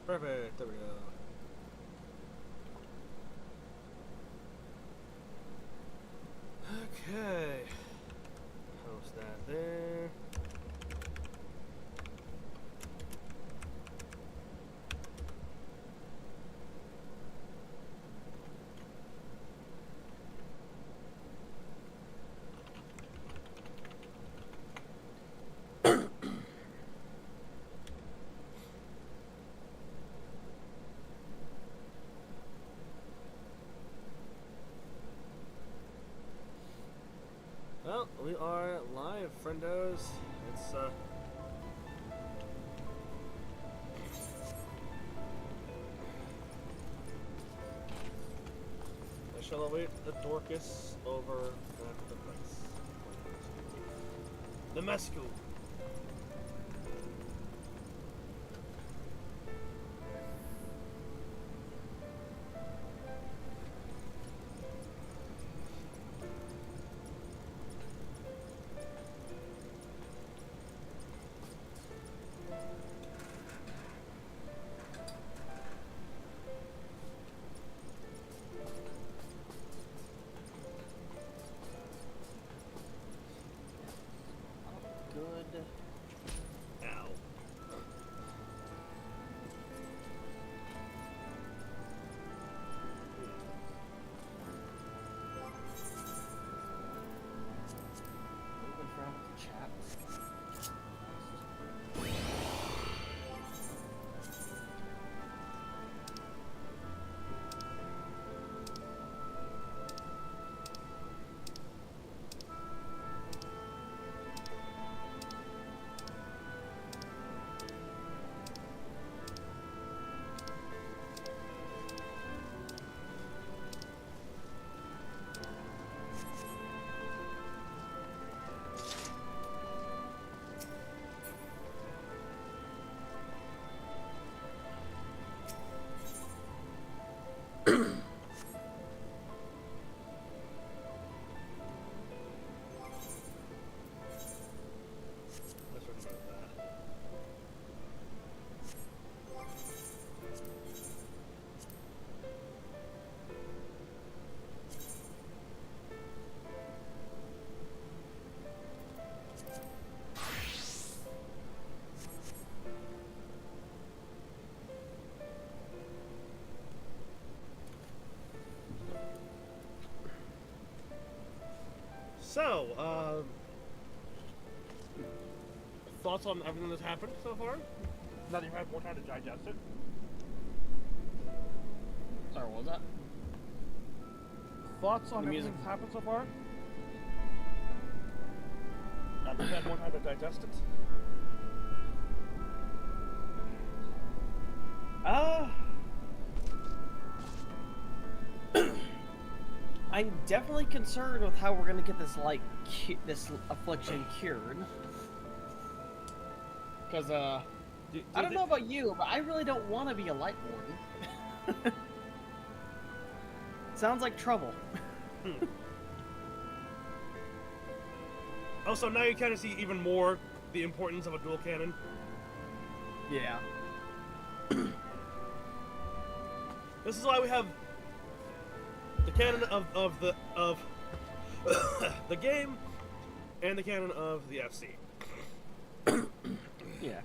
Perfect. There we go. Okay. Post that there. Well, we are live, friendos. It's I shall await the Darkus over at the place. The Mescu. Good. Ow. Moving around with the chat. Let's remove that. So, thoughts on everything that's happened so far? Now that you've had more time to digest it? Sorry, what was that? Thoughts on The everything music. that's happened so far? Now that you've had more time to digest it? I'm definitely concerned with how we're gonna get this this affliction cured. Cause I don't know about you, but I really don't want to be a light warden. Sounds like trouble. Oh, so now you kind of see even more the importance of a dual cannon. Yeah. This is why we have the canon of the game and the canon of the FC. Yeah.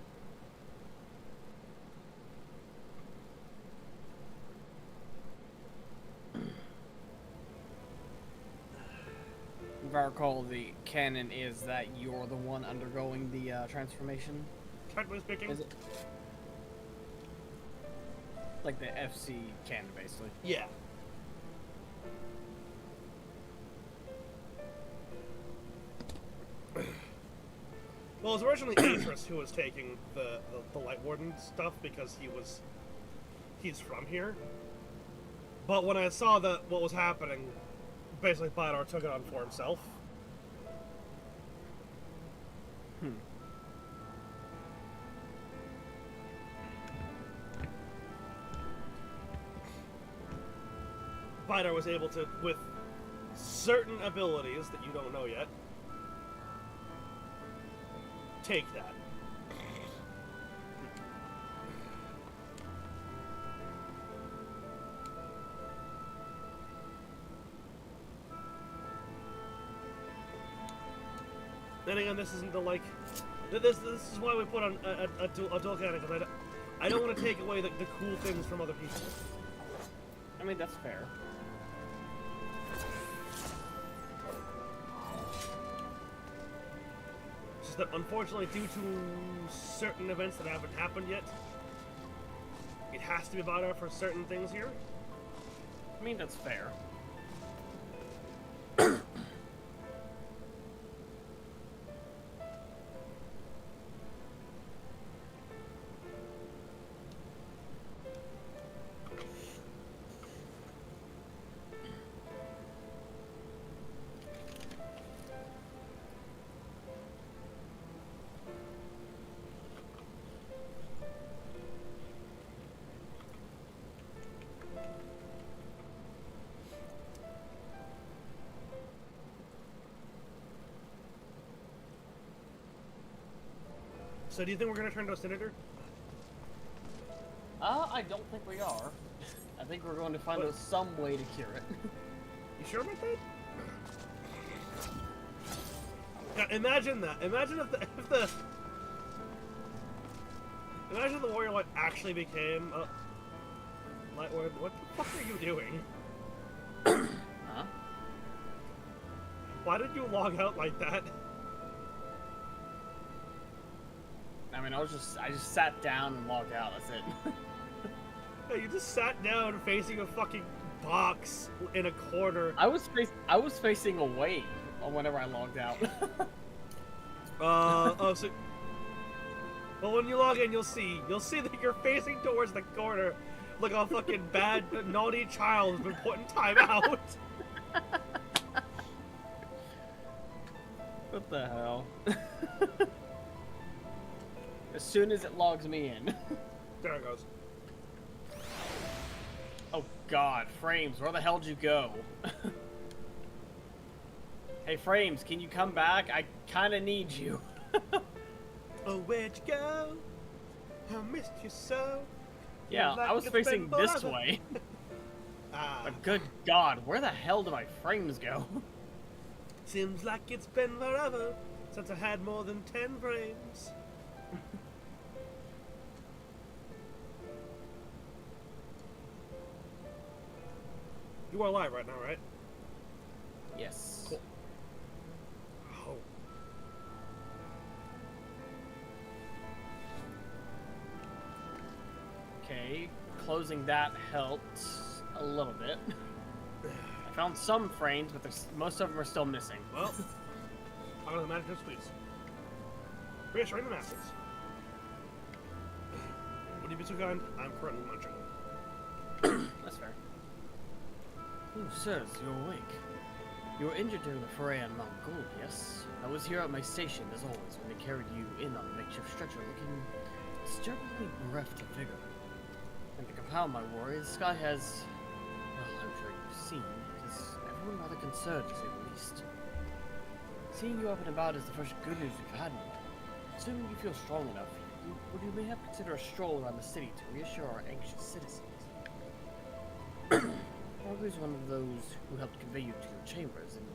If I recall, the canon is that you're the one undergoing the transformation. Technically speaking. Is it? Like the FC canon, basically. Yeah. Well, it was originally Atris who was taking the Light Warden stuff because he's from here. But when I saw that what was happening, basically Bidar took it on for himself. Bidar was able to, with certain abilities that you don't know yet, take that. then again, this isn't the like. This is why we put on a dual cannon, because I don't want to take away the cool things from other people. I mean, that's fair. It's just that, unfortunately, due to certain events that haven't happened yet, it has to be bought out for certain things here. I mean, that's fair. So do you think we're going to turn to a senator? I don't think we are. I think we're going to find out some way to cure it. You sure about that? Yeah, imagine that. Imagine if the imagine if the warrior light actually became a light warrior. What the fuck are you doing? Huh? Why did you log out like that? I mean, I just sat down and logged out. That's it. Yeah, you just sat down facing a fucking box in a corner. I was facing away whenever I logged out. Oh, so. Well, when you log in, you'll see that you're facing towards the corner, like a fucking bad, naughty child who's been put in timeout. What the hell? As soon as it logs me in. There it goes. Oh god, Frames, where the hell did you go? Hey Frames, can you come back? I kinda need you. Oh, where'd you go? I missed you so. Yeah, Like I was it's facing been this forever. way. Ah, But good god, where the hell did my frames go? seems like it's been forever since I had more than 10 frames. You are live right now, right? Yes. Cool. Oh. Okay, closing that helped a little bit. I found some frames, but most of them are still missing. Well, I'm gonna manage this, please. Reassuring the masses. Would you be so kind? I'm currently munching. That's fair. Oh, sirs, you're awake. You were injured during the foray on Mount Gold, yes? I was here at my station, as always, when they carried you in on a makeshift stretcher, looking disturbingly bereft of vigor. And to compound my worry, the sky has, well, I'm sure you've seen, is everyone rather concerned, to say the least. Seeing you up and about is the first good news we've had in a while. Assuming you feel strong enough, would you mayhap consider a stroll around the city to reassure our anxious citizens? Darkus is one of those who helped convey you to your chambers, and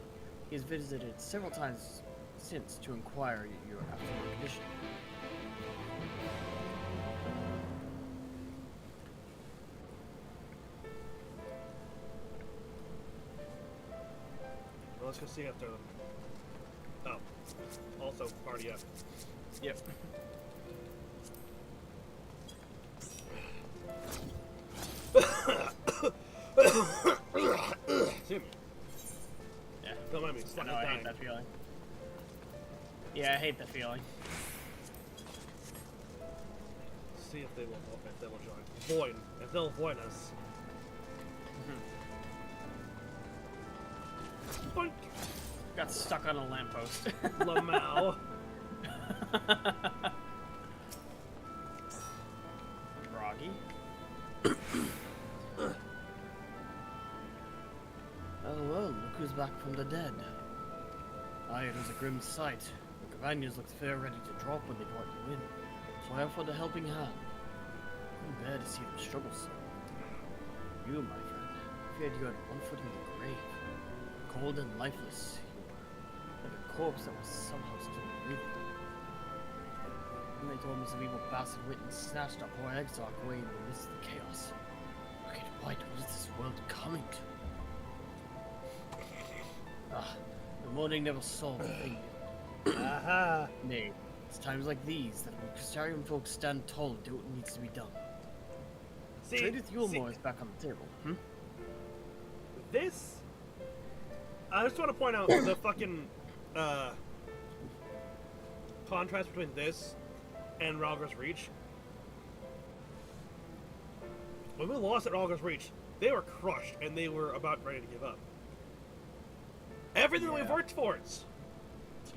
he has visited several times since to inquire after your condition. Well, let's go see after them. Oh. Also, party up. Yep. Excuse me. Yeah. Don't mind me. I know, I hate that feeling. Yeah, I hate that feeling. See if they will join. Void. If they'll void us. Boink. Got stuck on a lamppost. Lamau. Groggy. Oh well, look who's back from the dead. Aye, it was a grim sight. The companions looked fair ready to drop when they brought you in, so I offered a helping hand. Couldn't bear to see them struggle so. You, my friend, feared you had one foot in the grave. Cold and lifeless, you were like a corpse that was somehow still breathing. And they told me some evil bastard went and snatched up our exarch away in the midst of the chaos. Wicked White, what is this world coming to? Ah, the morning never saw the thing. Aha! Nay, it's times like these that we Crystarian folks stand tall and do what needs to be done. Tradeth Yulmore is back on the table, This... I just want to point out the fucking, contrast between this and Ralgar's Reach. When we lost at Ralgar's Reach, they were crushed and they were about ready to give up. Everything we've worked towards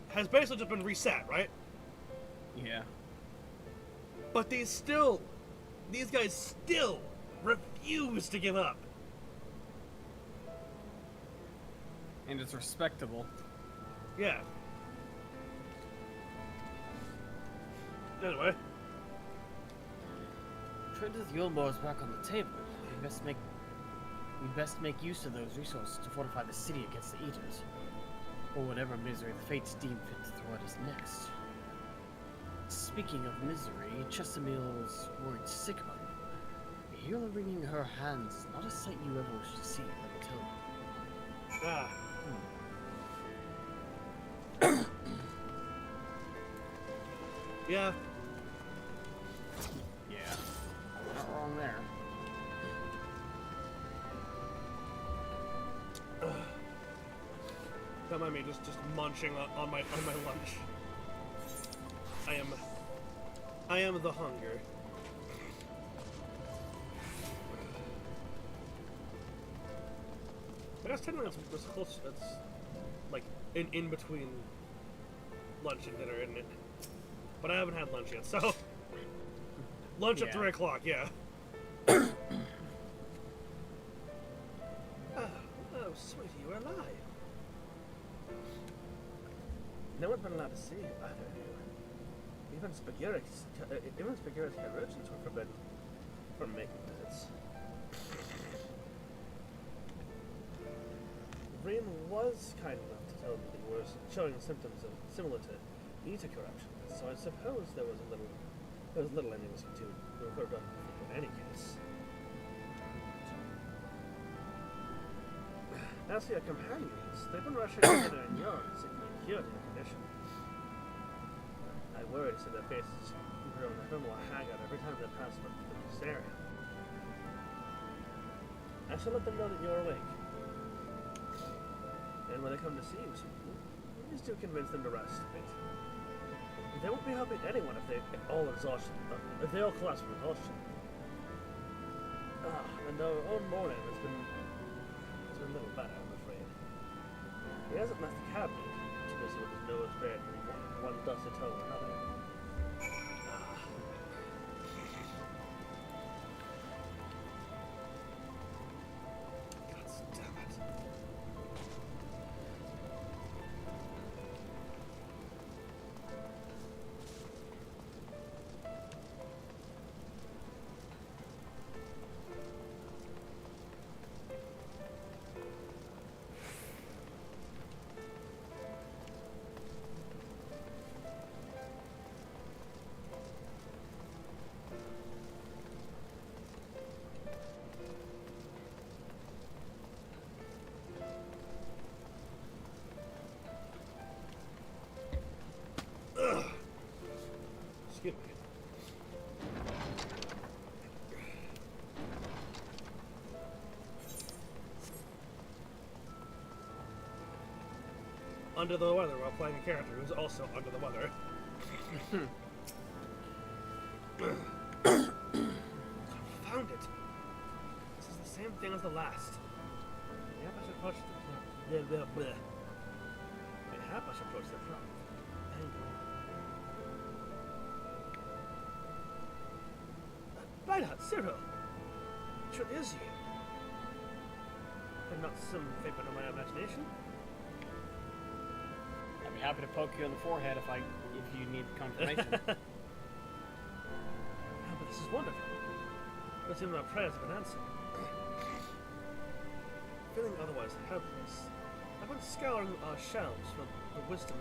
has basically just been reset, right? Yeah. But these guys still refuse to give up. And it's respectable. Yeah. Anyway. Tradeth Yulmore is back on the table. We best make use of those resources to fortify the city against the Eaters. Or whatever misery the fates deem fit to throw at us next. Speaking of misery, Chestermill's worried sick about you. Here wringing her hands is not a sight you ever wish to see, let me tell you. Ah. Yeah. Yeah. Not wrong there. Don't mind me just munching on my lunch. I am the hunger. I guess technically it's close. It's like in between lunch and dinner, isn't it? But I haven't had lunch yet, so lunch at 3 o'clock. Yeah. Oh, sweetie, you're alive. No one's been allowed to see you either. Even Spagherit's chirurgeons were forbidden from making visits. Rain was kind enough to tell me that you were showing symptoms similar to eater corruption, so I suppose there was little anything to refer to in any case. As for your companions, they've been rushing together in Europe, seeking a cure to their condition. I worry to see their faces grown a little more haggard every time they pass through this area. I shall let them know that you're awake. And when they come to see you soon, please do convince them to rest, right? They won't be helping anyone if they all collapse from exhaustion. And their own morning has been a little better, I'm afraid. He hasn't left the cabinet, too busy with his nose buried in one dusty toe or another. God damn it. Excuse me. Under the weather while playing a character who's also under the weather. Found it. This is the same thing as the last. Mayhap I should approach the problem. Right out, Cyril! Which one is you? And not some figment of my imagination? I'd be happy to poke you in the forehead if you need confirmation. But this is wonderful. But even my prayers have been answered. Feeling otherwise helpless, I've been scouring our shelves for the wisdom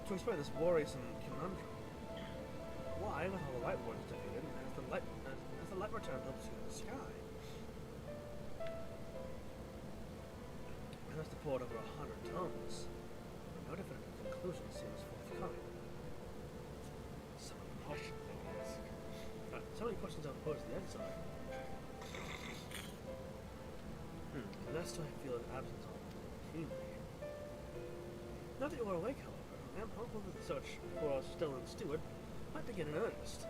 to explain this worrisome conundrum. Why, with all the light wardens defeated, has the light returned up to the sky? And that's the port over 100 tons. No definitive conclusion seems forthcoming. So many questions I've posed to the exile. Lest I feel an absence of keenly. Now that you are awake, however, I am hopeful that the search for our stolen steward might begin in earnest.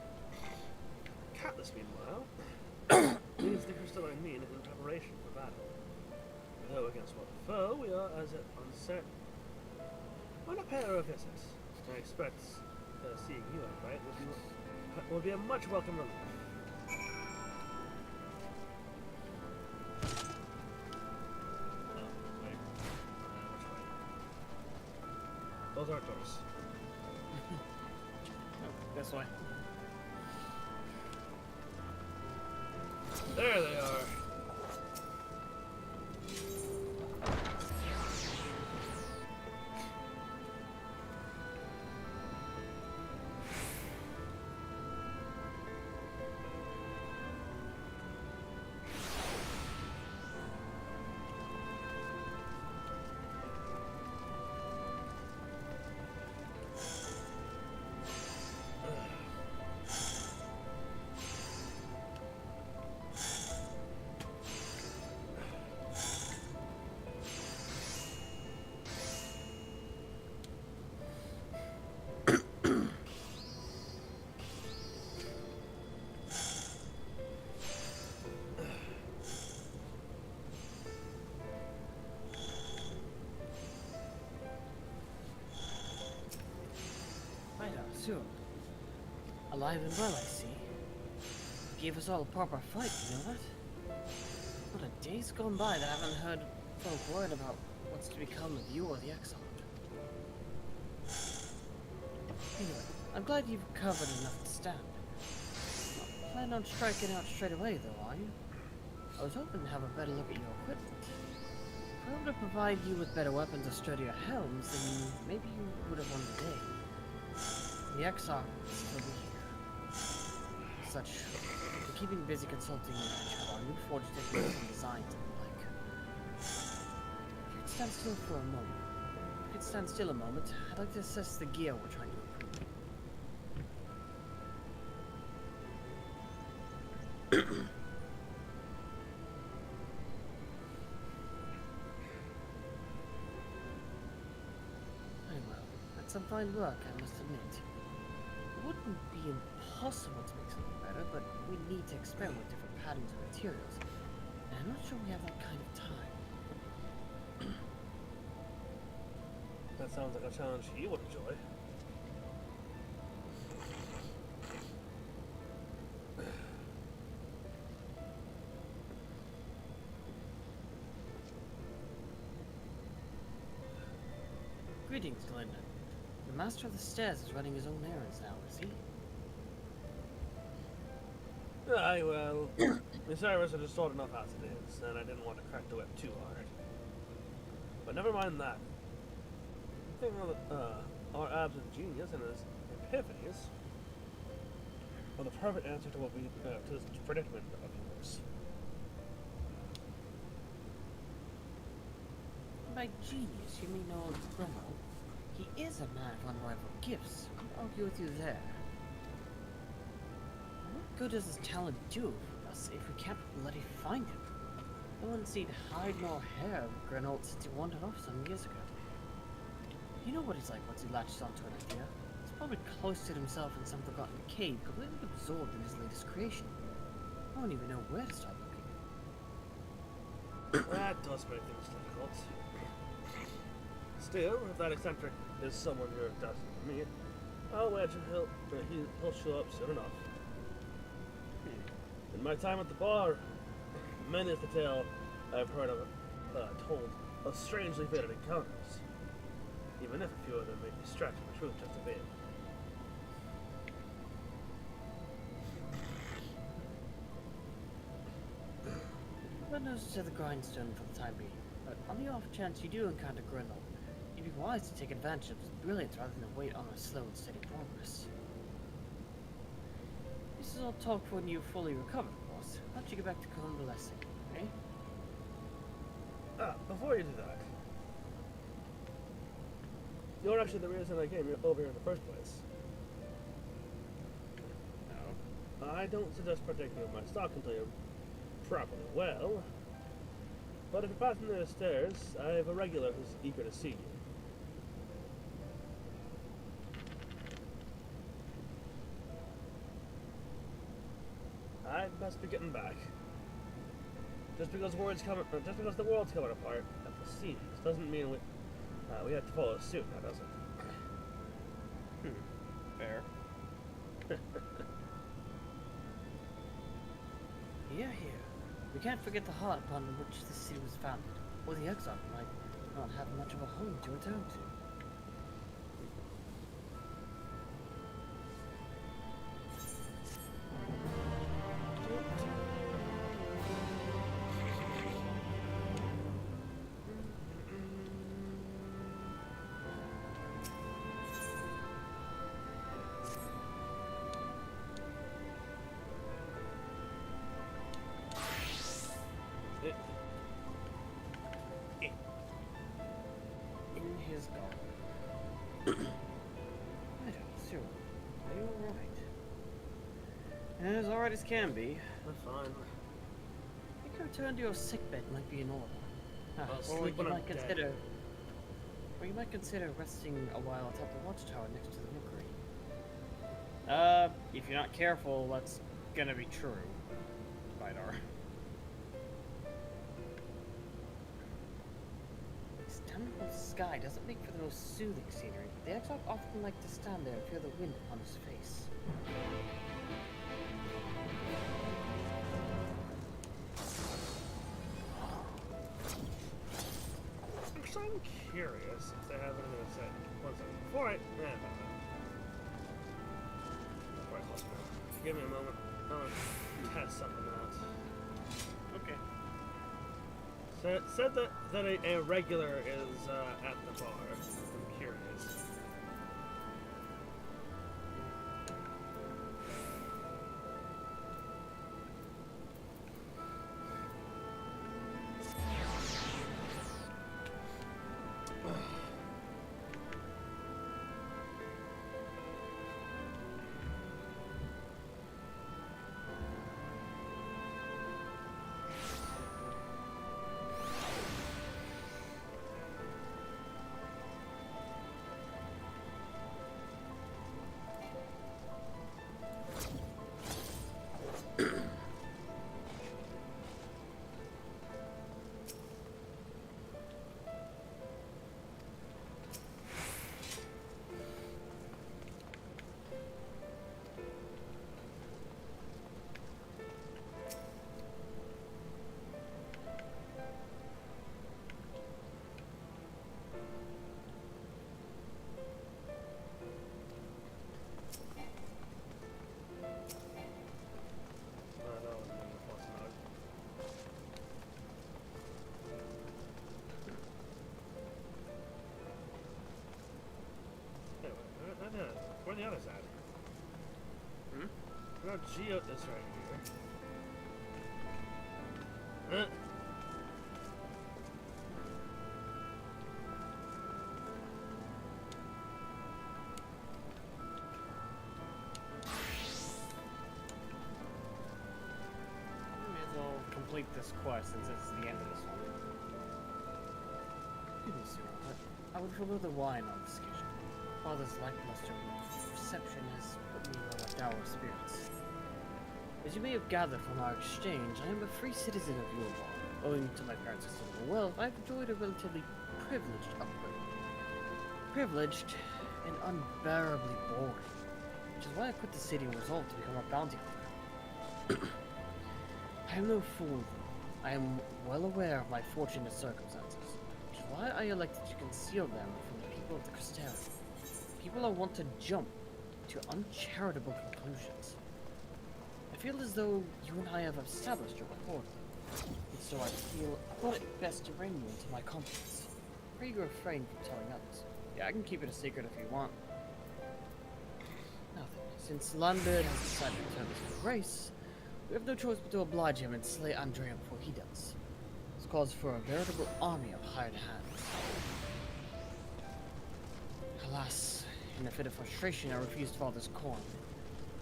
Catless, meanwhile, leaves the crystalline mean in preparation for battle. Though against what foe, we are as yet uncertain. On a pair of visits, I expect seeing you outright would be a much welcome relief. Those aren't doors. Oh, this way. There they are. Sure. Alive and well, I see. Gave us all a proper fight, you know that? What a day's gone by that I haven't heard folk word about what's to become of you or the exile. Anyway, I'm glad you've recovered enough to stand. Not plan on striking out straight away, though, are you? I was hoping to have a better look at your equipment. If I were to provide you with better weapons or sturdier helms, then maybe you would have won the day. The exile will still be here. Such, we're keeping busy consulting our new forged techniques and designs and the like. If you could stand still for a moment. If you could stand still a moment, I'd like to assess the gear we're trying to improve. Very well. That's some fine work, I must admit. It wouldn't be impossible to make something better, but we need to experiment with different patterns and materials. And I'm not sure we have that kind of time. That sounds like a challenge you would enjoy. Greetings, Glinda. The Master of the Stairs is running his own errands now, is he? Aye, well, the service are just sort enough as it is, and I didn't want to crack the whip too hard. But never mind that. The thing our absent genius and his epiphanies are the perfect answer to what we to this predicament of yours. By genius, you mean old Bruno? He is a man of unrivaled gifts. I'll argue with you there. What good does his talent do for us if we can't bloody find him? No one's seen hide nor hair of Grenoble since he wandered off some years ago. You know what he's like once he latches onto an idea. He's probably cloistered himself in some forgotten cave, completely absorbed in his latest creation. I don't even know where to start looking. That does make things difficult. Still, if that eccentric is someone you're destined to meet, I'll wager he'll show up soon enough. In my time at the bar, many is the tale I've heard of told of strangely fated encounters, even if a few of them may be stretching the truth just a bit. But nose to the grindstone for the time being. But on the off chance you do encounter Grillo, you'd be wise to take advantage of his brilliance rather than wait on a slow and steady progress. This is all talk for when you fully recover, of course. Why don't you get back to convalescing, eh? Before you do that, you're actually the reason I came over here in the first place. No. I don't suggest partaking of my stock until you're properly well, but if you're passing the stairs, I have a regular who's eager to see you. I'd best be getting back. Just because the world's coming apart at the seams doesn't mean we have to follow suit, now does it? Fair. Here. We can't forget the heart upon which the city was founded, or the exile might not have much of a home to return to. In his garden. Right, Sir. Are you alright? As alright as can be. I'm fine. I think a return to your sickbed might be in order. I'll Or sleep you when I'm might dead. consider. Or you might consider resting a while atop the watchtower next to the rookery. If you're not careful, that's gonna be true. Vidar. Standing in the sky doesn't make for the most soothing scenery. The exile often like to stand there and feel the wind upon his face. So I'm curious if they have anything to say. One second. Before I close enough. Give me a moment. I want to test something out. Okay. So it said that a regular is at the bar. I'm curious. Where are the others at? No, Geo is right here. May as well complete this quest since it's the end of this one. Excuse me, sir, but I would forego the wine on this occasion. Father's lackluster reception has put me on a dour spirits. As you may have gathered from our exchange, I am a free citizen of Yulbar. Owing to my parents' considerable wealth, I've enjoyed a relatively privileged upbringing. Privileged and unbearably boring, which is why I quit the city and resolved to become a bounty hunter. I am no fool, though. I am well aware of my fortunate circumstances, which is why I elected to conceal them from the people of the Crystalian. People are wont to jump to uncharitable conclusions. I feel as though you and I have established a rapport. And so I thought it best to bring you into my confidence. Pray you refrain from telling others. Yeah, I can keep it a secret if you want. Now then, since Lambert has decided to turn this into a race, we have no choice but to oblige him and slay Andrea before he does. This calls for a veritable army of hired hands. Alas, in a fit of frustration, I refused Father's coin.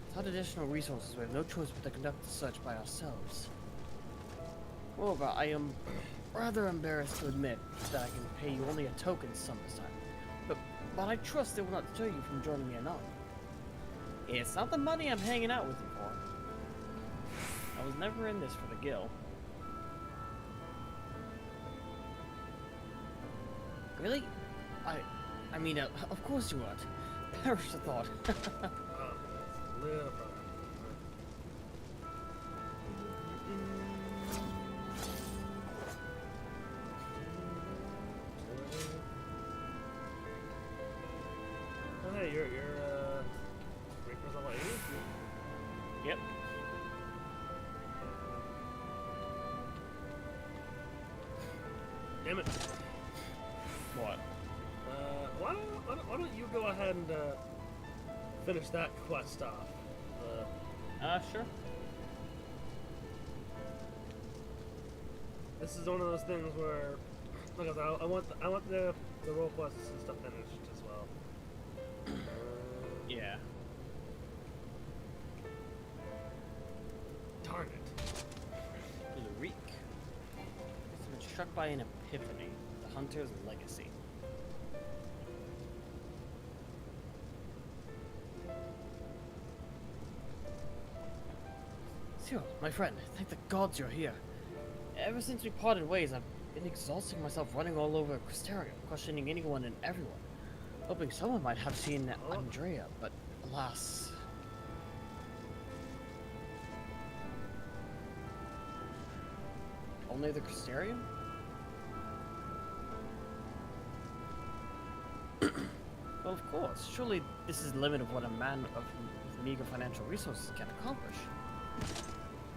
Without additional resources, we have no choice but to conduct the search by ourselves. Moreover, I am rather embarrassed to admit that I can pay you only a token sum this time. But I trust it will not deter you from joining me anon. It's not the money I'm hanging out with you for. I was never in this for the gill. Really? I mean, of course you weren't. Perish the thought. Oh, hey, you're Reaper's a lady? Yep. Damn it. What? Why don't you go ahead and finish that quest off? Sure. This is one of those things where, because I want the role quests and stuff finished as well. Yeah. Darn it. Ulrich has been struck by an epiphany, the hunter's legacy. Sure, my friend, thank the gods you're here. Ever since we parted ways, I've been exhausting myself running all over Cristeria, questioning anyone and everyone, hoping someone might have seen Andrea, but alas. Only the Crystarium? Well, of course. Surely this is the limit of what a man with meager financial resources can accomplish.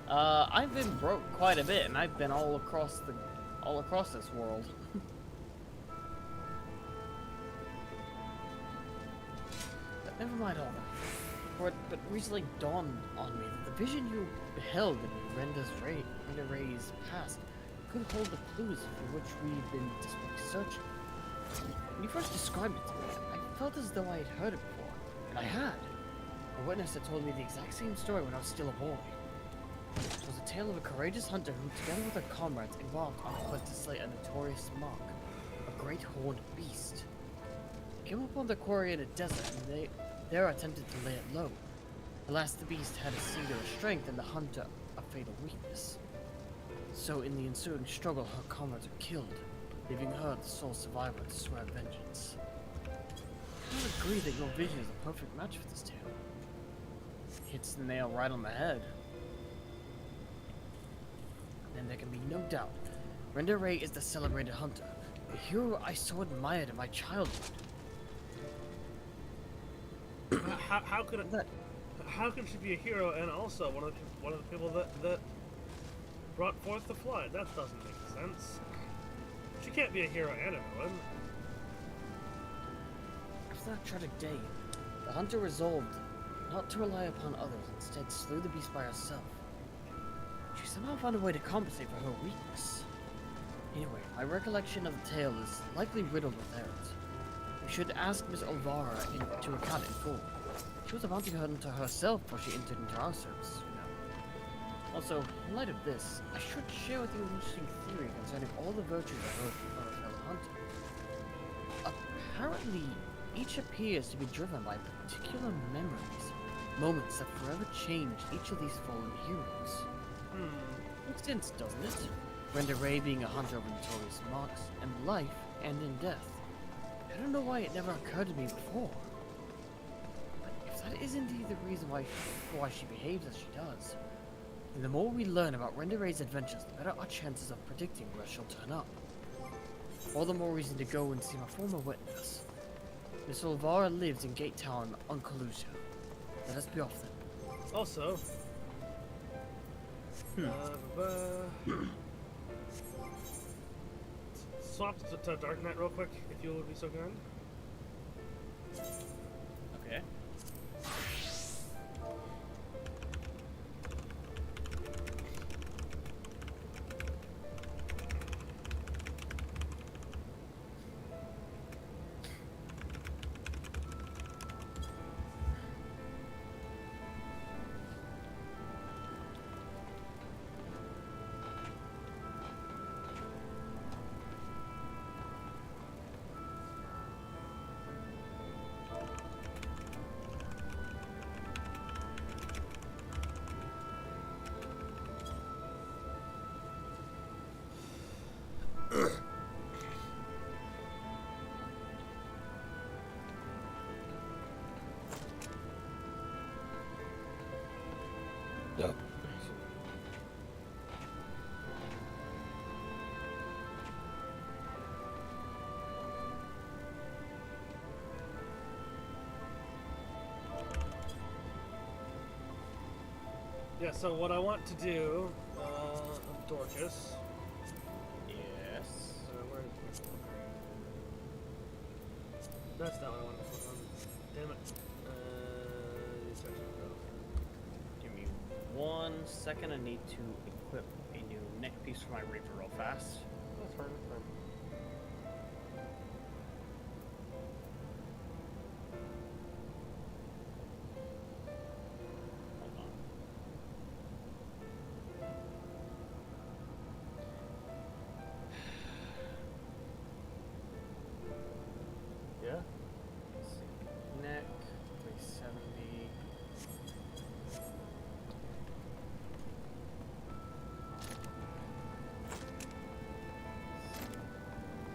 I've been broke quite a bit, and I've been all across this world. But never mind all that. But recently dawned on me that the vision you beheld in Renda Ray's past could hold the clues for which we've been desperately searching. When you first described it to me, I felt as though I had heard it before, and I had. A witness had told me the exact same story when I was still a boy. It was a tale of a courageous hunter who, together with her comrades, embarked on a quest to slay a notorious monk, a great horned beast. They came upon the quarry in a desert, and they there attempted to lay it low. Alas, the beast had a singular strength, and the hunter a fatal weakness. So, in the ensuing struggle, her comrades were killed, leaving her the sole survivor to swear vengeance. I would agree that your vision is a perfect match for this tale. Hits the nail right on the head. And there can be no doubt, Renda Ray is the celebrated hunter, the hero I so admired in my childhood. How could she be a hero and also one of the people that brought forth the flood? That doesn't make sense. She can't be a hero and a villain. After that tragic day, the hunter resolved not to rely upon others, instead slew the beast by herself. She somehow found a way to compensate for her weakness. Anyway, my recollection of the tale is likely riddled with errors. We should ask Miss Olvara to account in full. She was a bounty hunter herself before she entered into our service, you know. Also, in light of this, I should share with you an interesting theory concerning all the virtues I heard from our fellow hunter. Apparently, each appears to be driven by particular memories, moments that forever change each of these fallen heroes. Makes sense, doesn't it? Renda Ray being a hunter of notorious marks, in life and in death. I don't know why it never occurred to me before. But if that is indeed the reason why she behaves as she does, then the more we learn about Renda Ray's adventures, the better our chances of predicting where she'll turn up. All the more reason to go and see my former witness. Miss Olvara lives in Gate Town on Calusia. Let us be off then. Also, Swap to Dark Knight real quick, if you would be so kind. Okay. No. Yeah, so what I want to do, Darkus. Yes. Where is it? That's not what I wanted to put on. Damn it. These sections go. Give me 1 second. I need to equip a new neck piece for my Reaper real fast. That's fine, that's fine. Hold on. Yeah? Let's see. Neck, 370.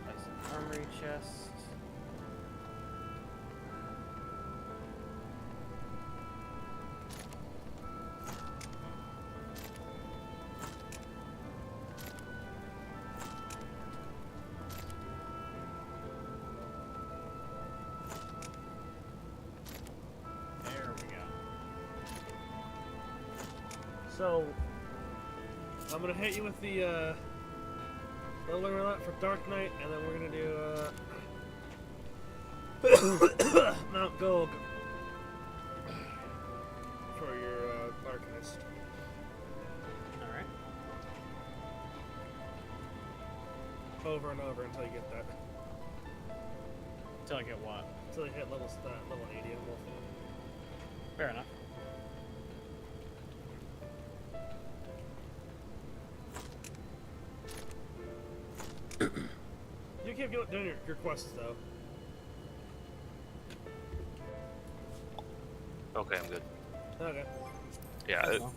Place an armory chest. There we go. So, I'm gonna hit you with the, leveling roulette for Dark Knight, and then we're gonna do, Mount Gog for your, Arcanist. Alright. Over and over until you get that. Until I get what? Until you hit level 80 on both. Fair enough. You keep doing your quests, though. Okay, I'm good. Okay. Yeah, That's all.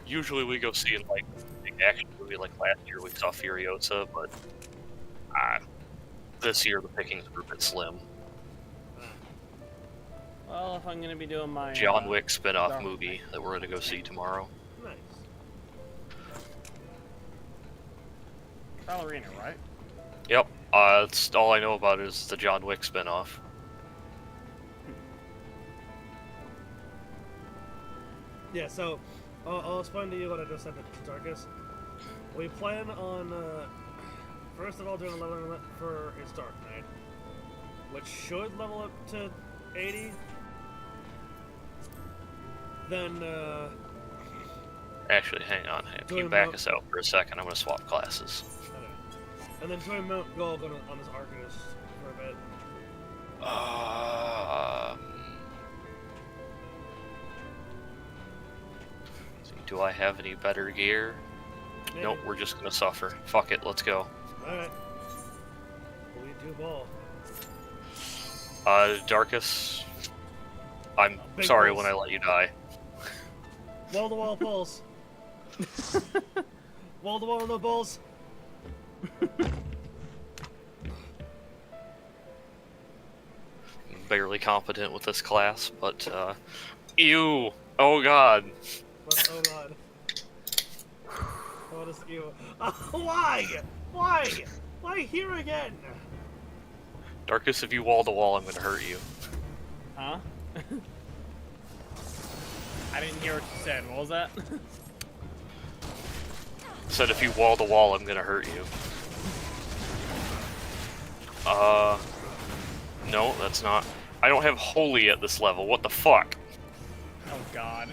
usually we go see like a big action movie. Like last year we saw Furiosa, but this year the pickings were a bit slim. Well, if I'm gonna be doing my John Wick spin-off Dark movie Knight. that we're gonna go see tomorrow. Nice. Ballerina, right? Yep, that's all I know about is the John Wick spin-off. Yeah, so, I'll explain to you what I just said to Darkus. We plan on, first of all, doing a leveling roulette for his Dark Knight, which should level up to 80. Then, Actually, hang on. Can you Doing back Mount- us out for a second? I'm gonna swap classes. okay. And then doing Mount Gog on his Arcanist for a bit. Do I have any better gear? Maybe. Nope, we're just gonna suffer. Fuck it, let's go. Alright. We do ball. Darkus, I'm Big sorry balls. when I let you die. Wall to wall pulls. Wall to wall no balls. Barely competent with this class, but, ew! Oh god. But, oh god. What is you? Why? Why? Why here again? Darkus, if you wall to wall, I'm gonna hurt you. Huh? I didn't hear what you said. What was that? Said if you wall to wall, I'm gonna hurt you. No, that's not. I don't have holy at this level. What the fuck? Oh god.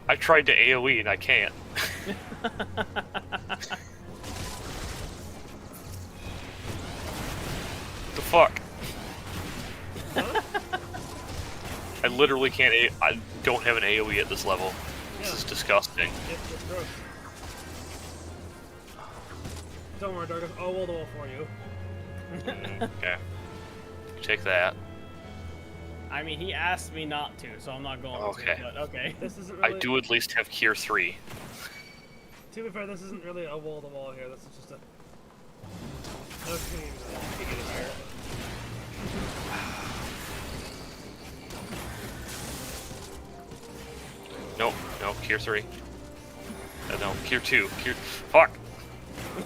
I tried to AoE and I can't. What the fuck? Huh? I literally can't. I don't have an AoE at this level. This Yeah. is disgusting. It's gross. Don't worry, Darkus. I'll wall the wall for you. Okay. Take that. I mean, he asked me not to, so I'm not going Okay. to, but okay. This isn't I really... do at least have Cure 3. To be fair, this isn't really a wall to wall here. This is just a... Okay, you get it here. Nope, no, Cure 3. No, Cure 2. Cure... Fuck!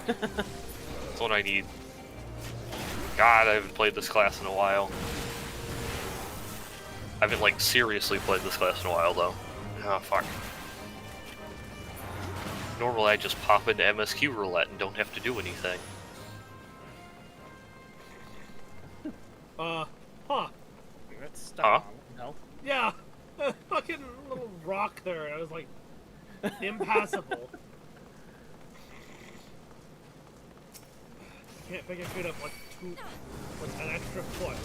That's what I need. God, I haven't played this class in a while. I haven't, like, seriously played this class in a while, though. Oh, fuck. Normally I just pop into MSQ roulette and don't have to do anything. Huh. Let's stop. Huh? No. Yeah! A fucking little rock there. I was like... impassable. Can't pick your feet up like an extra foot.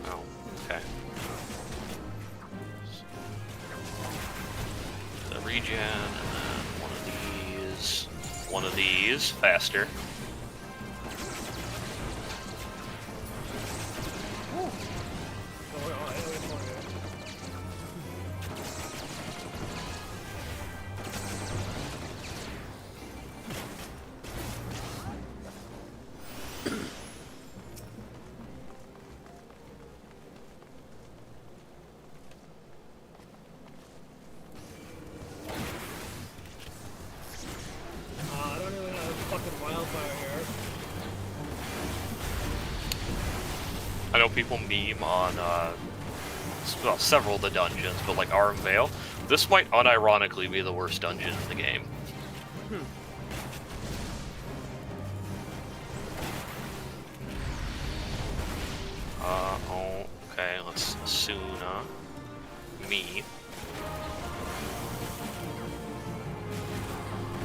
Oh, okay. The regen, and then one of these, faster. I don't even have fucking wildfire here. I know people meme on well, several of the dungeons, but like Arm Vale, this might unironically be the worst dungeon in the game. Oh, okay, let's Suna me.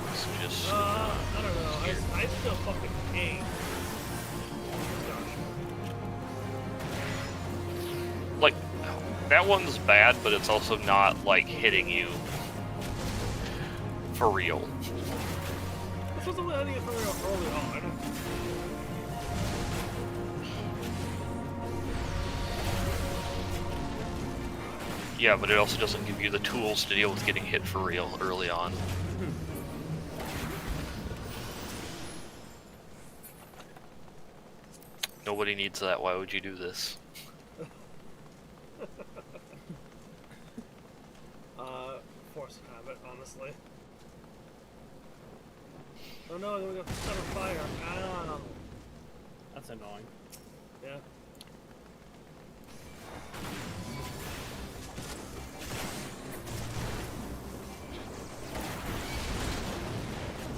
Let's just I don't know. I still fucking hate. like that one's bad, but it's also not like hitting you for real. This wasn't letting it for real early on. Yeah, but it also doesn't give you the tools to deal with getting hit for real early on. Nobody needs that. Why would you do this? Force habit, honestly. Oh no, we got center fire. Ah. That's annoying. Yeah.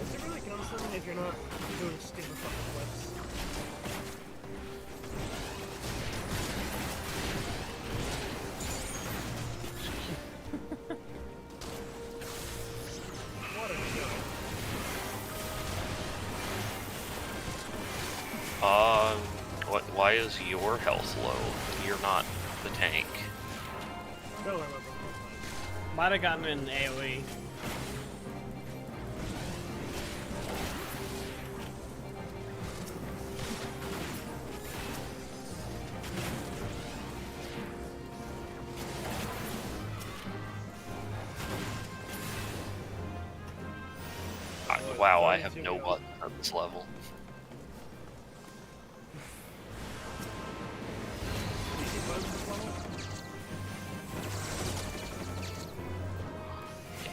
Is it really counseling if you're not doing stupid fucking flips? What are you doing? Why is your health low? You're not the tank. Don't remember. Might have gotten an AoE. Wow, I have no button at this level.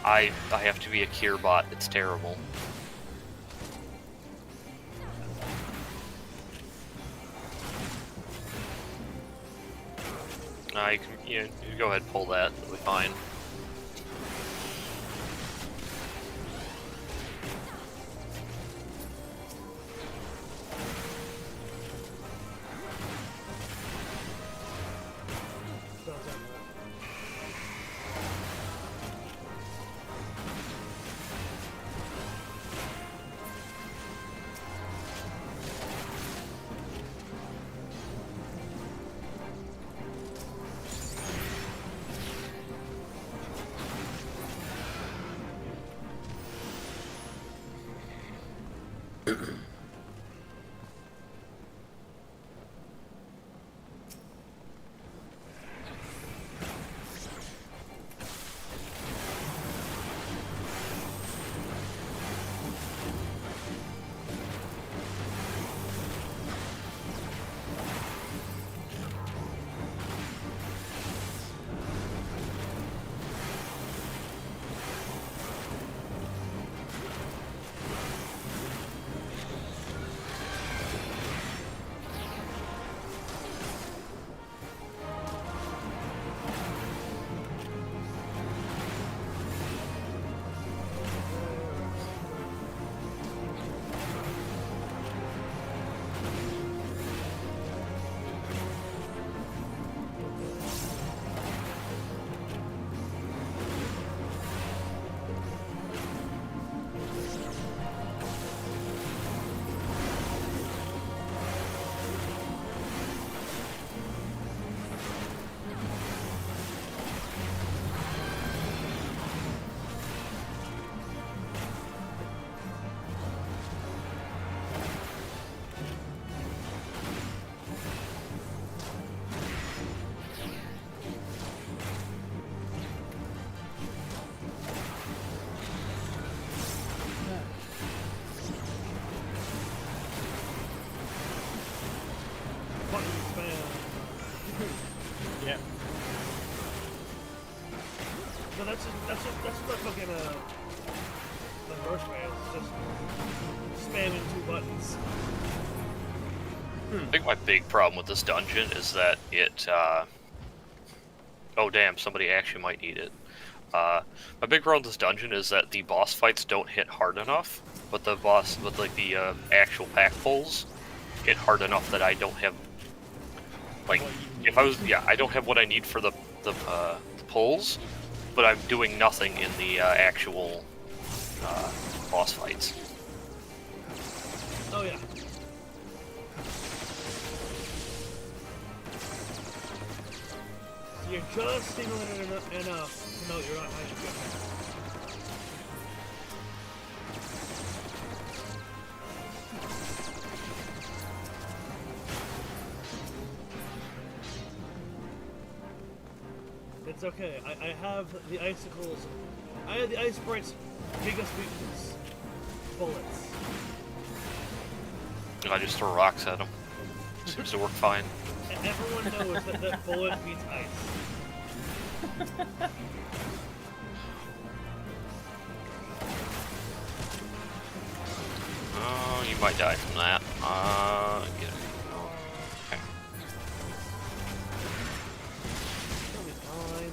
I have to be a cure bot. It's terrible. Nah, you can, you go ahead and pull that. It'll be fine. No, that's what fucking the first way is just spamming 2 buttons. I think my big problem with this dungeon is that it, oh damn, somebody actually might need it. My big problem with this dungeon is that the boss fights don't hit hard enough, but the actual pack pulls hit hard enough that I don't have, like, I don't have what I need for the pulls, but I'm doing nothing in the actual boss fights. Oh yeah. You're just stimulated enough to know you're not hiding. It's okay. I have the icicles. I have the ice sprite's biggest weakness. Bullets. I just throw rocks at them. Seems to work fine. Everyone knows that bullet beats ice. Oh, you might die from that. Yeah. Okay. It'll be fine.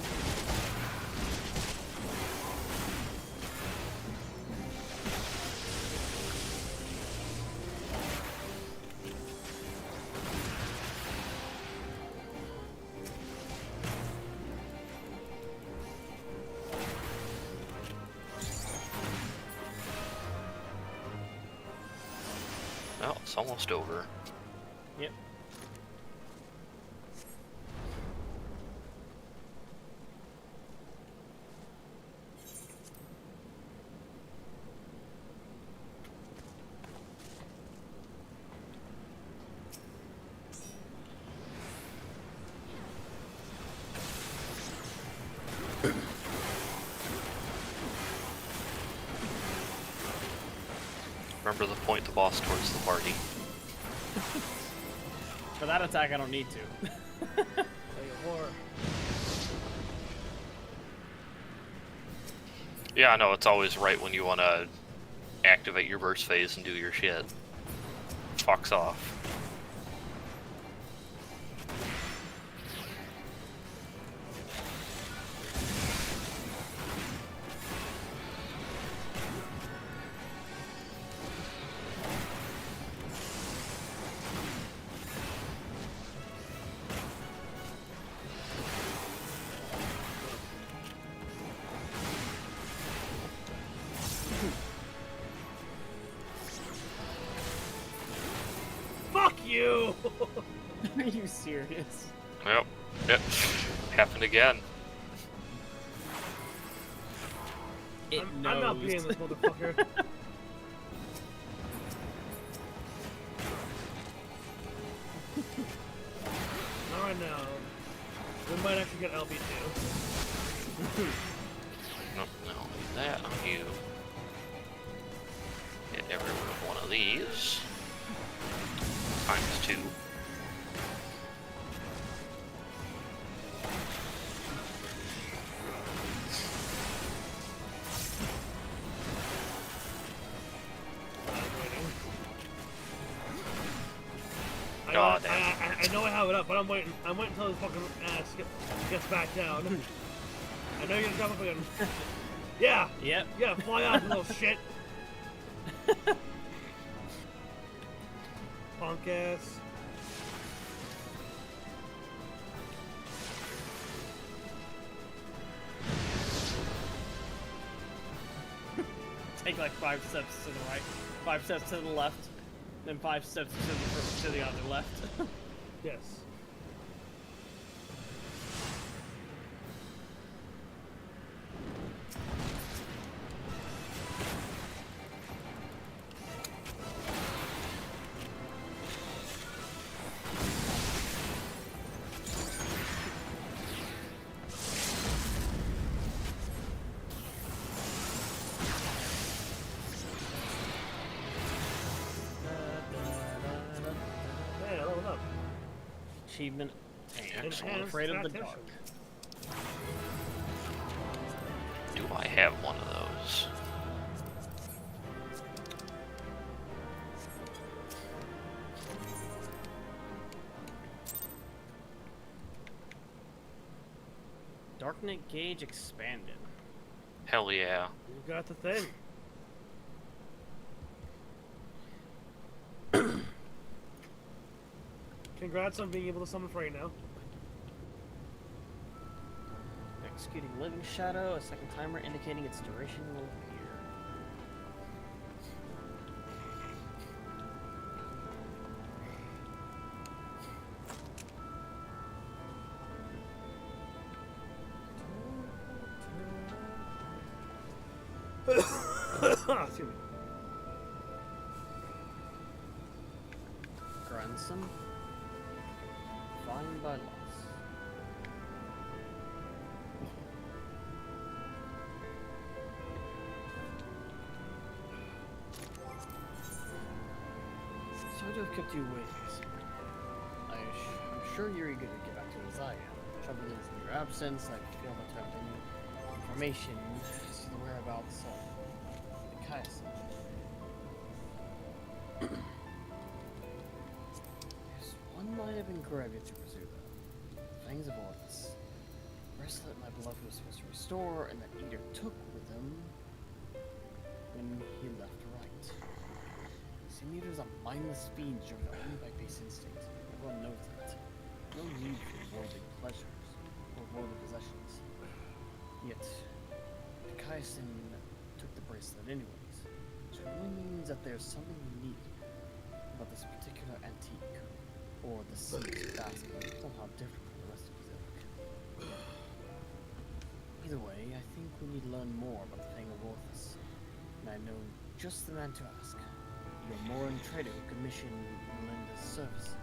Well, it's almost over. Yep. Remember to point the boss towards the party. For that attack, I don't need to. Yeah, I know, it's always right when you want to activate your burst phase and do your shit. Fucks off. Are you serious? Yep. Yep. Happened again. I'm not being this motherfucker. Alright now. We might actually get LB2. Nope, no, that on you. Get everyone with one of these. Times 2. God damn. I know I have it up, but I'm waiting. I'm waiting until this fucking ass gets back down. I know you're gonna jump up again. Yeah. Yep. Yeah, fly off, you little shit. Punk ass. Take like 5 steps to the right, 5 steps to the left, then 5 steps to the other left. Yes. Hey, I leveled up. Achievement attained. Excellent. Afraid of the Tactician. dark. Do I have one of those? Darknet gauge expanded. Hell yeah. You got the thing. Congrats on being able to summon Frey now. Executing living shadow, a second timer indicating its duration will appear. Excuse me. Grandson. Fine by loss. Sorry to have kept you waiting. I'm sure you're eager to get back to it as I am. The trouble is, in your absence, I feel that to have any information as to the whereabouts of the Kaiser. There's one line of engraving to pursue, though. Fangs of Orthus. Bracelet my beloved was supposed to restore, and that Eater took with him when he left right. Eater's a mindless fiend driven only by base instinct. Everyone knows that. No need for worldly pleasures or worldly possessions. Yet, Kaizen took the bracelet anyways, which only means that there's something unique about this particular antique, or the seeds basket, somehow different from the rest of his ilk. Either way, I think we need to learn more about the Fang of Orthus, and I know just the man to ask. You're more trader who commission Melinda's services.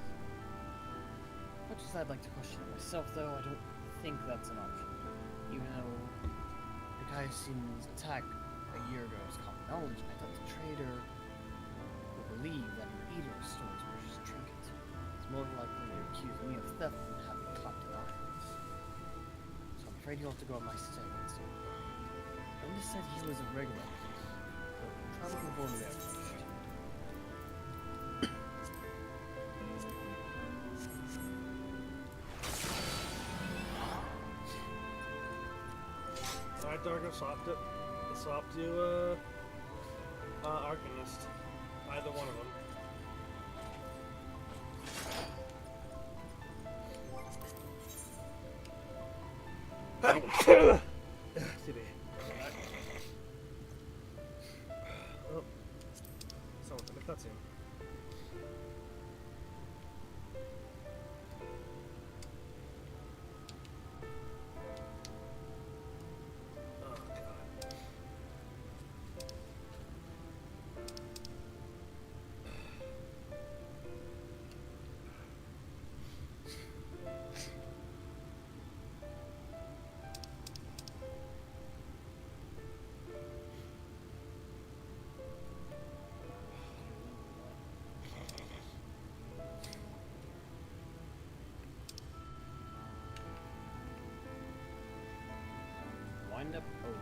Much as I'd like to question it myself, though, I don't think that's an option. Even though the Kaizen's attack a year ago was common knowledge, I thought the trader would believe that an Eater stores precious trinkets. It's more likely to accuse me of theft than having clapped an eye. So I'm afraid you'll have to go on my stay instead. Linda said he was a regular, so try looking for him there first. Alright, Darkus, swapped it. Swapped you, Arcanist. Either one of them. Excuse me. Oh. Someone's in the cutscene. wind up. Oh.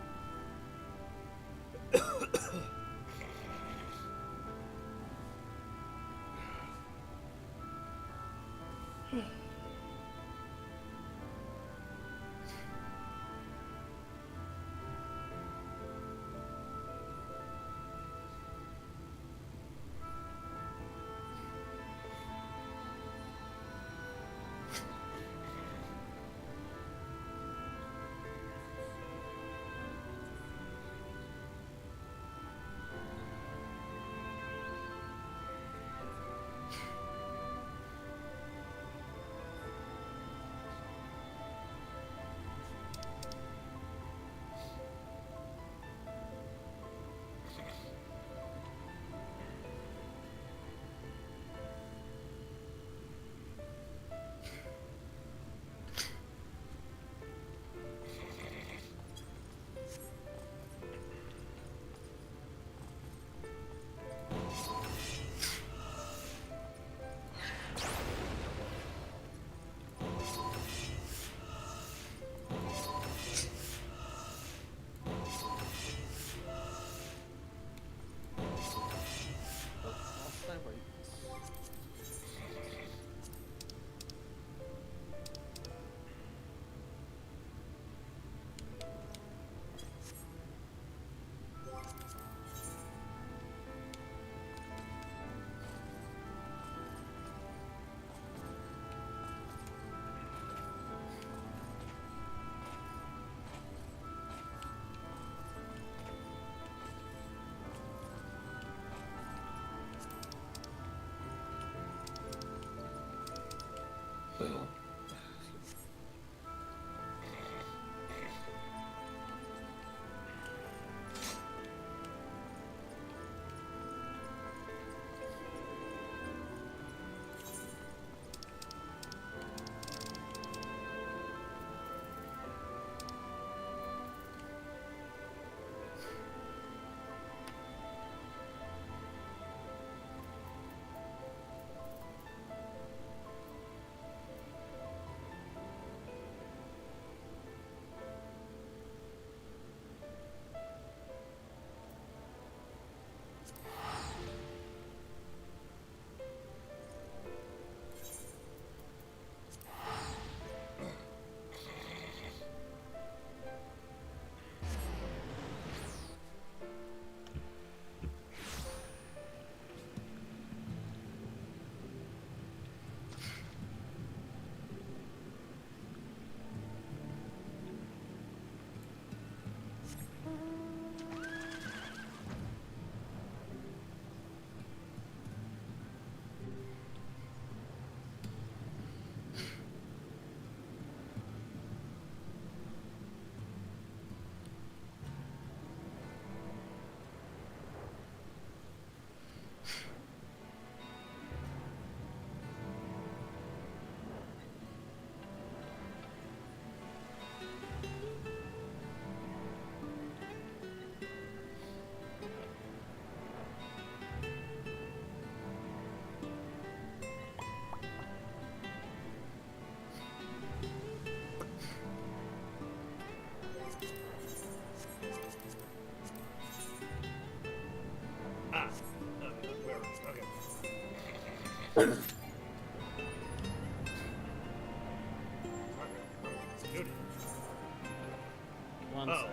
One Oh. second.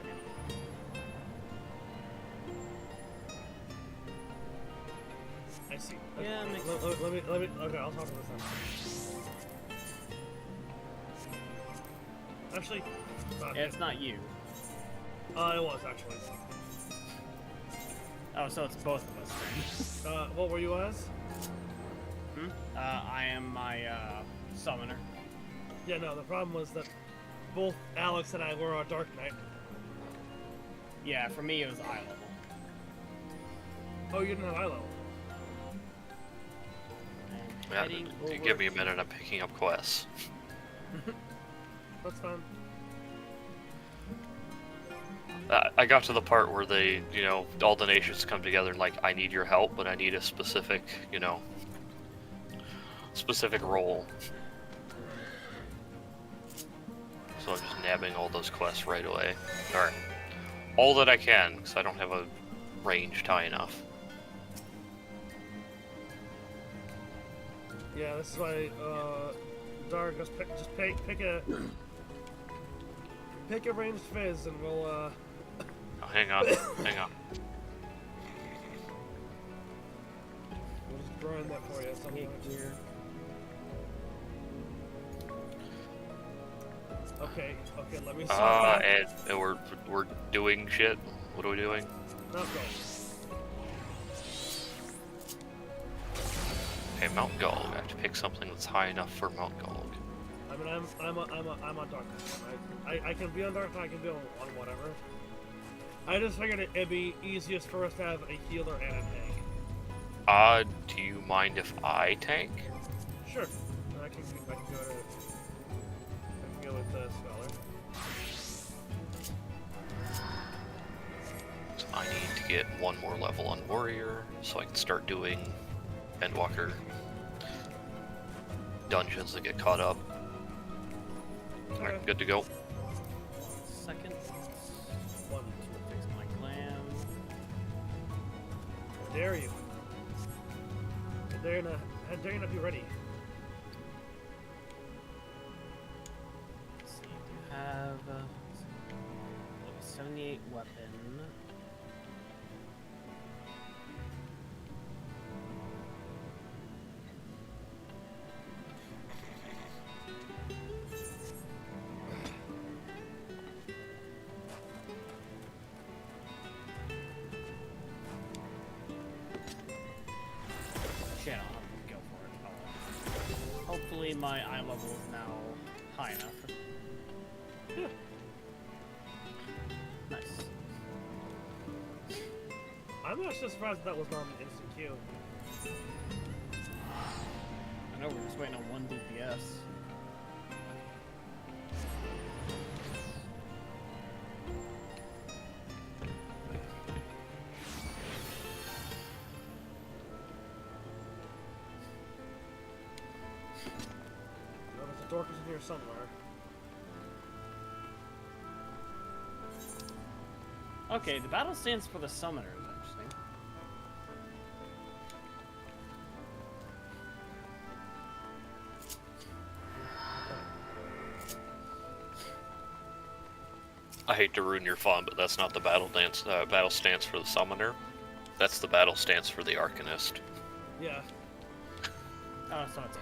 I see. Yeah, Okay. makes Let me. Okay, I'll talk to this then. Actually, It's not you. it was actually. Oh, so it's both of us then. What were you as? I am my summoner. Yeah, no. The problem was that both Alex and I were our Dark Knight. Yeah, for me it was eye level. Oh, you didn't have eye level. Yeah, Heading you give me a minute, I'm picking up quests. That's fine. I got to the part where they, you know, all the nations come together and like, I need your help, but I need a specific, you know, specific role. so I'm just nabbing all those quests right away. Or all that I can, because I don't have a range high enough. Yeah, this is why, Darkus, pick a ranged fizz and we'll, Oh, hang on, hang on. we'll just grind that for you at some point here. Okay, let me stop. And we're doing shit. What are we doing? Not go. Okay, Mount Gulg. I have to pick something that's high enough for Mount Gulg. I mean, I'm on Darkus. I can be on Darkus, I can be on whatever. I just figured it'd be easiest for us to have a healer and a tank. Do you mind if I tank? Sure. I can go with the Scholar. So I need to get one more level on Warrior, so I can start doing Endwalker dungeons that get caught up. Alright, good to go. Second. One to fix my glam. How dare you? How dare you not be ready? Let's see, you have level 78 weapon. Shit, I'll have to go for it. Hopefully my eye level is now high enough. Yeah. Nice. I'm actually surprised that was not an instant queue. I know we're just waiting on 1 DPS. No, there's a Darkus in here somewhere. Okay, the battle stance for the summoner is interesting. I hate to ruin your fun, but that's not the battle stance for the Summoner. That's the battle stance for the Arcanist. Yeah. Oh, so it's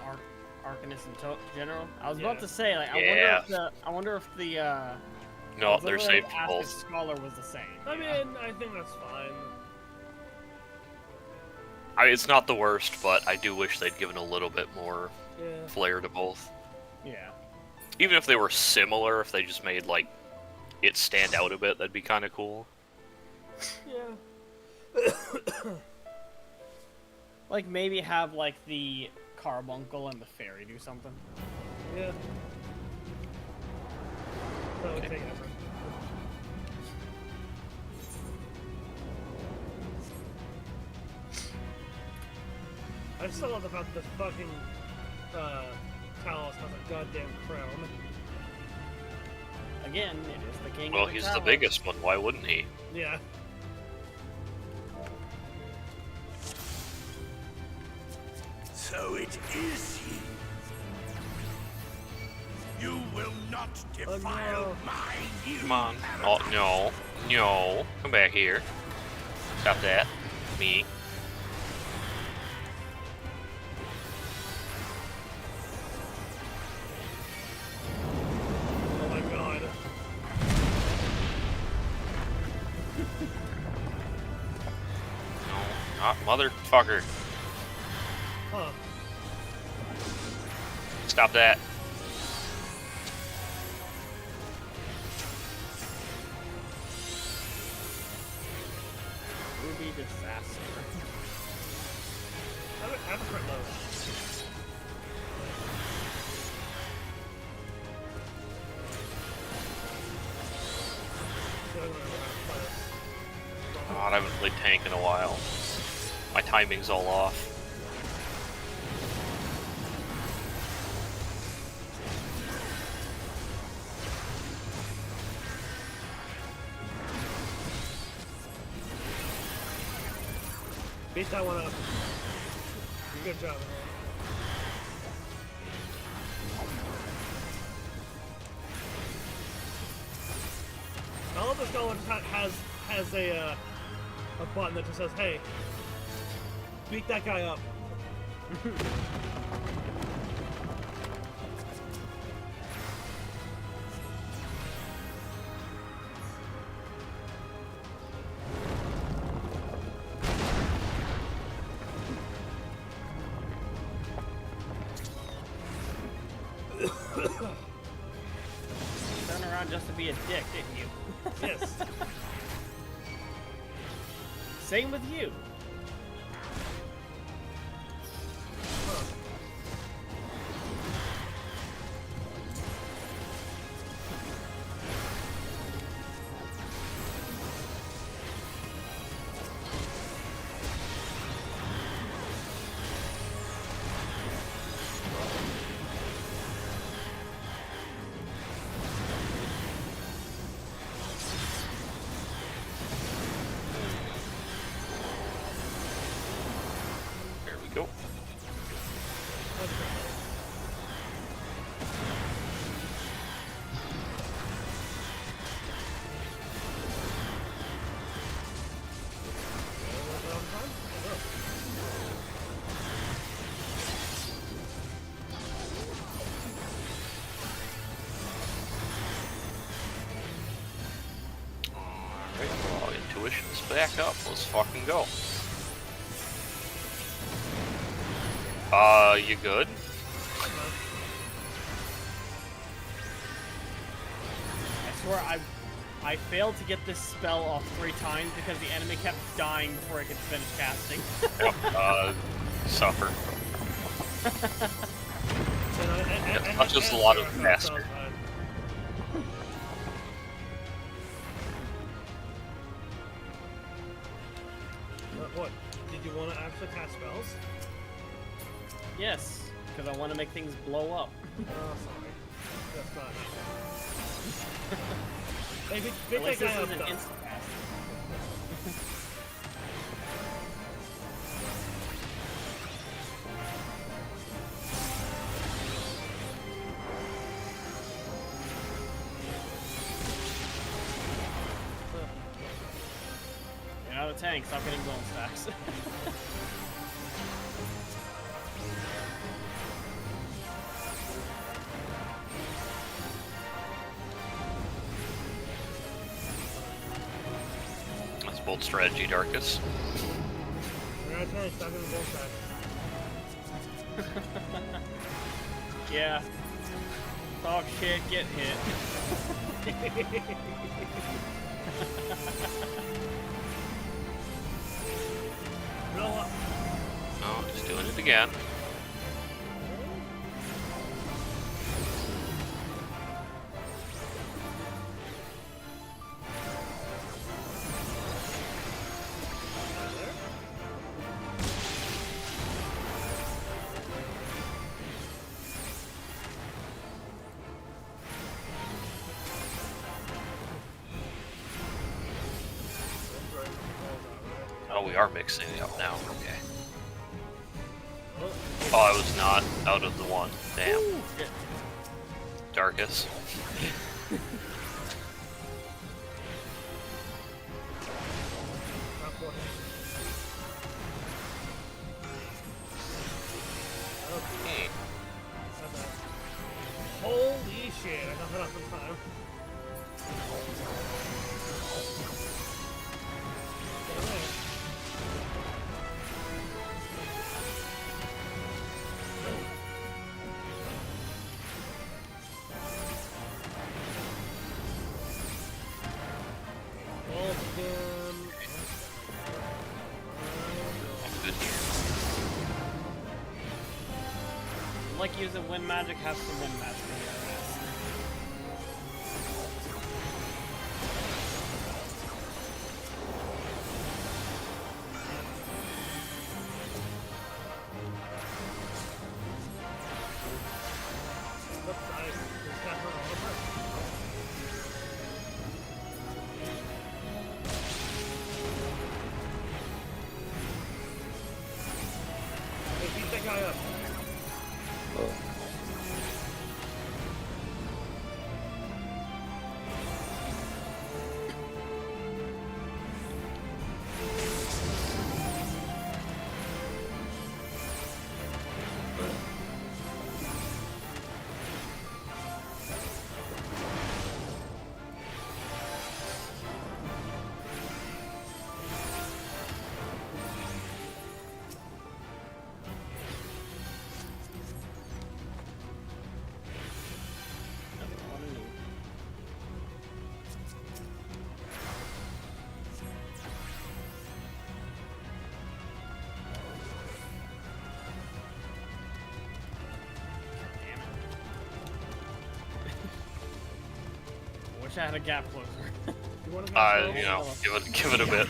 Arcanist in general? I was Yeah. about to say, like, Yeah. I wonder if the No, they're auxiliary safe for ask both. if Scholar was the same. I yeah. mean, I think that's fine. It's not the worst, but I do wish they'd given a little bit more Yeah. flair to both. Yeah. Even if they were similar, if they just made, like, it stand out a bit, that'd be kind of cool. Yeah. Like, maybe have, like, the Carbuncle and the Fairy do something. Yeah. That would Okay. take effort. I still love the fact that this fucking Talos has a goddamn crown. Again, it is the king Well, of the he's Talons. the biggest one, why wouldn't he? Yeah. So it is he. You will not defile no. my new Come on. Oh, no. No. Come back here. Stop that. Me. Oh my god. No. Not motherfucker. Huh. Stop that. Ruby disaster. Have a crit load. God, I haven't played tank in a while. My timing's all off. Beat that one up. Good job. I love this golem has a button that just says, "Hey, beat that guy up." Turn around just to be a dick, didn't you? Yes. Same with you. There we go. Alright, well, intuition's back up. Let's fucking go. You good? I swear I failed to get this spell off 3 times because the enemy kept dying before I could finish casting. Yep, suffer. Yeah, not just a lot of faster. What? Did you want to actually cast spells? Yes, because I want to make things blow up. Oh, sorry. That's not. Hey, At least this is an instant cast. You're not a tank, stop getting golden stacks. That's bold strategy, Darkus. You're not a tank, stop getting both sides. Yeah. Talk shit, get hit. Blow up. Oh, just doing it again. Oh, we are mixing it up now. Okay. Oh, I was not out of the one. Damn. Ooh, shit. Darkus. Hmm. Holy shit, I got that up in time. Get away. Good here. Like using wind magic, have some wind magic in your ass. Oops, I just got her all apart. I had a gap closer. You want to go? You know, give it a bit.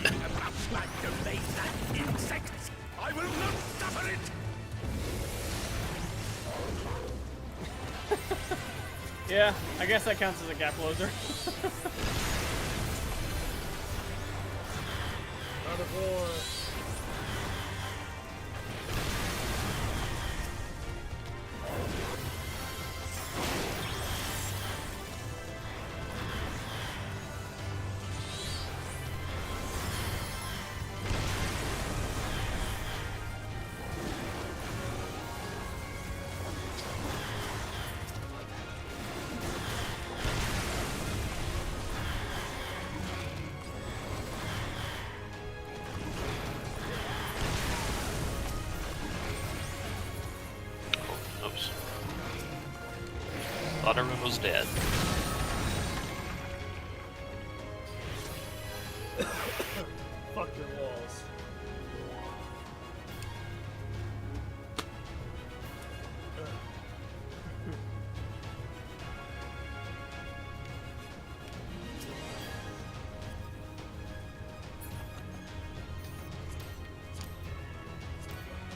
Like to make that insects. I will not suffer it. Yeah, I guess that counts as a gap closer. Out of war. Oops. Thought everyone was dead. Fuck your walls.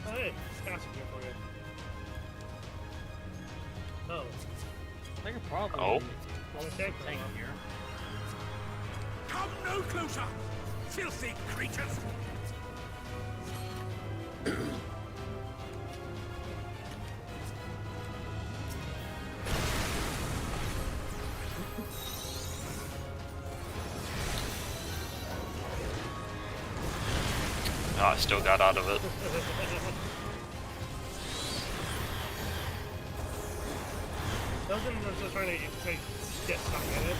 Hey, it's casting here for you. Oh, I think probably Oh. well, take tank them. here. Come no closer, filthy creatures. Oh, I still got out of it. Doesn't just trying to get stuck in it.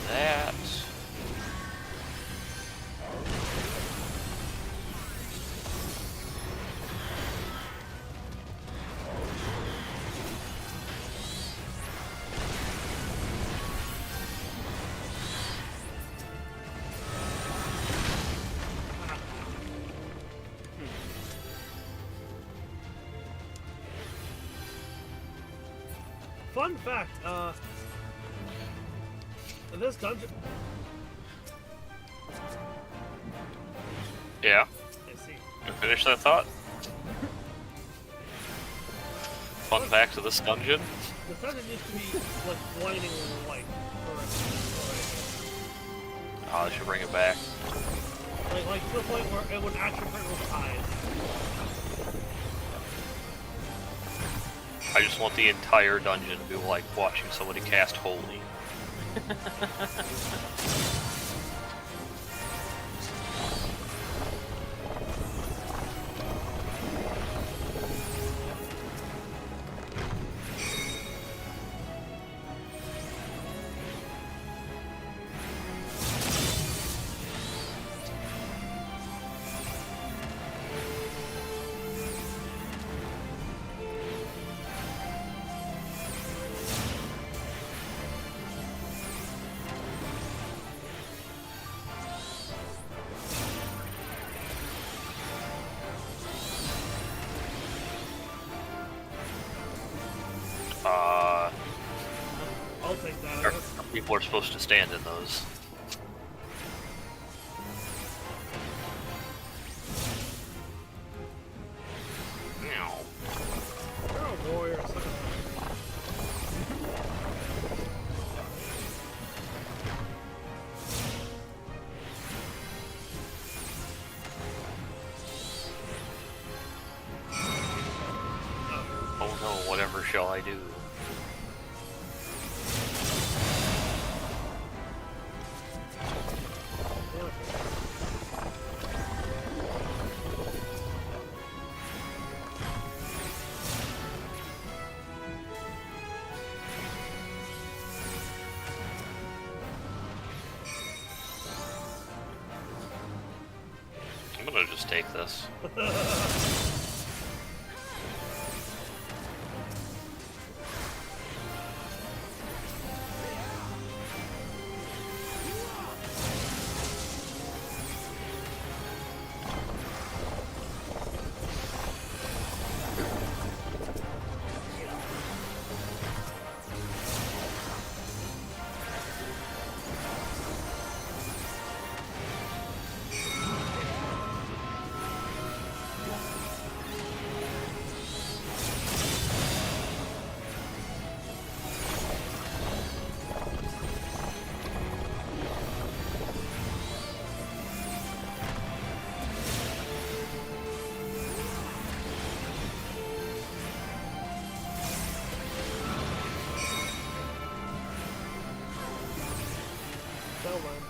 That. Fun fact, this dungeon. Yeah. I see. You finish that thought? Fun fact of this dungeon. The dungeon used to be like blinding light for Oh, they should bring it back. like to the point where it would actually hurt with eyes. I just want the entire dungeon to be like watching somebody cast Holy. I'll take that. I Or guess. people are supposed to stand in those. Meow. You're a warrior. So Oh no, whatever shall I do? gonna just take this. Don't mind.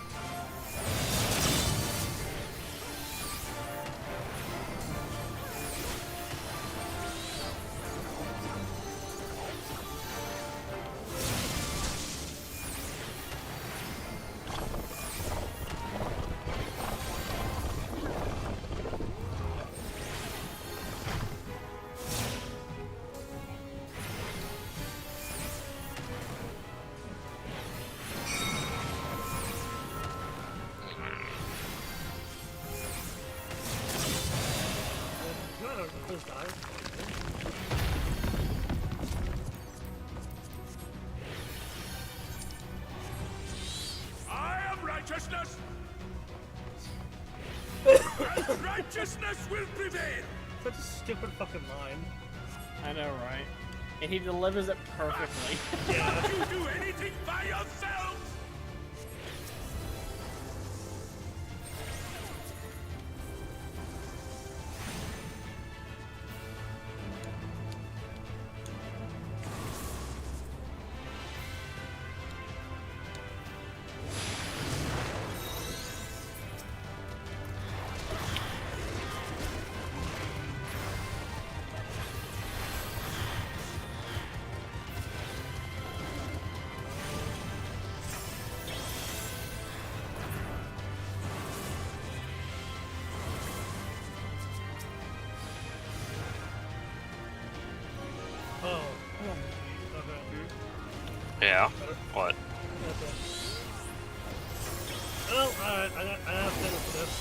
Please die. I am righteousness! And righteousness will prevail! Such a stupid fucking line. I know, right? And he delivers it perfectly. Yeah. Don't you do anything by yourselves! Oh. Okay. Yeah. What? Okay. Well, alright, I have to finish this.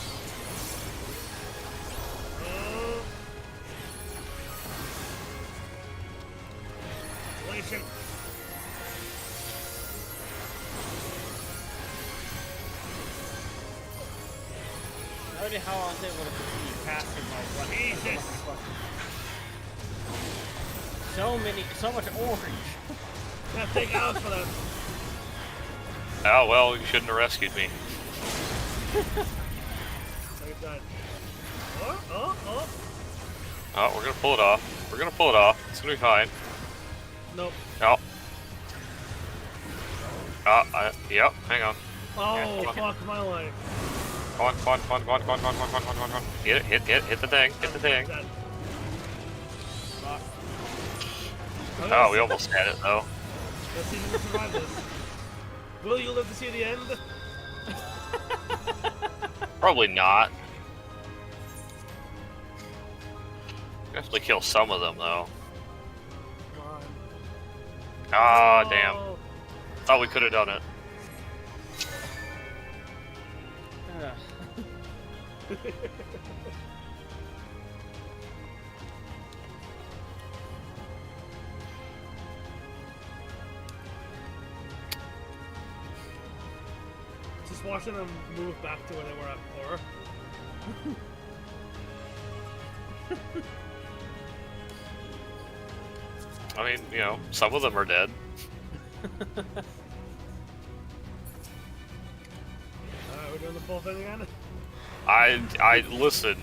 Inflation. Already how I was able to continue passing my weapon. Jesus. So much orange. Yeah, take out for that. Oh, well, you shouldn't have rescued me. Like I died. Oh. Oh, we're gonna pull it off. We're gonna pull it off. It's gonna be fine. Nope. Oh. Yep, hang on. Oh, Yeah, fuck my life. Come on. Hit the thing, hit the thing. Dead. Oh, we almost had it, though. Let's see if we can survive this. Will you live to see the end? Probably not. We have to kill some of them, though. Come on. Ah, damn. Oh. Thought we could have done it. Just watching them move back to where they were at before. I mean, you know, some of them are dead. Alright, we're doing the full thing again? I listen,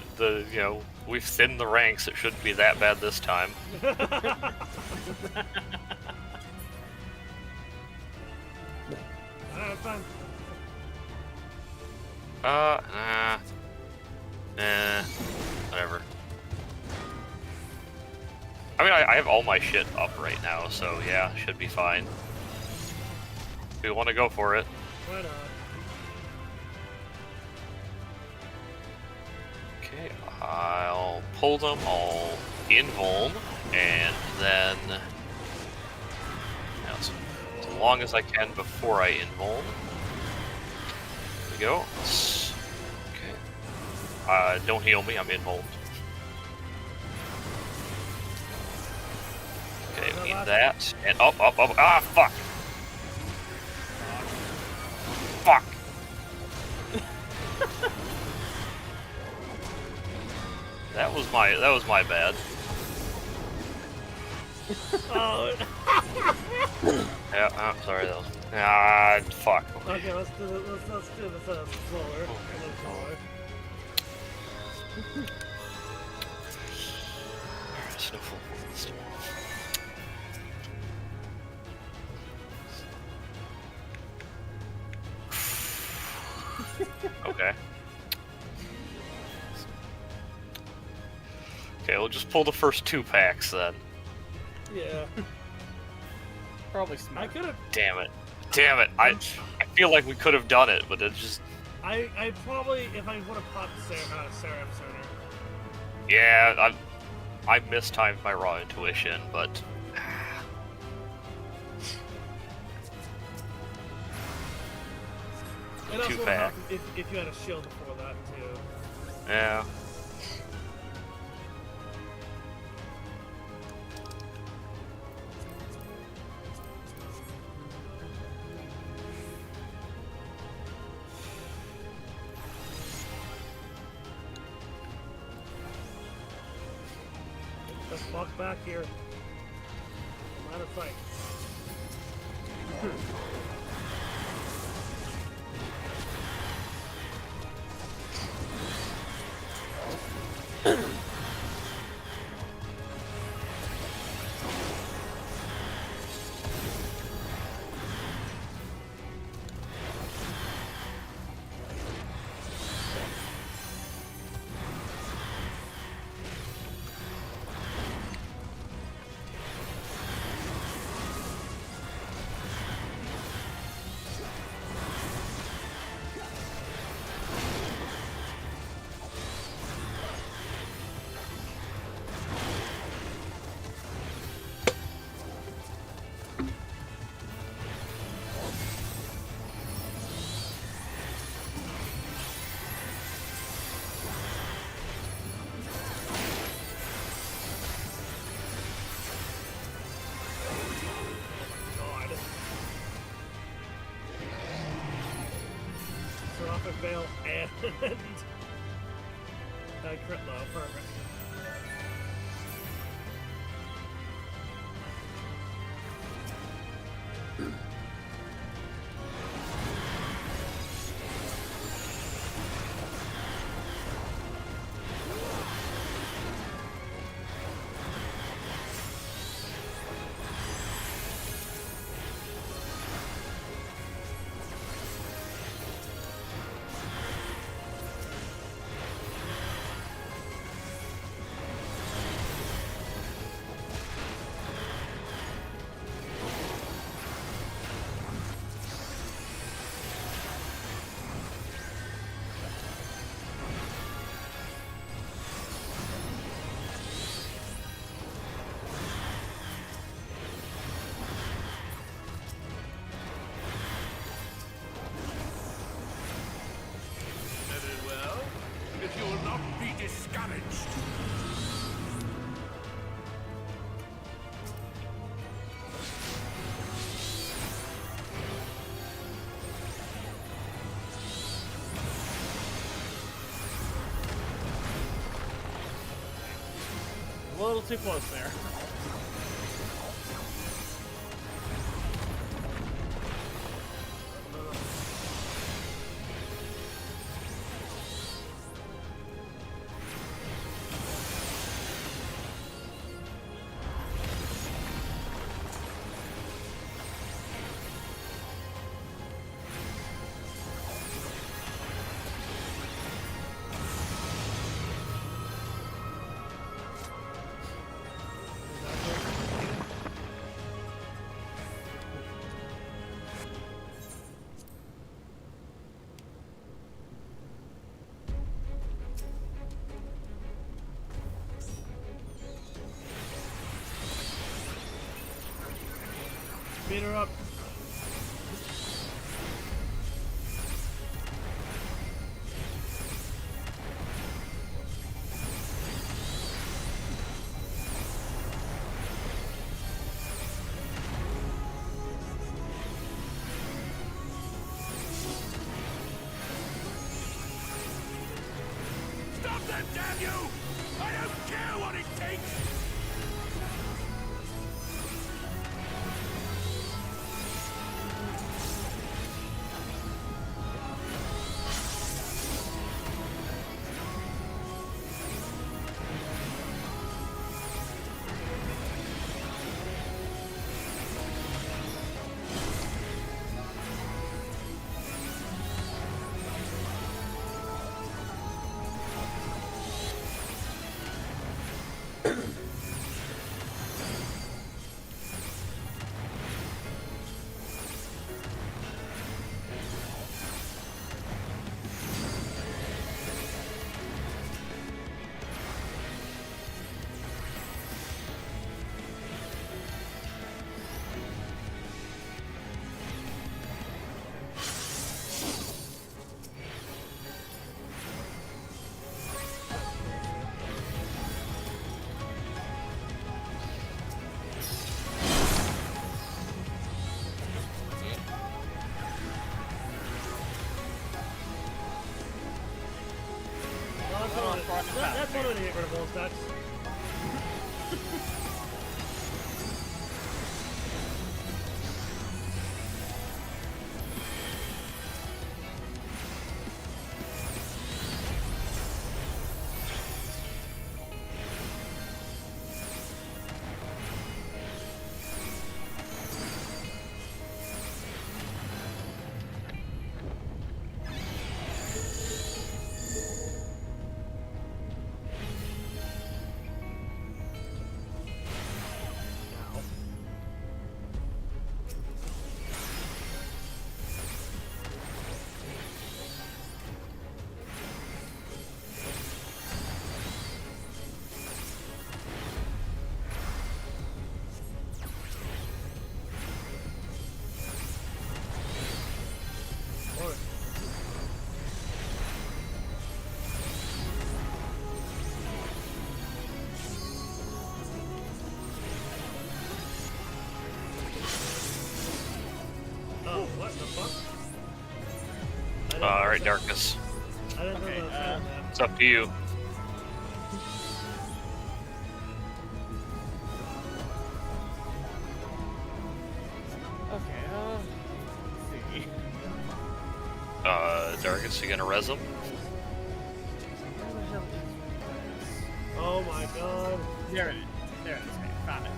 we've thinned the ranks, it shouldn't be that bad this time. Alright, fine. Whatever. I mean, I have all my shit up right now, so yeah, should be fine. If we want to go for it. Why not? Okay, I'll pull them all invuln, and then as long as I can before I invuln. There we go. Okay. Don't heal me, I'm invulned. Okay, we need that. And up. Ah, fuck! Fuck! That was my bad. Oh. Yeah, I'm sorry, that was... Ah, fuck. Okay, let's do this. Let's do this slower. A little slower. Alright, snowfall. Let's do it. Okay. Okay, we'll just pull the first 2 packs then. Yeah. Probably I smart. could have. Damn it. Damn it. I feel like we could have done it, but it just... I probably, if I would have popped Seraph sooner. Yeah, I mistimed my raw intuition, but... It also Too would bad. have helped if you had a shield before that, too. Yeah. Let's walk back here. I'm out of sight. Seraphic Veil and crit low, perfect. Very well. If you will not be discouraged. A little too close there. Beat her up. Stop them, damn you! I don't care what it takes! That's one way to get rid of all stacks. Oh, what the fuck? Alright, Darkus. I didn't know that was happening. It's up to you. Okay, let's see. Darkus, you gonna res him? Where the hell is this? Oh my god. There it is. There it is. Okay, found it.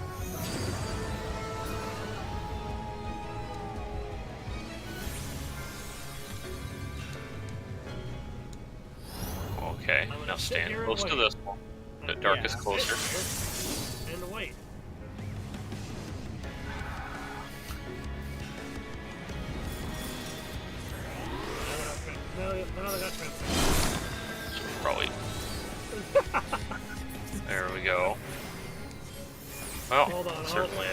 Okay, I'm gonna now sit stand here and close to wait. this one. The Darkus Yeah. closer. And wait. Now they got transferred. Probably. There we go. Well, Hold on, certainly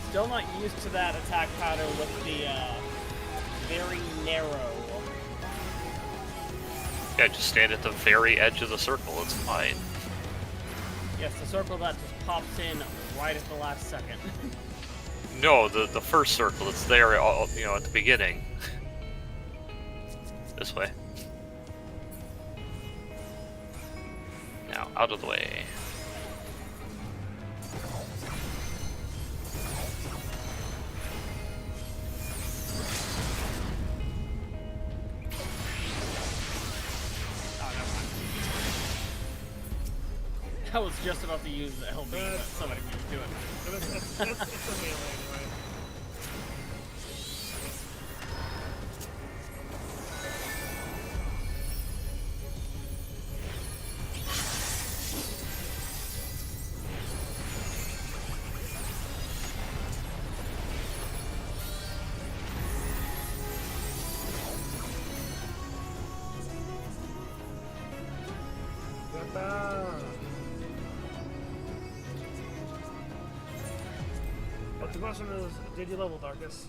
Still not used to that attack pattern with the very narrow. yeah, just stand at the very edge of the circle, it's fine. Yes, the circle that just pops in right at the last second. No, the first circle that's there, you know, at the beginning. This way. Now, out of the way. I was just about to use the LB, but somebody was doing it. It's a melee anyway. Ah. But the question is, did you level Darkus?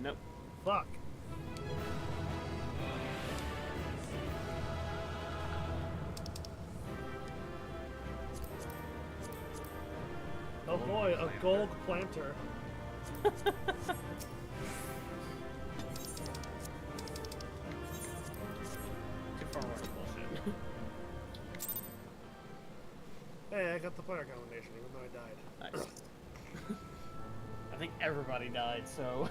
Nope. Fuck. Oh boy, a gold planter. Too far away, bullshit. Hey, I got the player combination, even though I died. Nice. I think everybody died, so.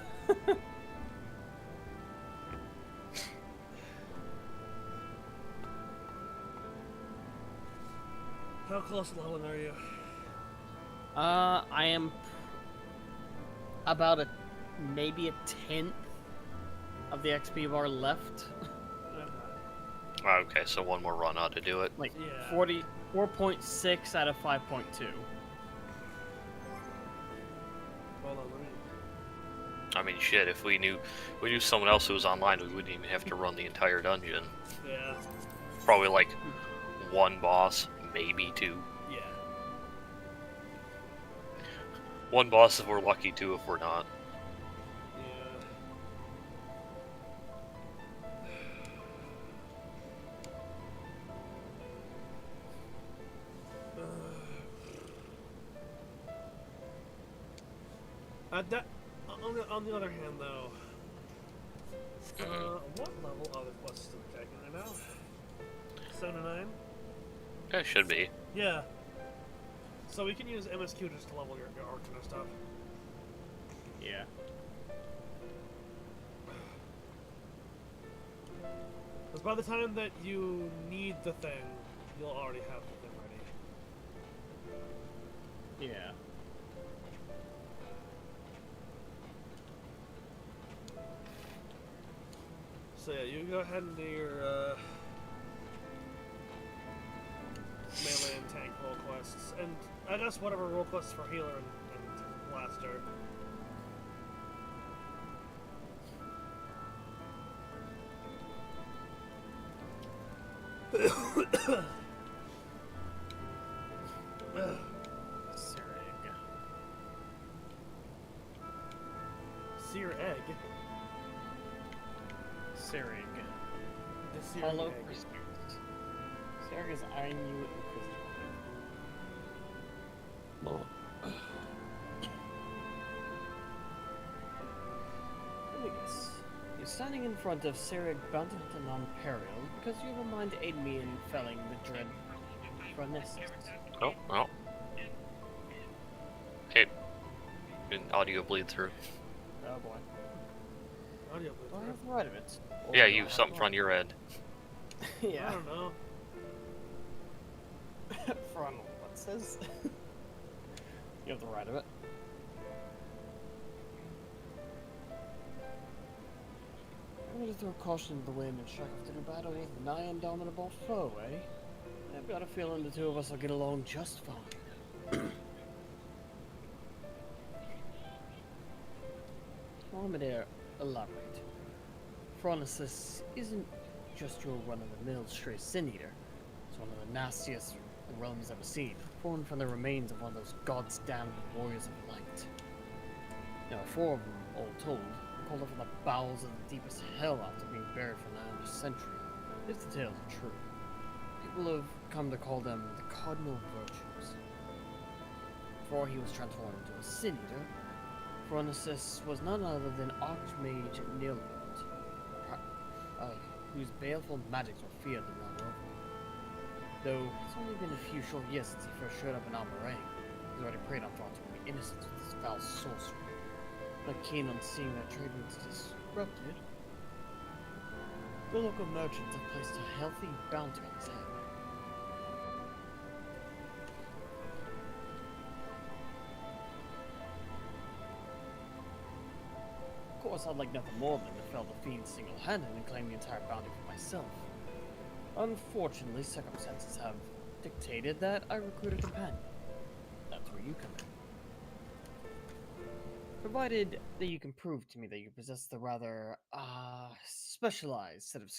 How close to leveling are you? I am about maybe a tenth of the XP bar left. Okay, so one more run ought to do it. Like Yeah. 44.6 out of 5.2. Hold on, let me. I mean, shit, if we knew someone else who was online, we wouldn't even have to run the entire dungeon. Yeah. Probably like one boss, maybe two. Yeah. One boss if we're lucky, two if we're not. Yeah. On the other hand, though, what level are the quests that we're taking right now? 7 to 9? Yeah, it should be. Yeah. So we can use MSQ just to level your arc and stuff. Yeah. Because by the time that you need the thing, you'll already have the thing ready. Yeah. So yeah, you go ahead and do your melee and tank role quests, and I guess whatever role quests for healer and blaster. Sirig. Sear egg. Sirig. The sear Hollow egg. Pursuit. Sirig is eyeing you inquisitively. Let me guess. You're standing in front of Sirig Bounty Hunter Non-Peril because you have a mind to aid me in felling the dread Phronesis. Oh, well. Hey, an audio bleed through. Oh boy. Audio Do I booth. have the right of it? Or Yeah, do you I have something it front of your head. I Yeah. don't know. Frontal, what says? You have the right of it. I'm gonna throw caution to the wind and strike off to do battle with an nigh indomitable foe, eh? I've got a feeling the two of us will get along just fine. Allow me to elaborate. Phronesis isn't just your run-of-the-mill stray sin-eater. It's one of the nastiest the realm's ever seen, born from the remains of one of those gods-damned warriors of light. There are 4 of them, all told, called up from the bowels of the deepest hell after being buried for 900 centuries. If the tales are true, people have come to call them the cardinal virtues. Before he was transformed into a sin-eater, Phronesis was none other than Archmage Nilbert, whose baleful magics were feared the realm over. Though it's only been a few short years since he first showed up in Almarang, he's already preyed on thoughts of the innocence with this foul sorcery. Not keen on seeing their trade routes disrupted, the local merchants have placed a healthy bounty on his head. Of course, I'd like nothing more than to fell the fiend single-handed and claim the entire bounty for myself. Unfortunately, circumstances have dictated that I recruit a companion. That's where you come in. Provided that you can prove to me that you possess the rather, specialized set of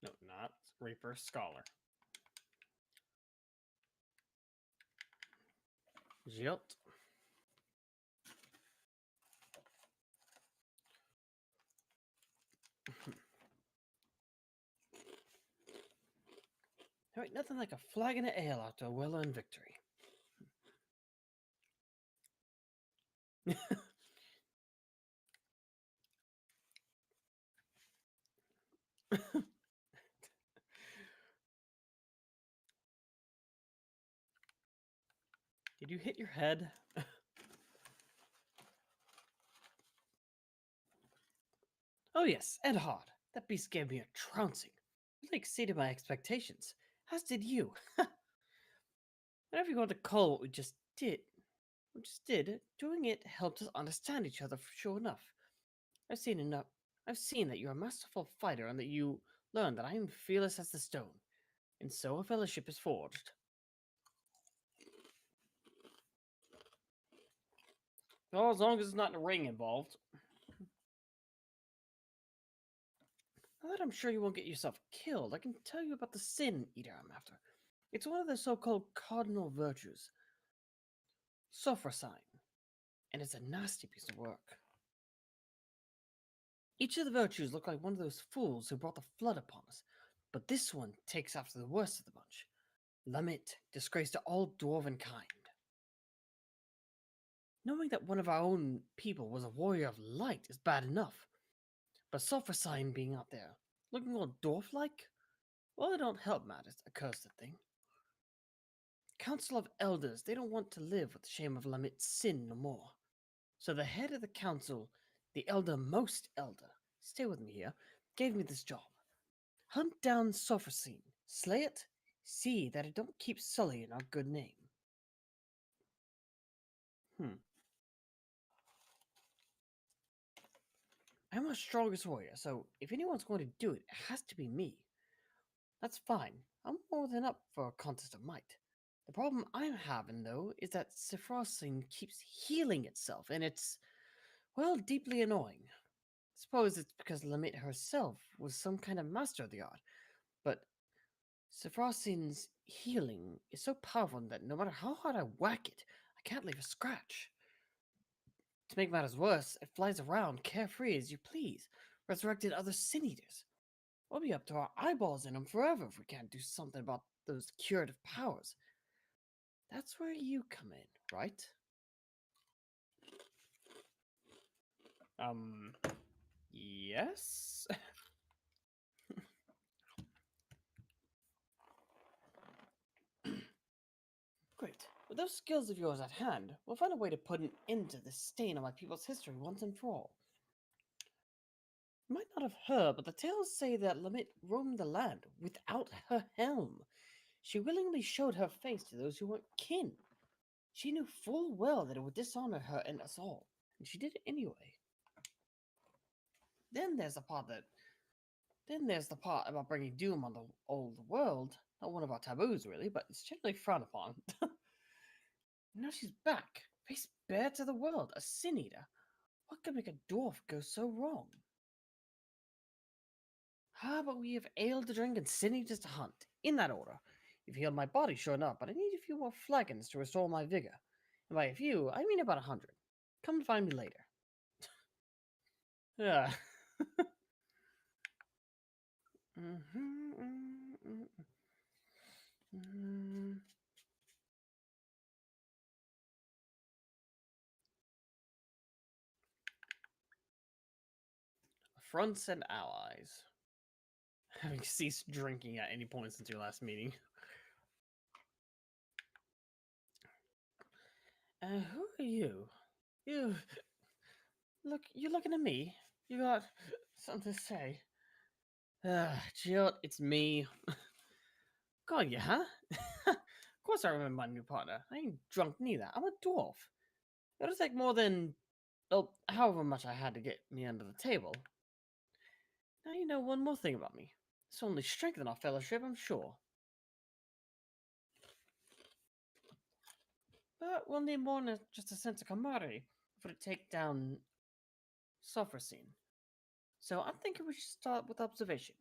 No, not Reaper Scholar. Jilt. Alright, nothing like a flagon of ale after a well-earned victory. Did you hit your head? Oh yes, and hard. That beast gave me a trouncing. It exceeded my expectations. As did you. Whatever you want to call what we just did, doing it helped us understand each other sure enough. I've seen enough. I've seen that you're a masterful fighter and that you learned that I am fearless as the stone. And so a fellowship is forged. Oh, as long as it's not a ring involved. Now that I'm sure you won't get yourself killed, I can tell you about the Sin Eater I'm after. It's one of the so-called cardinal virtues. Sophrosyne. And it's a nasty piece of work. Each of the virtues look like one of those fools who brought the flood upon us, but this one takes after the worst of the bunch. Lamit, disgrace to all dwarven kind. Knowing that one of our own people was a warrior of light is bad enough, but Sophrosyne being out there, looking all dwarf-like, well, it don't help matters, accursed thing. Council of Elders, they don't want to live with the shame of Lamit's sin no more. So the head of the council, the elder-most elder, stay with me here, gave me this job. Hunt down Sophrosyne, slay it, see that it don't keep sullying our good name. I'm our strongest warrior, so if anyone's going to do it, it has to be me. That's fine. I'm more than up for a contest of might. The problem I'm having, though, is that Sophrosyne keeps healing itself, and it's, well, deeply annoying. Suppose it's because Lamit herself was some kind of master of the art, but Sophrosyne's healing is so powerful that no matter how hard I whack it, I can't leave a scratch. To make matters worse, it flies around carefree as you please, resurrecting other sin eaters. We'll be up to our eyeballs in them forever if we can't do something about those curative powers. That's where you come in, right? Yes? Great. With those skills of yours at hand, we'll find a way to put an end to this stain on my people's history once and for all. You might not have heard, but the tales say that Lamit roamed the land without her helm. She willingly showed her face to those who weren't kin. She knew full well that it would dishonor her and us all, and she did it anyway. Then there's the part about bringing doom on the old world. Not one of our taboos, really, but it's generally frowned upon. Now she's back, face bare to the world, a sin eater. What could make a dwarf go so wrong? But we have ale to drink and sin eaters to hunt, in that order. You've healed my body, sure enough, but I need a few more flagons to restore my vigor. And by a few, I mean about 100. Come to find me later. Yeah. Fronts and allies. Having ceased drinking at any point since your last meeting. Who are you? You're looking at me. You got something to say? Jill, it's me. God, yeah, huh? Of course I remember my new partner. I ain't drunk neither. I'm a dwarf. It'll take more than, well, however much I had to get me under the table. Now you know one more thing about me. This will only strengthen our fellowship, I'm sure. But we'll need more than just a sense of camaraderie for to take down Sophrosyne. So I'm thinking we should start with observation.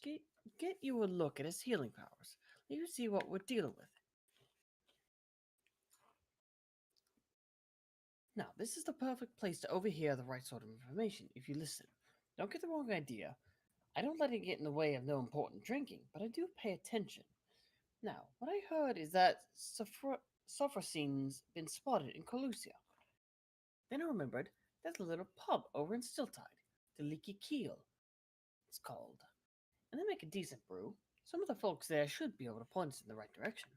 Get, get you a look at his healing powers. Let you see what we're dealing with. Now, this is the perfect place to overhear the right sort of information if you listen. Don't get the wrong idea. I don't let it get in the way of no important drinking, but I do pay attention. Now, what I heard is that Sophrosyne's been spotted in Colusia. Then I remembered there's a little pub over in Stilltide, the Leaky Keel, it's called. And they make a decent brew. Some of the folks there should be able to point us in the right direction.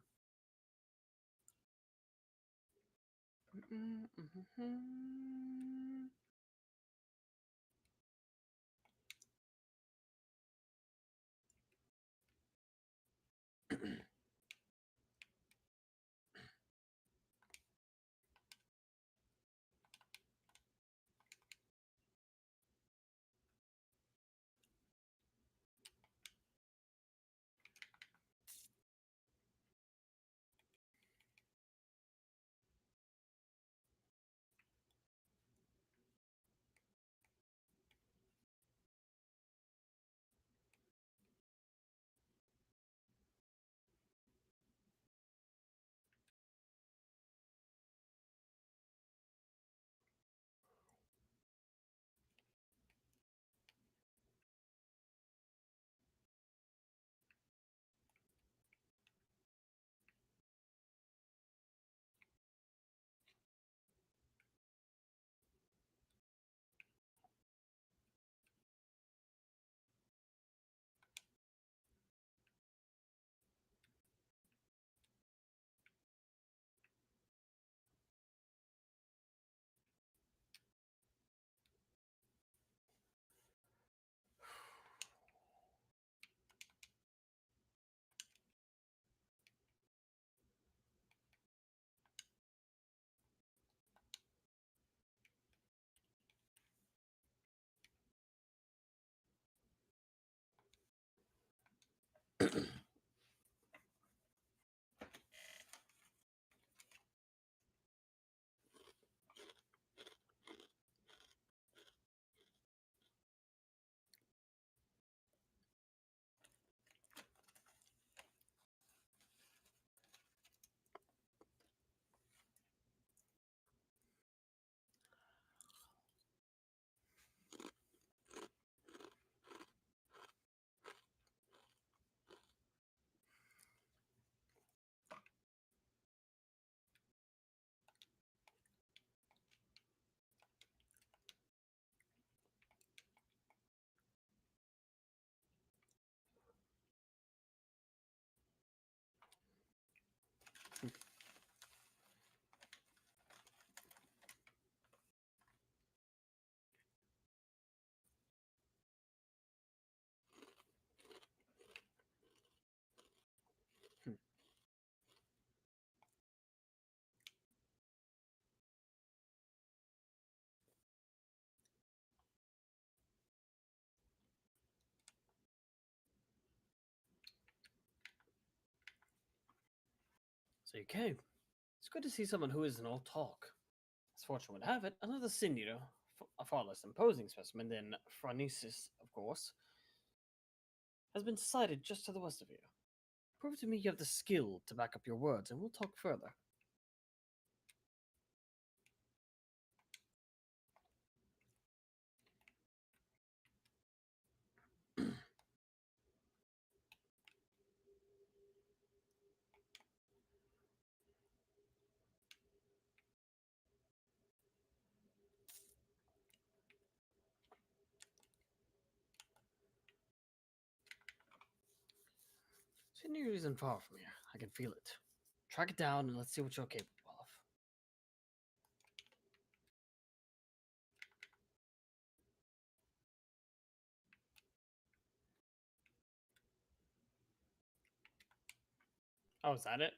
So you came. It's good to see someone who isn't all talk. As fortune would have it, another sin eater, a far less imposing specimen than Phronesis, of course, has been sighted just to the west of you. Prove to me you have the skill to back up your words, and we'll talk further. Sydney isn't far from here. I can feel it. Track it down and let's see what you're capable of. Oh, is that it?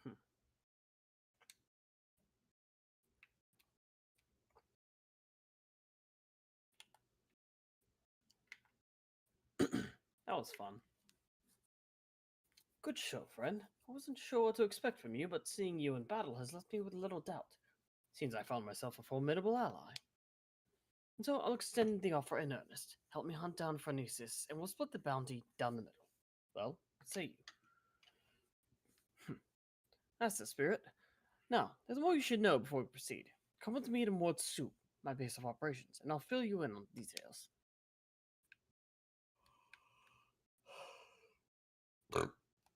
Hmm. was fun. Good show, friend. I wasn't sure what to expect from you, but seeing you in battle has left me with little doubt. Seems I found myself a formidable ally. And so I'll extend the offer in earnest. Help me hunt down Phronesis, and we'll split the bounty down the middle. Well, what say you? That's the spirit. Now, there's more you should know before we proceed. Come with me to Mort Soup, my base of operations, and I'll fill you in on details.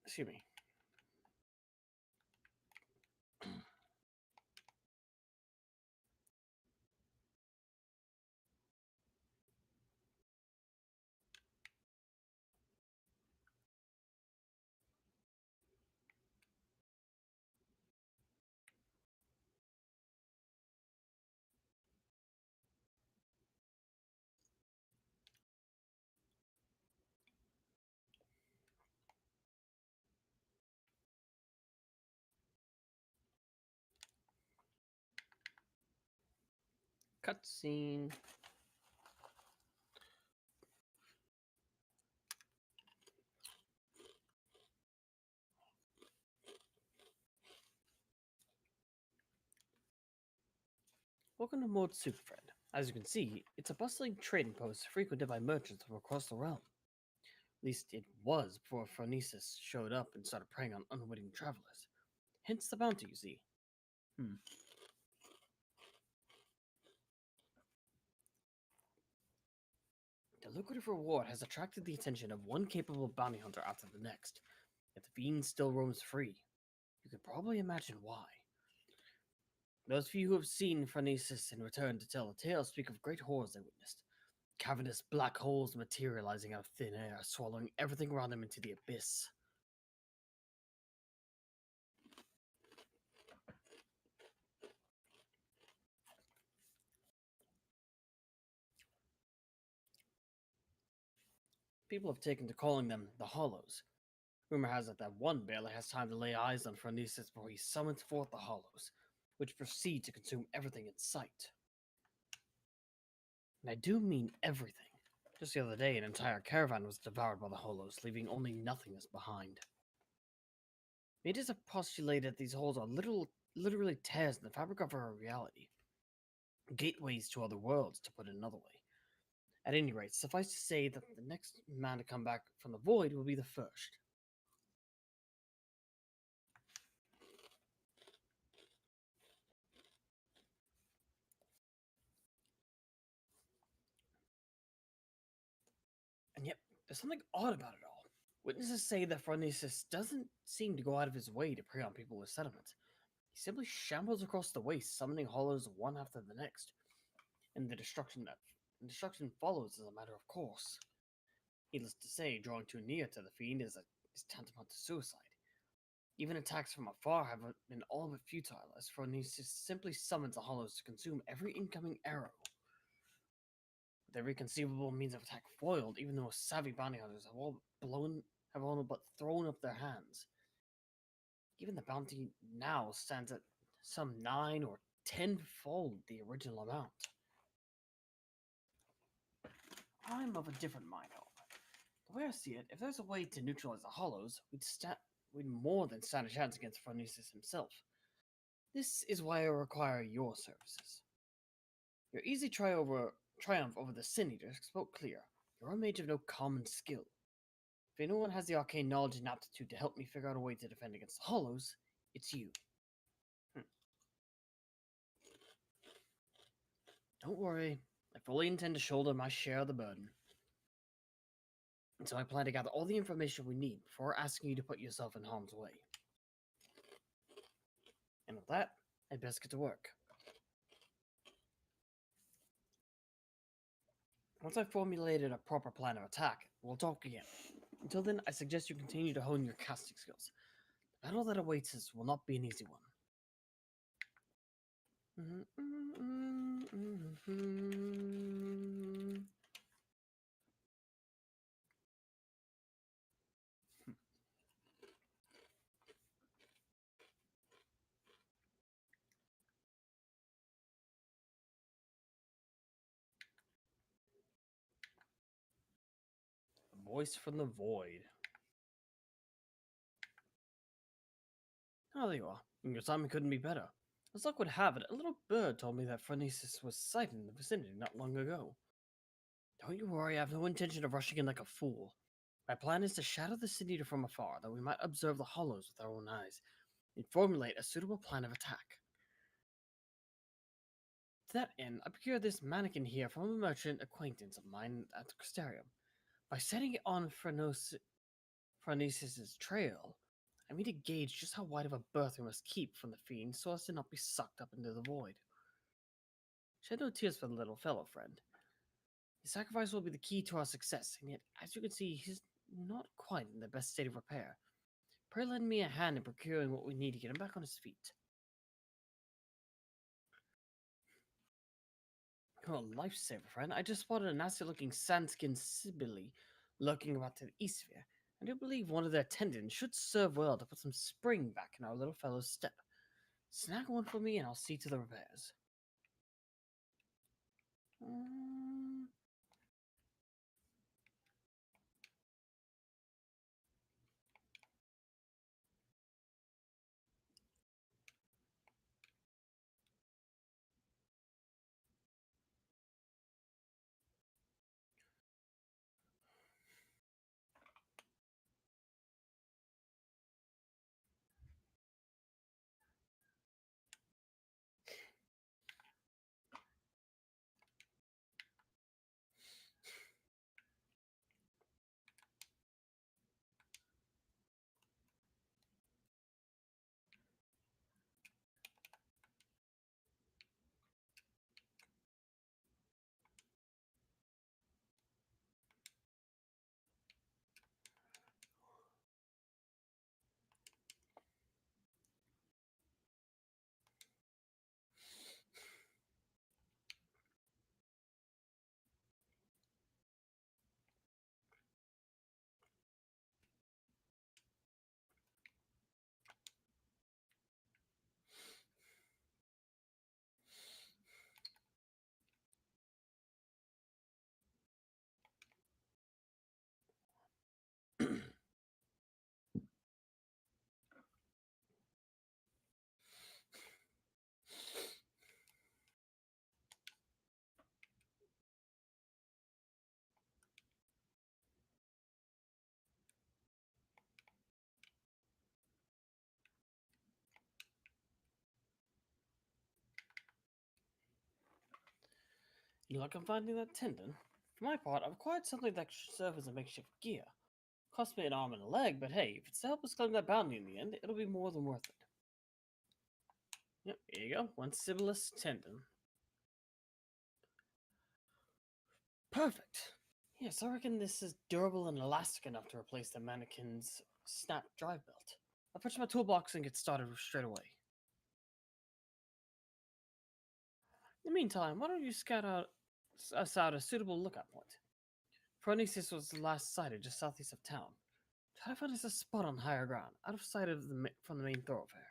Excuse me. Cutscene. Welcome to Mort Soup, friend. As you can see, it's a bustling trading post frequented by merchants from across the realm. At least it was before Phronesis showed up and started preying on unwitting travelers. Hence the bounty, you see. The lucrative reward has attracted the attention of one capable bounty hunter after the next, yet the fiend still roams free. You can probably imagine why. Those few who have seen Phronesis and returned to tell the tale speak of great horrors they witnessed. Cavernous black holes materializing out of thin air, swallowing everything around them into the abyss. People have taken to calling them the Hollows. Rumor has it that one barely has time to lay eyes on Phronesis before he summons forth the Hollows, which proceed to consume everything in sight. And I do mean everything. Just the other day, an entire caravan was devoured by the Hollows, leaving only nothingness behind. It is postulated that these holes are literally tears in the fabric of our reality. Gateways to other worlds, to put it another way. At any rate, suffice to say that the next man to come back from the void will be the first. And yet, there's something odd about it all. Witnesses say that Phronesis doesn't seem to go out of his way to prey on people with settlements. He simply shambles across the waste, summoning hollows one after the next, and the destruction follows as a matter of course. Needless to say, drawing too near to the fiend is tantamount to suicide. Even attacks from afar have been all but futile, as Phronesis simply summons the hollows to consume every incoming arrow. With every conceivable means of attack foiled, even the most savvy bounty hunters have all but thrown up their hands. Even the bounty now stands at some 9 or 10-fold the original amount. I'm of a different mind, however. The way I see it, if there's a way to neutralize the hollows, we'd more than stand a chance against Phronesis himself. This is why I require your services. Your easy triumph over the Sin Eaters spoke clear. You're a mage of no common skill. If anyone has the arcane knowledge and aptitude to help me figure out a way to defend against the hollows, it's you. Don't worry, I fully intend to shoulder my share of the burden. And so I plan to gather all the information we need before asking you to put yourself in harm's way. And with that, I'd best get to work. Once I've formulated a proper plan of attack, we'll talk again. Until then, I suggest you continue to hone your casting skills. The battle that awaits us will not be an easy one. voice from the void. Oh, there you are. Your timing couldn't be better. As luck would have it, a little bird told me that Phronesis was sighted in the vicinity not long ago. Don't you worry, I have no intention of rushing in like a fool. My plan is to shadow the city from afar, that we might observe the hollows with our own eyes, and formulate a suitable plan of attack. To that end, I procured this mannequin here from a merchant acquaintance of mine at the Crystarium. By setting it on Phronesis' trail, I mean to gauge just how wide of a berth we must keep from the fiend so as to not be sucked up into the void. Shed no tears for the little fellow, friend. His sacrifice will be the key to our success, and yet, as you can see, he's not quite in the best state of repair. Pray lend me a hand in procuring what we need to get him back on his feet. You're a lifesaver, friend. I just spotted a nasty-looking sand-skinned Sibylle lurking about to the east here. I do believe one of their attendants should serve well to put some spring back in our little fellow's step. Snag one for me, and I'll see to the repairs. You luck on finding that tendon? For my part, I've acquired something that should serve as a makeshift gear. Cost me an arm and a leg, but hey, if it's to help us claim that bounty in the end, it'll be more than worth it. Yep, here you go. One Sibylus tendon. Perfect. Yes, I reckon this is durable and elastic enough to replace the mannequin's snap drive belt. I'll fetch my toolbox and get started straight away. In the meantime, why don't you scout us out a suitable lookout point? Phronesis was last sighted just southeast of town. Try to find us a spot on higher ground, out of sight of from the main thoroughfare.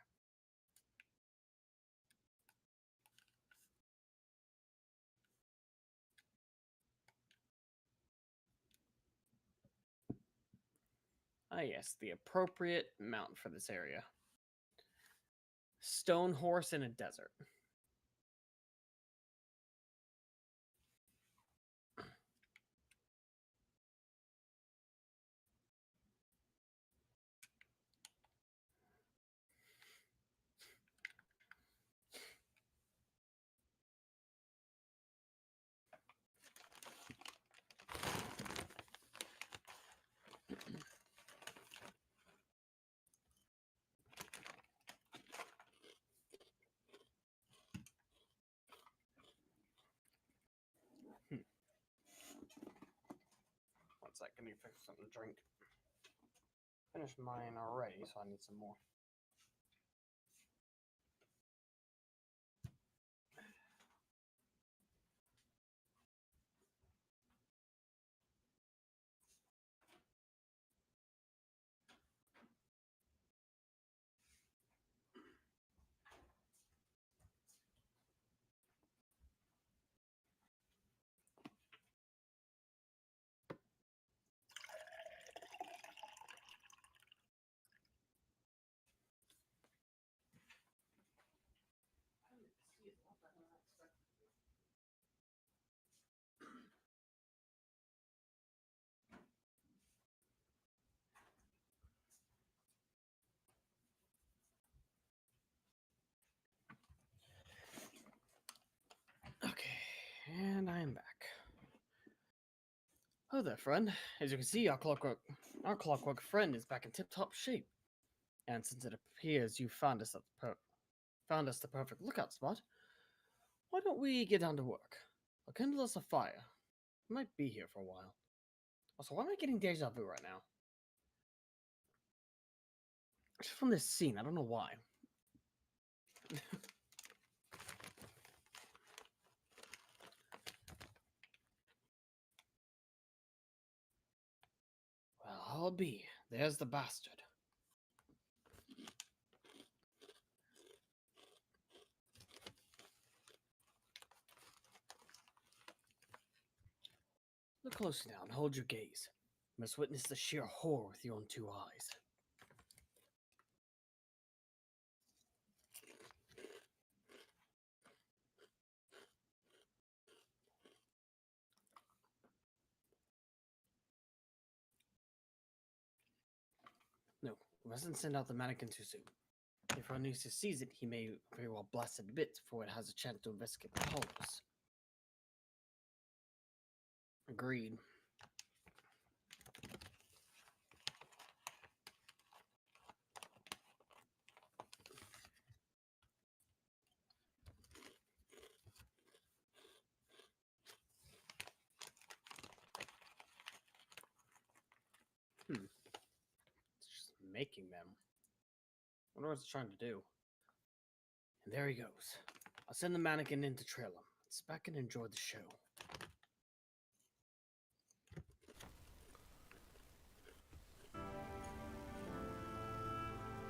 Ah yes, the appropriate mount for this area. Stone horse in a desert. One sec, let me fix something to drink. Finished mine already, so I need some more. Oh there, friend. As you can see, our clockwork friend is back in tip-top shape. And since it appears you found us the perfect lookout spot, why don't we get down to work? I'll kindle us a fire. We might be here for a while. Also, why am I getting deja vu right now? Just from this scene, I don't know why. Well, I'll be. There's the bastard. Look closely now and hold your gaze. You must witness the sheer horror with your own two eyes. No, we mustn't send out the mannequin too soon. If Arnesis sees it, he may very well blast it a bit before it has a chance to investigate the hollows. Agreed. It's just making them. I wonder what it's trying to do. And there he goes. I'll send the mannequin in to trail him. Let's back and enjoy the show.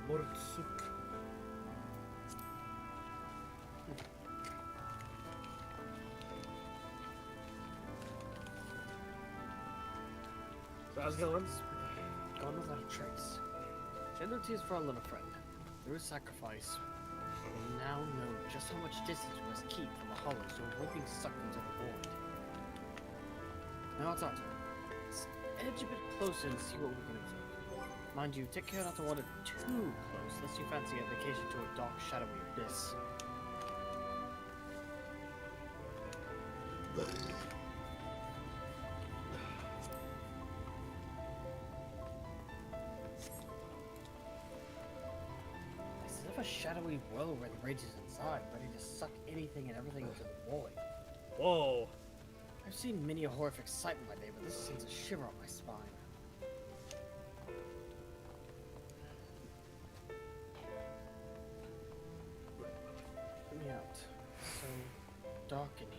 Mortsuk. So how's it going? Gone without a trace. Shed no tears for our little friend. Through his sacrifice, we now know just how much distance we must keep from the hollows to avoid being sucked into the void. Now it's our turn. Let's edge a bit closer and see what we can observe. Mind you, take care not to wander too close, lest you fancy a vacation to a dark, shadowy abyss. It's as if a shadowy whirlwind rages inside, ready to suck anything and everything into the void. Whoa. I've seen many a horrific sight in my day, but this sends a shiver up my spine. Let me out. So dark in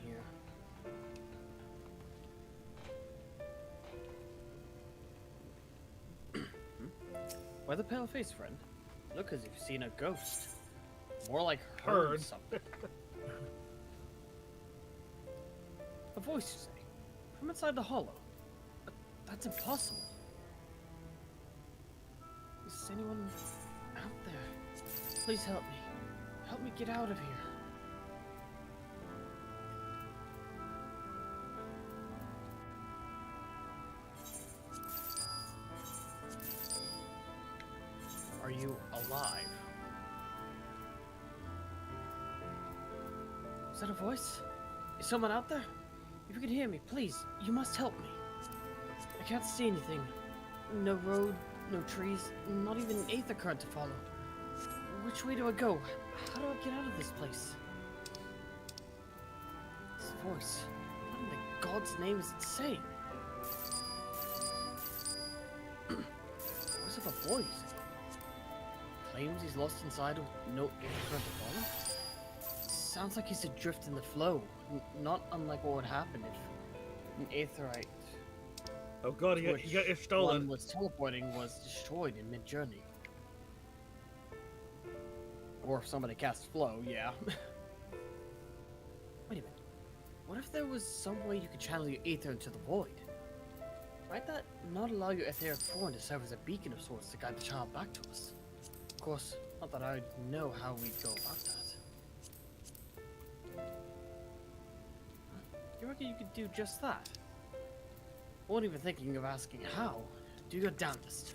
here. Why the pale face, friend? Look as if you've seen a ghost. More like heard something. A voice, you say? From inside the hollow? But that's impossible. Is anyone out there? Please help me. Help me get out of here. Are you alive? Is that a voice? Is someone out there? If you can hear me, please, you must help me. I can't see anything. No road, no trees, not even an aether current to follow. Which way do I go? How do I get out of this place? This voice. What in the God's name is it saying? Voice of a voice. Claims he's lost inside with no aether current to follow? Sounds like he's adrift in the flow, not unlike what would happen if an aetherite Oh god, he got it stolen. one was teleporting was destroyed in mid-journey. Or if somebody cast flow, yeah. Wait a minute. What if there was some way you could channel your aether into the void? Might that not allow your etheric form to serve as a beacon of sorts to guide the child back to us? Of course, not that I'd know how we'd go about that. You reckon you could do just that? I wasn't even thinking of asking how. Do your damnedest.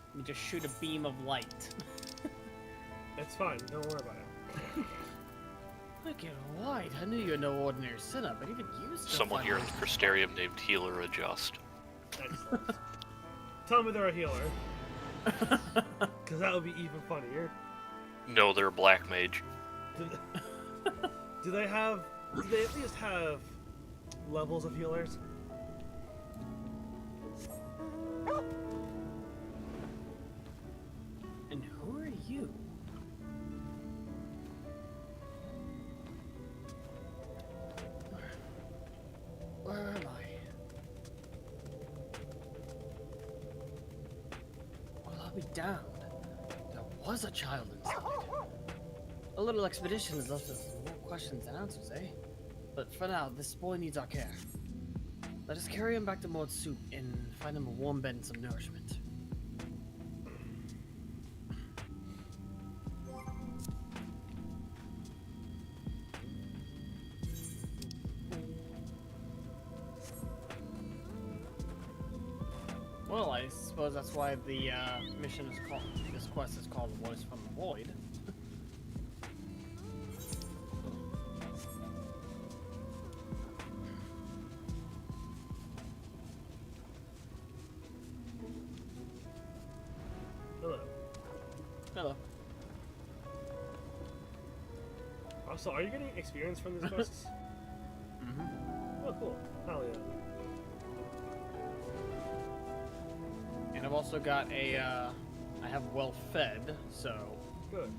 Let me just shoot a beam of light. It's fine, don't worry about it. Wicked White, I knew you were no ordinary sinner, but even you still Someone find here in ways the Crystarium named Healer Adjust. Excellent. Tell me they're a healer, because that would be even funnier. No, they're a black mage. Do they at least have levels of healers? And who are you? Where am I? Well, I'll be damned. There was a child inside. A little expedition has left us with more questions than answers, eh? But for now, this boy needs our care. Let us carry him back to Maud's suit and find him a warm bed and some nourishment. Well, I suppose that's why the mission is called, this quest is called Voice from the Void. Hello. Hello. Also, are you getting experience from these quests? Mm-hmm. Oh, cool. Hell yeah. And I've also got a, I have well fed, so Good.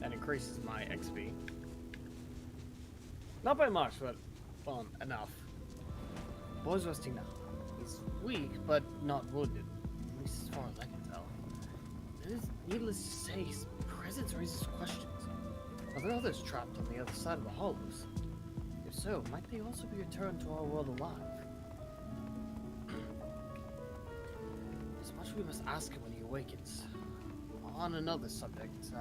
that increases my XP. Not by much, but, well, enough. Boy's resting now. He's weak, but not wounded. At least as far as I can tell. It is needless to say, his presence raises questions. Are there others trapped on the other side of the hollows? If so, might they also be returned to our world alive? There's much we must ask him when he awakens. On another subject,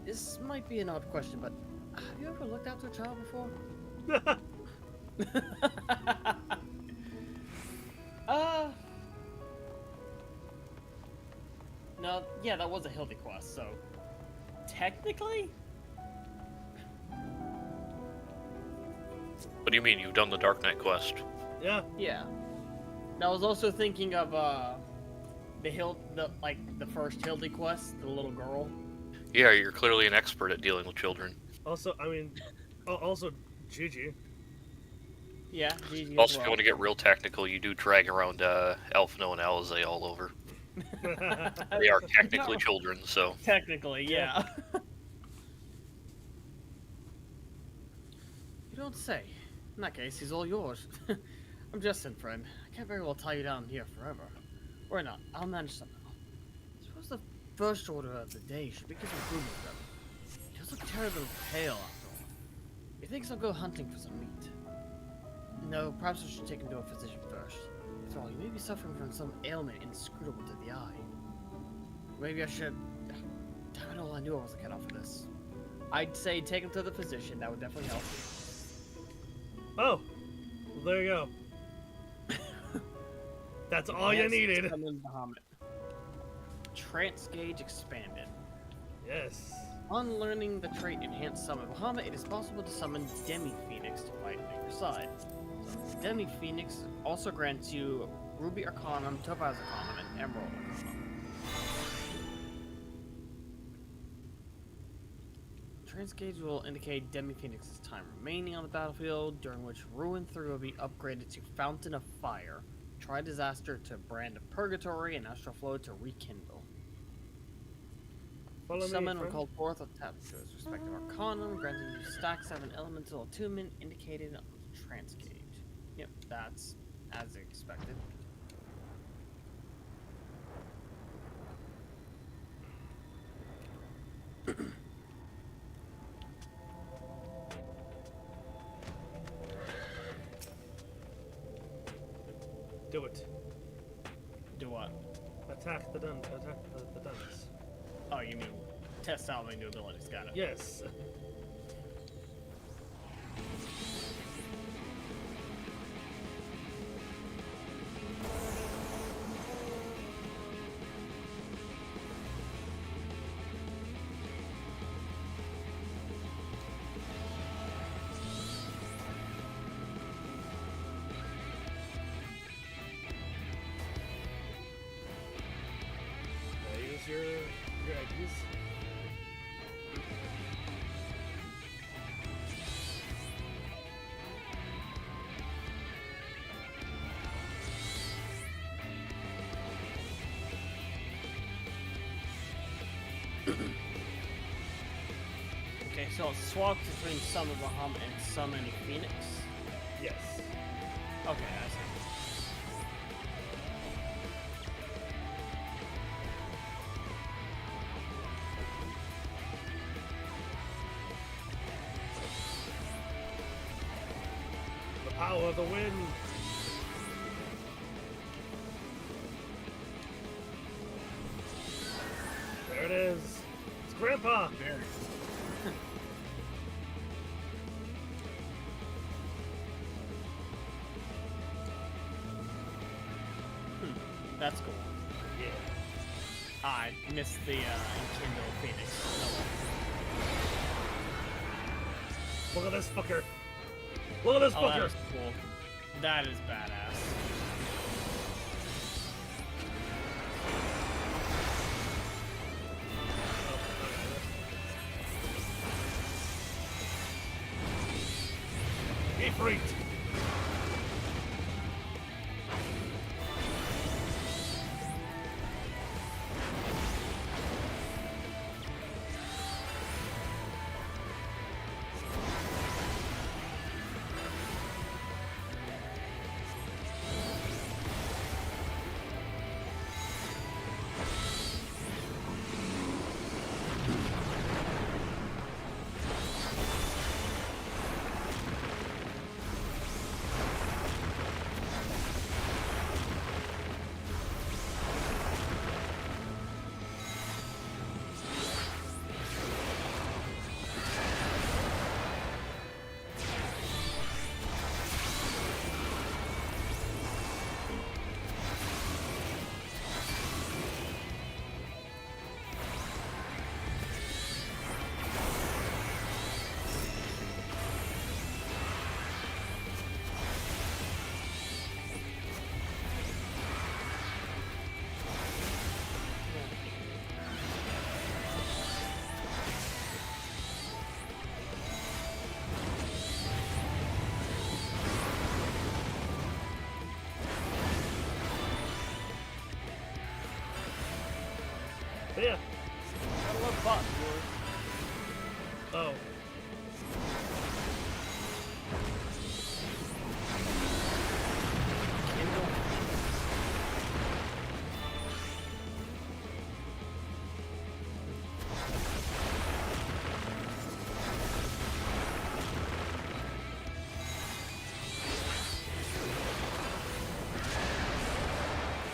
this might be an odd question, but have you ever looked after a child before? No, yeah, that was a Hildy quest, so technically? What do you mean, you've done the Dark Knight quest? Yeah. Yeah. And I was also thinking of the first Hildy quest, the little girl. Yeah, you're clearly an expert at dealing with children. Also, I mean, also Gigi. Yeah, Gigi as Also, if well. you want to get real technical, you do drag around Elfno and Alizé all over. They are technically children, so... Technically, yeah. You don't say. In that case, he's all yours. I'm Justin, friend. I can't very well tie you down here forever. Or not, I'll manage somehow. I suppose the first order of the day should be getting food with them. He does look terribly pale after all. He thinks I'll go hunting for some meat. No, perhaps I should take him to a physician first. After all, he may be suffering from some ailment inscrutable to the eye. Maybe I should... Damn it all, I knew I was looking out for this. I'd say take him to the physician, that would definitely help. Oh, well, there you go. That's all you needed. Trance gauge expanded. Yes. On learning the trait Enhanced Summon Bahamut, it is possible to summon Demi Phoenix to fight at your side. Demi Phoenix also grants you Ruby Arcanum, Topaz Arcanum, and Emerald Arcanum. Trance gauge will indicate Demi Phoenix's time remaining on the battlefield, during which Ruin 3 will be upgraded to Fountain of Fire, Tri-Disaster to Brand of Purgatory, and Astral Flow to Rekindle. Follow Summon me, when friend. called forth will tap to its respective Arcanum, granting you stack 7 elemental attunement indicated on the Trance gauge. Yep, that's as expected. Do it. Do what? Attack the dungeons. Oh, you mean test out my new abilities, got it. Yes. Okay, so it swaps between Summon Bahamut and Summon Phoenix. Yes. Okay, I see. The power of the wind. There it is. It's Grandpa. Very. That's cool. Yeah. I missed the Enkindle Phoenix. Oh, Look at this fucker. Look at this well. Oh, that fucker. is cool. That is badass. He freaked. But yeah. I love bot wars. Oh. Kindle.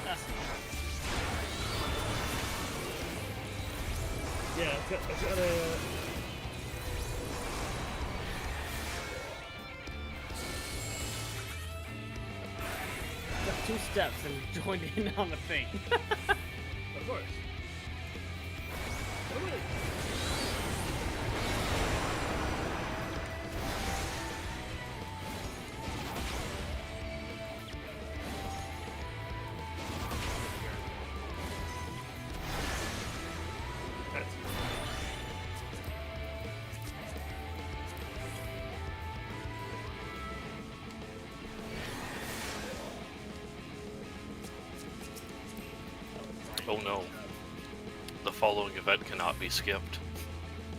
That's Yeah, it's got a... took 2 steps and joined in on the thing. Of course. Oh, wait. That's... Oh no. The following event cannot be skipped.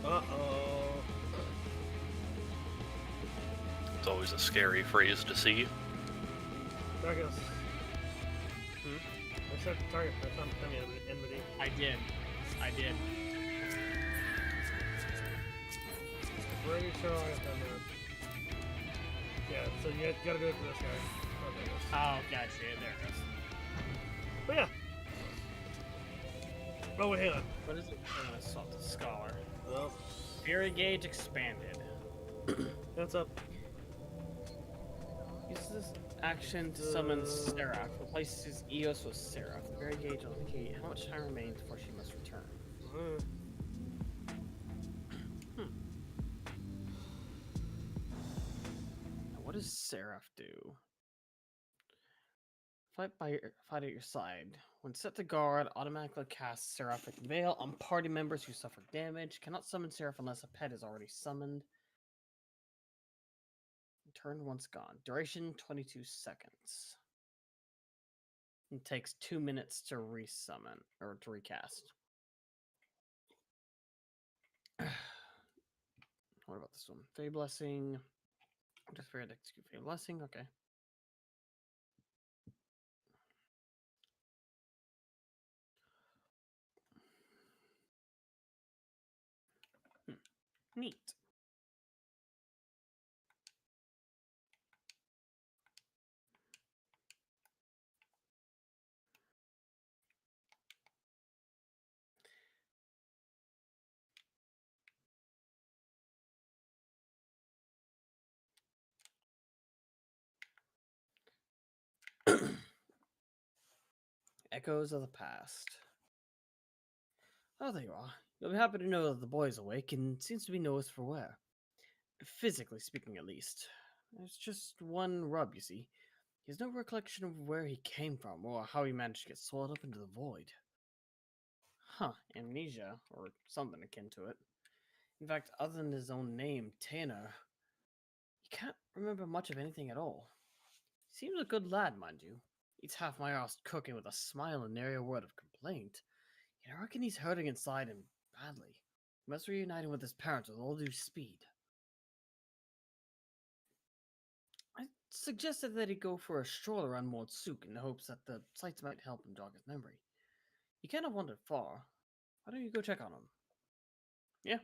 Uh-oh. It's always a scary phrase to see. Darkus. Hmm? I said target. I found enmity. I did. Pretty sure I've done that. Yeah, so you gotta go to this guy. Okay, yes. Oh, okay, I see it. There it goes. But yeah. Oh, wait, hang on. What is it? Assault the Scholar. Well, Fury Gauge expanded. that's up. Use this action to summon Seraph. Replaces Eos with Seraph. The Fury Gauge will indicate how much time remains before she must return. Now, what does Seraph do? Fight at your side. When set to guard, automatically cast Seraphic Veil on party members who suffer damage. Cannot summon Seraph unless a pet is already summoned. Turn once gone. Duration 22 seconds. It takes 2 minutes to resummon or to recast. What about this one? Fey Blessing. Just forget to execute Fey Blessing. Okay. Neat. Echoes of the past. Oh, there you are. You'll be happy to know that the boy is awake and seems to be no worse for wear. Physically speaking, at least. There's just one rub, you see. He has no recollection of where he came from or how he managed to get swallowed up into the void. Huh, amnesia, or something akin to it. In fact, other than his own name, Tanner, he can't remember much of anything at all. Seems a good lad, mind you. Eats half my ass cooking with a smile and nary a word of complaint. Yet I reckon he's hurting inside him badly. He must reunite him with his parents with all due speed. I suggested that he go for a stroll around Mort Souk in the hopes that the sights might help him jog his memory. He can't have wandered far. Why don't you go check on him? Yeah.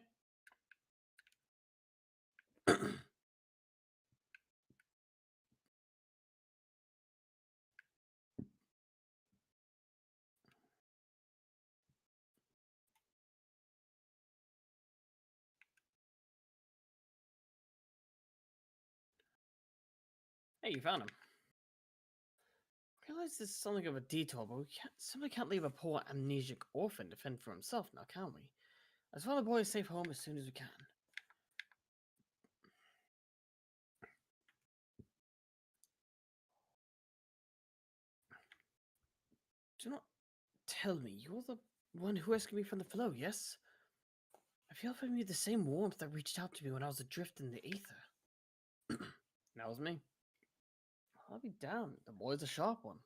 Hey, you found him. I realize this is something of a detour, but we simply can't leave a poor amnesic orphan to fend for himself now, can we? Let's find the boy a safe home as soon as we can. Do not tell me you're the one who rescued me from the flow, yes? I feel from you the same warmth that reached out to me when I was adrift in the aether. That was me. I'll be damned, the boy's a sharp one.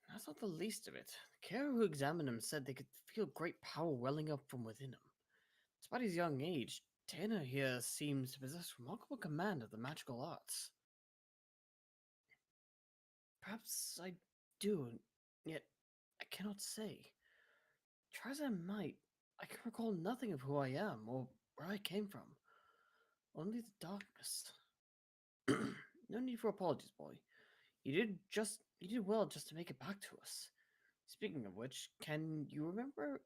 That's not the least of it. The carer who examined him said they could feel great power welling up from within him. Despite his young age, Tanner here seems to possess remarkable command of the magical arts. Perhaps I do, yet I cannot say. Try as I might, I can recall nothing of who I am or where I came from. Only the darkness. No need for apologies, boy. You did well just to make it back to us. Speaking of which, can you remember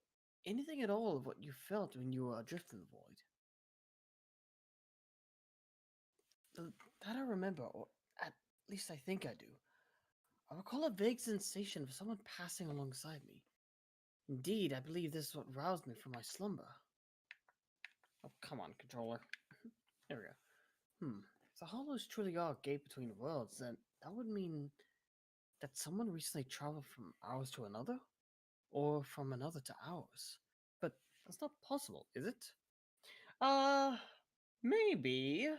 anything at all of what you felt when you were adrift in the void? That I remember, or at least I think I do. I recall a vague sensation of someone passing alongside me. Indeed, I believe this is what roused me from my slumber. Oh, come on, controller. There we go. If the hollows truly are a gate between worlds, then that would mean that someone recently traveled from ours to another? Or from another to ours? But that's not possible, is it? Maybe.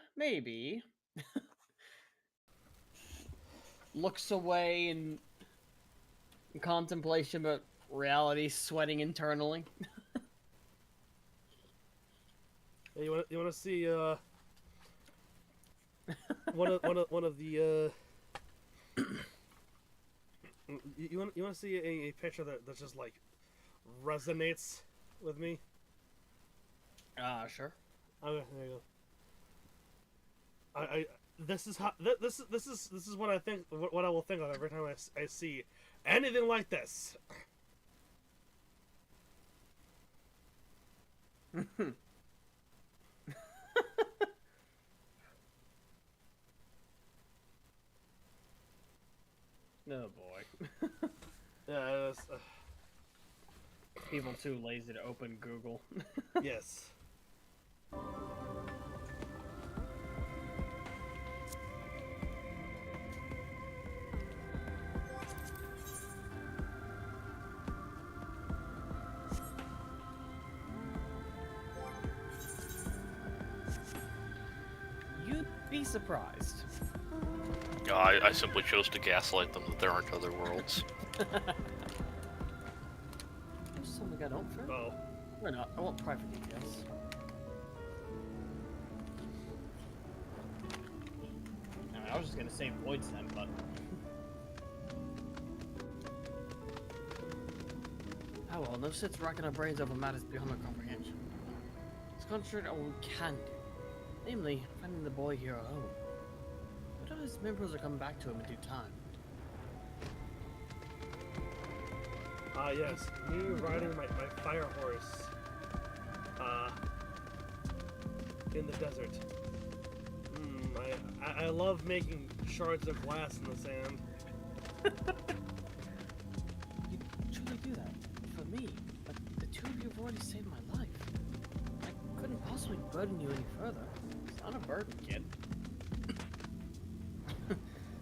Looks away in contemplation, but reality sweating internally. Hey, you want to see one of the you want to see a picture that just like resonates with me? Sure. Okay, there you go. This is how this is what I think, what I will think of every time I see anything like this. Oh boy. Yeah, it was, People too lazy to open Google. yes. You'd be surprised. I simply chose to gaslight them that there aren't other worlds. There's something I don't for. Oh. Why not? I want private details. I was just gonna say voids then, but... Oh well, no sense racking our brains over matters beyond our comprehension. Let's concentrate on what we can do. Namely, finding the boy here at home. But all his memories will come back to him in due time. Ah, yes. Me riding my fire horse. In the desert. I love making shards of glass in the sand. You truly do that for me, but the two of you have already saved my life. I couldn't possibly burden you any further. It's not a burden, kid.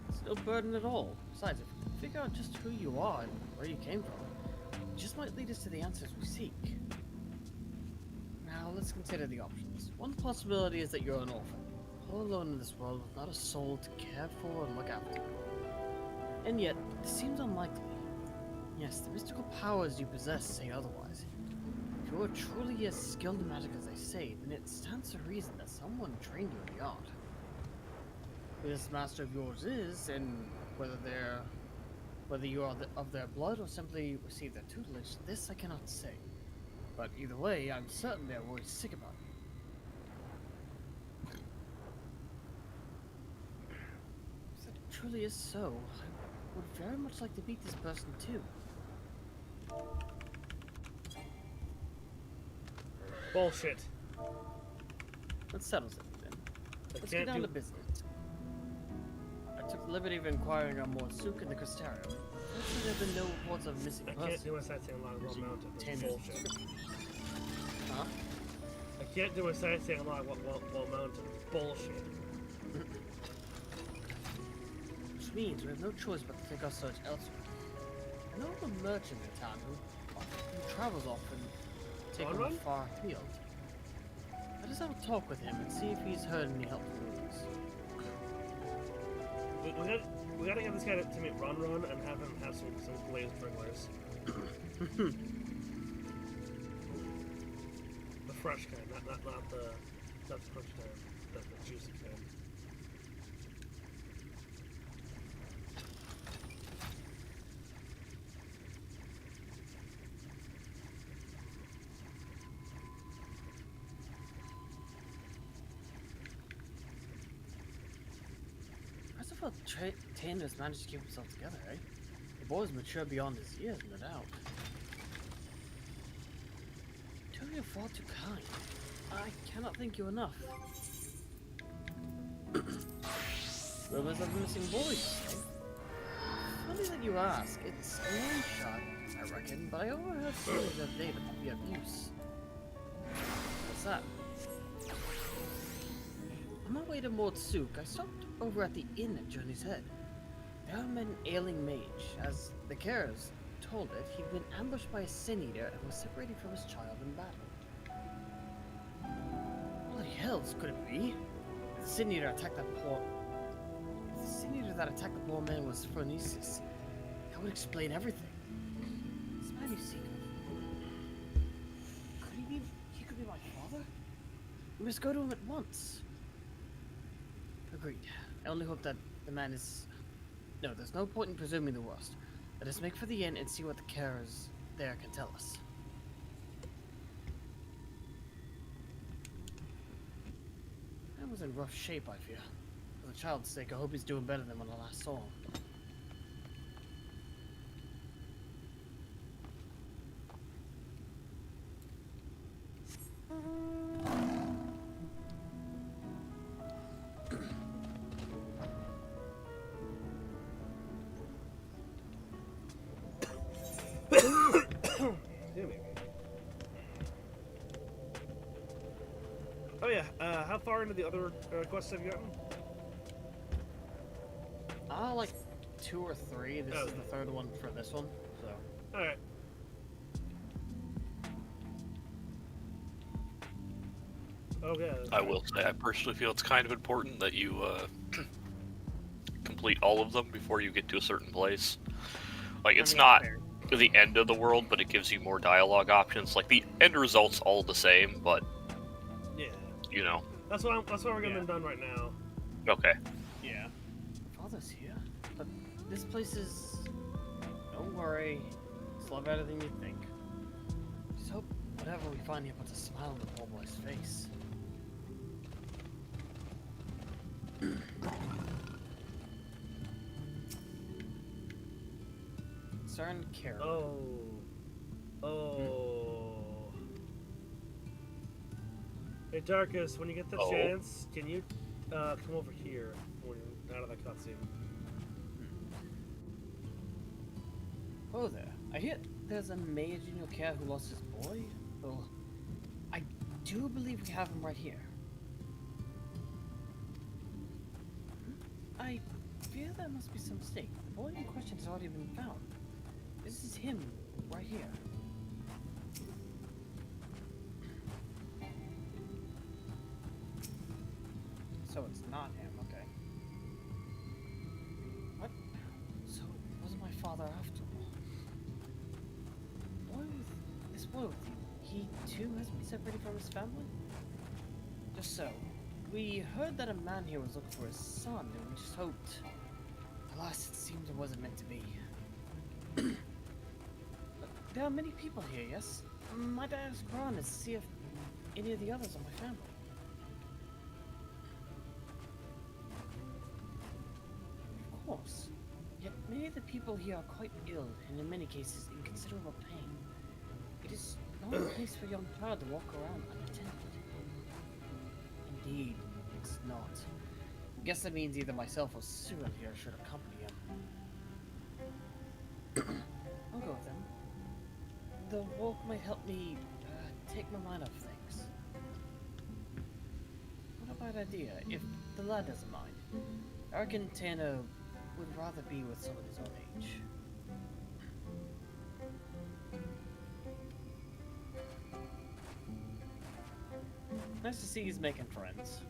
It's no burden at all. Besides, if we figure out just who you are and where you came from, it just might lead us to the answers we seek. Now, let's consider the options. One possibility is that you're an orphan, all alone in this world with not a soul to care for and look after. And yet, this seems unlikely. Yes, the mystical powers you possess say otherwise. If you are truly as skilled in magic as they say, then it stands to reason that someone trained you in the art. Who this master of yours is, and whether you are of their blood or simply receive their tutelage, this I cannot say. But either way, I'm certain they're worried sick about you. If that truly is so, I would very much like to meet this person too. Bullshit. That settles it then. Let's can't get down do- to business. I took the liberty of inquiring on Morsuk and the Crystarium. Fortunately, there have been no reports of missing I persons. can't do a sightseeing log while mounted. That's 10 bullshit. Huh? I can't do a sightseeing log while mounted. Bullshit. Which means we have no choice but to take our search elsewhere. I know of a merchant in town who travels often, taking Run? far afield. Let us have a talk with him and see if he's heard any helpful news. We gotta get this guy to meet Run and have him have some glazed burglars. The fresh kind, not the crunch kind, the juicy kind. First of all, Tanner's managed to keep himself together, eh? The boy's mature beyond his years, no doubt. Two of you are far too kind. I cannot thank you enough. Rumors of missing boys, eh? Funny that you ask. It's a long shot, I reckon, but I overheard stories the other day about the abuse. What's that? On my way to Morsuk, I stopped over at the inn at Journey's Head. There met an ailing mage. As the carers told it, he'd been ambushed by a sin eater and was separated from his child in battle. What the hell could it be? The sin eater attacked that poor... If the sin eater that attacked the poor man was Phronesis, that would explain everything. This man you seek of... He could be my father? We must go to him at once. Agreed. I only hope that the man is... No, there's no point in presuming the worst. Let us make for the inn and see what the carers there can tell us. Man was in rough shape, I fear. For the child's sake, I hope he's doing better than when I last saw him. Oh yeah, how far into the other quests have you gotten? Like 2 or 3. This is the third one for this one, so. Alright. Okay. I will say, I personally feel it's kind of important that you complete all of them before you get to a certain place. Like, it's I mean, not fair. the end of the world, but it gives you more dialogue options. Like, the end result's all the same, but, Yeah. you know. That's what we're getting done right now. Okay. Yeah. Father's here, but this place is... Don't worry, it's a lot better than you think. Just hope whatever we find here puts a smile on the poor boy's face. Concerned Carol. Oh. Hey, Darkus, when you get the chance, can you come over here when you're out of the cutscene? Oh there. I hear there's a mage in your care who lost his boy? Well, I do believe we have him right here. I fear there must be some mistake. The boy in question has already been found. This is him, right here. So it's not him, okay. What? So it wasn't my father after all. This boy with you, he too has been separated from his family? Just so. We heard that a man here was looking for his son, and we just hoped. Alas, it seems it wasn't meant to be. But there are many people here, yes? My dad's gone to see if any of the others are my family. Of course. Yet many of the people here are quite ill, and in many cases in considerable pain. It is not a place for a young child to walk around unattended. Indeed, it's not. Guess that means either myself or Cyril here should accompany him. I'll go with them. The walk might help me take my mind off things. What a bad idea, if the lad doesn't mind. I reckon Tanner would rather be with someone his own age. Nice to see he's making friends.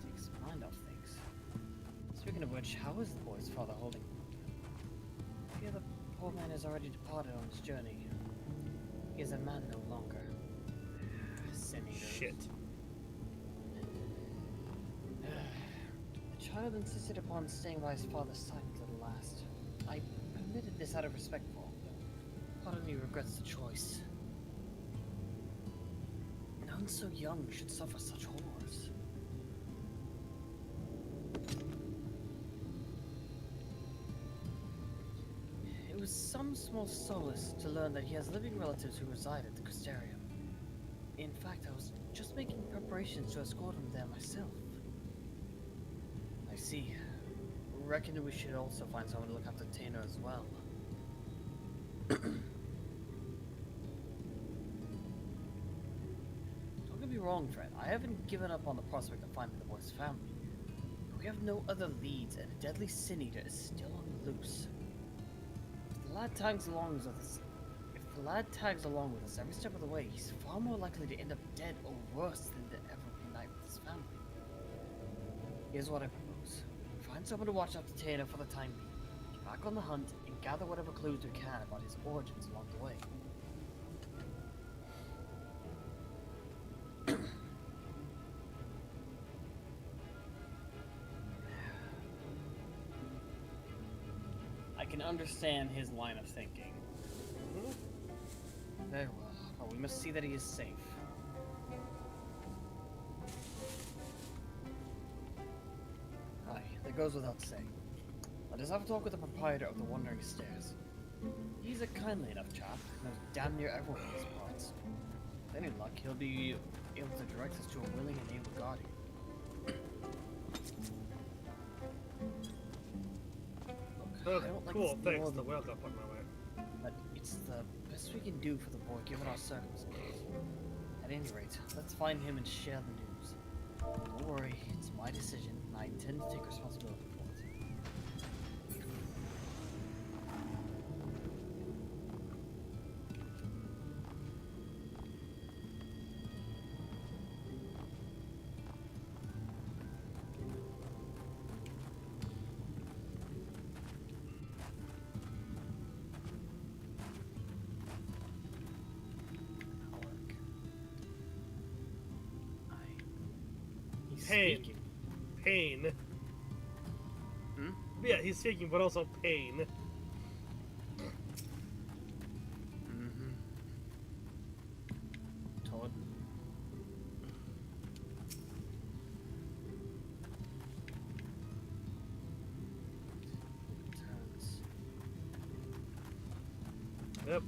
Takes his mind off things. Speaking of which, how is the boy's father holding? I fear the poor man has already departed on his journey. He is a man no longer. Shit. The child insisted upon staying by his father's side until the last. I permitted this out of respect for him. Part of me regrets the choice. None so young should suffer such horrors. It was some small solace to learn that he has living relatives who reside at the Crystarium. In fact, I was just making preparations to escort him there myself. I see. Reckon we should also find someone to look after Tanner as well. Don't get me wrong, Fred. I haven't given up on the prospect of finding the boy's family. But we have no other leads, and a deadly sin eater is still on the loose. If the lad tags along with us every step of the way, he's far more likely to end up dead or worse than to ever reunite with his family. Here's what I propose. Find someone to watch after Tanner for the time being. Get back on the hunt and gather whatever clues we can about his origins along the way. I can understand his line of thinking. Very well, but we must see that he is safe. Aye, that goes without saying. Let us have a talk with the proprietor of the Wandering Stairs. He's a kindly enough chap, knows damn near everyone in these parts. With any luck, he'll be able to direct us to a willing and able guardian. Okay, I don't like cool, this thanks. more The whale got put my way. But it's the best we can do for the boy, given our circumstances. At any rate, let's find him and share the news. Don't worry, it's my decision, and I intend to take responsibility for it. Pain. speaking. Pain. Hmm? Yeah, he's speaking, but also pain. Mm-hmm. Todd. Turns. Yep.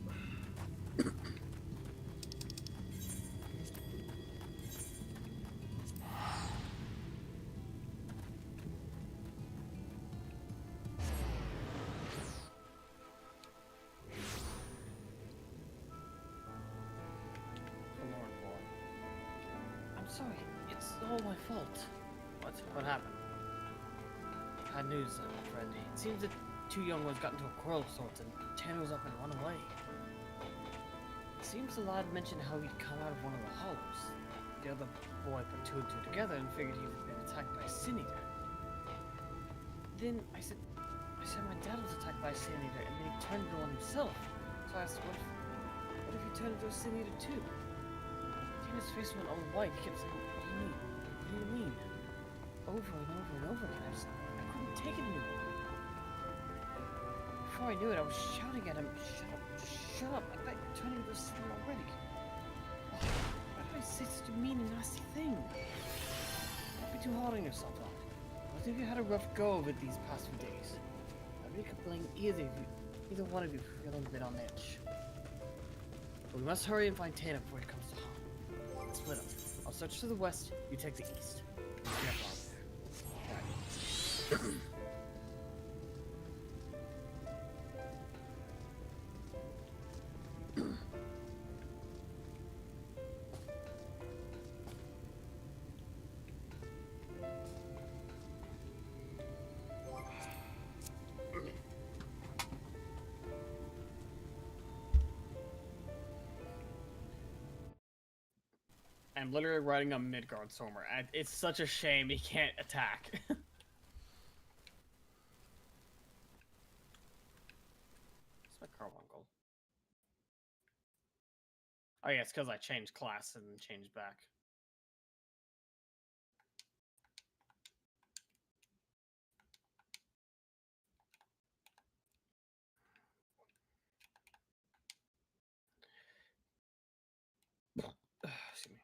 Forlorn boy. I'm sorry. It's all my fault. What happened? Bad news, friend. It seems that two young ones got into a quarrel of sorts, and Tanner was up and run away. It seems the lad mentioned how he'd come out of one of the hollows. The other boy put two and two together and figured he had been attacked by a sin eater. Then I said my dad was attacked by a sin eater, and then he turned into one himself. So I asked, what if he turned into a sin eater too? Tanner's face went all white. He kept saying, "What do you mean? What do you mean?" Over and over and over again. I couldn't take it anymore. Before I knew it, I was shouting at him, "Shut up, just shut up. I bet you're turning into a sin already. Why did I say such a mean and nasty thing? Don't be too hard on yourself, lad. I think you had a rough go of it these past few days. I really could blame either one of you for feeling a bit on edge. But we must hurry and find Tana before it comes to harm. Let's split up. I'll search to the west, you take the east. Be careful out there. Alright. I'm literally riding a Midgard Stormer. It's such a shame he can't attack. It's my carbuncle. Oh yeah, it's because I changed class and changed back. Excuse me.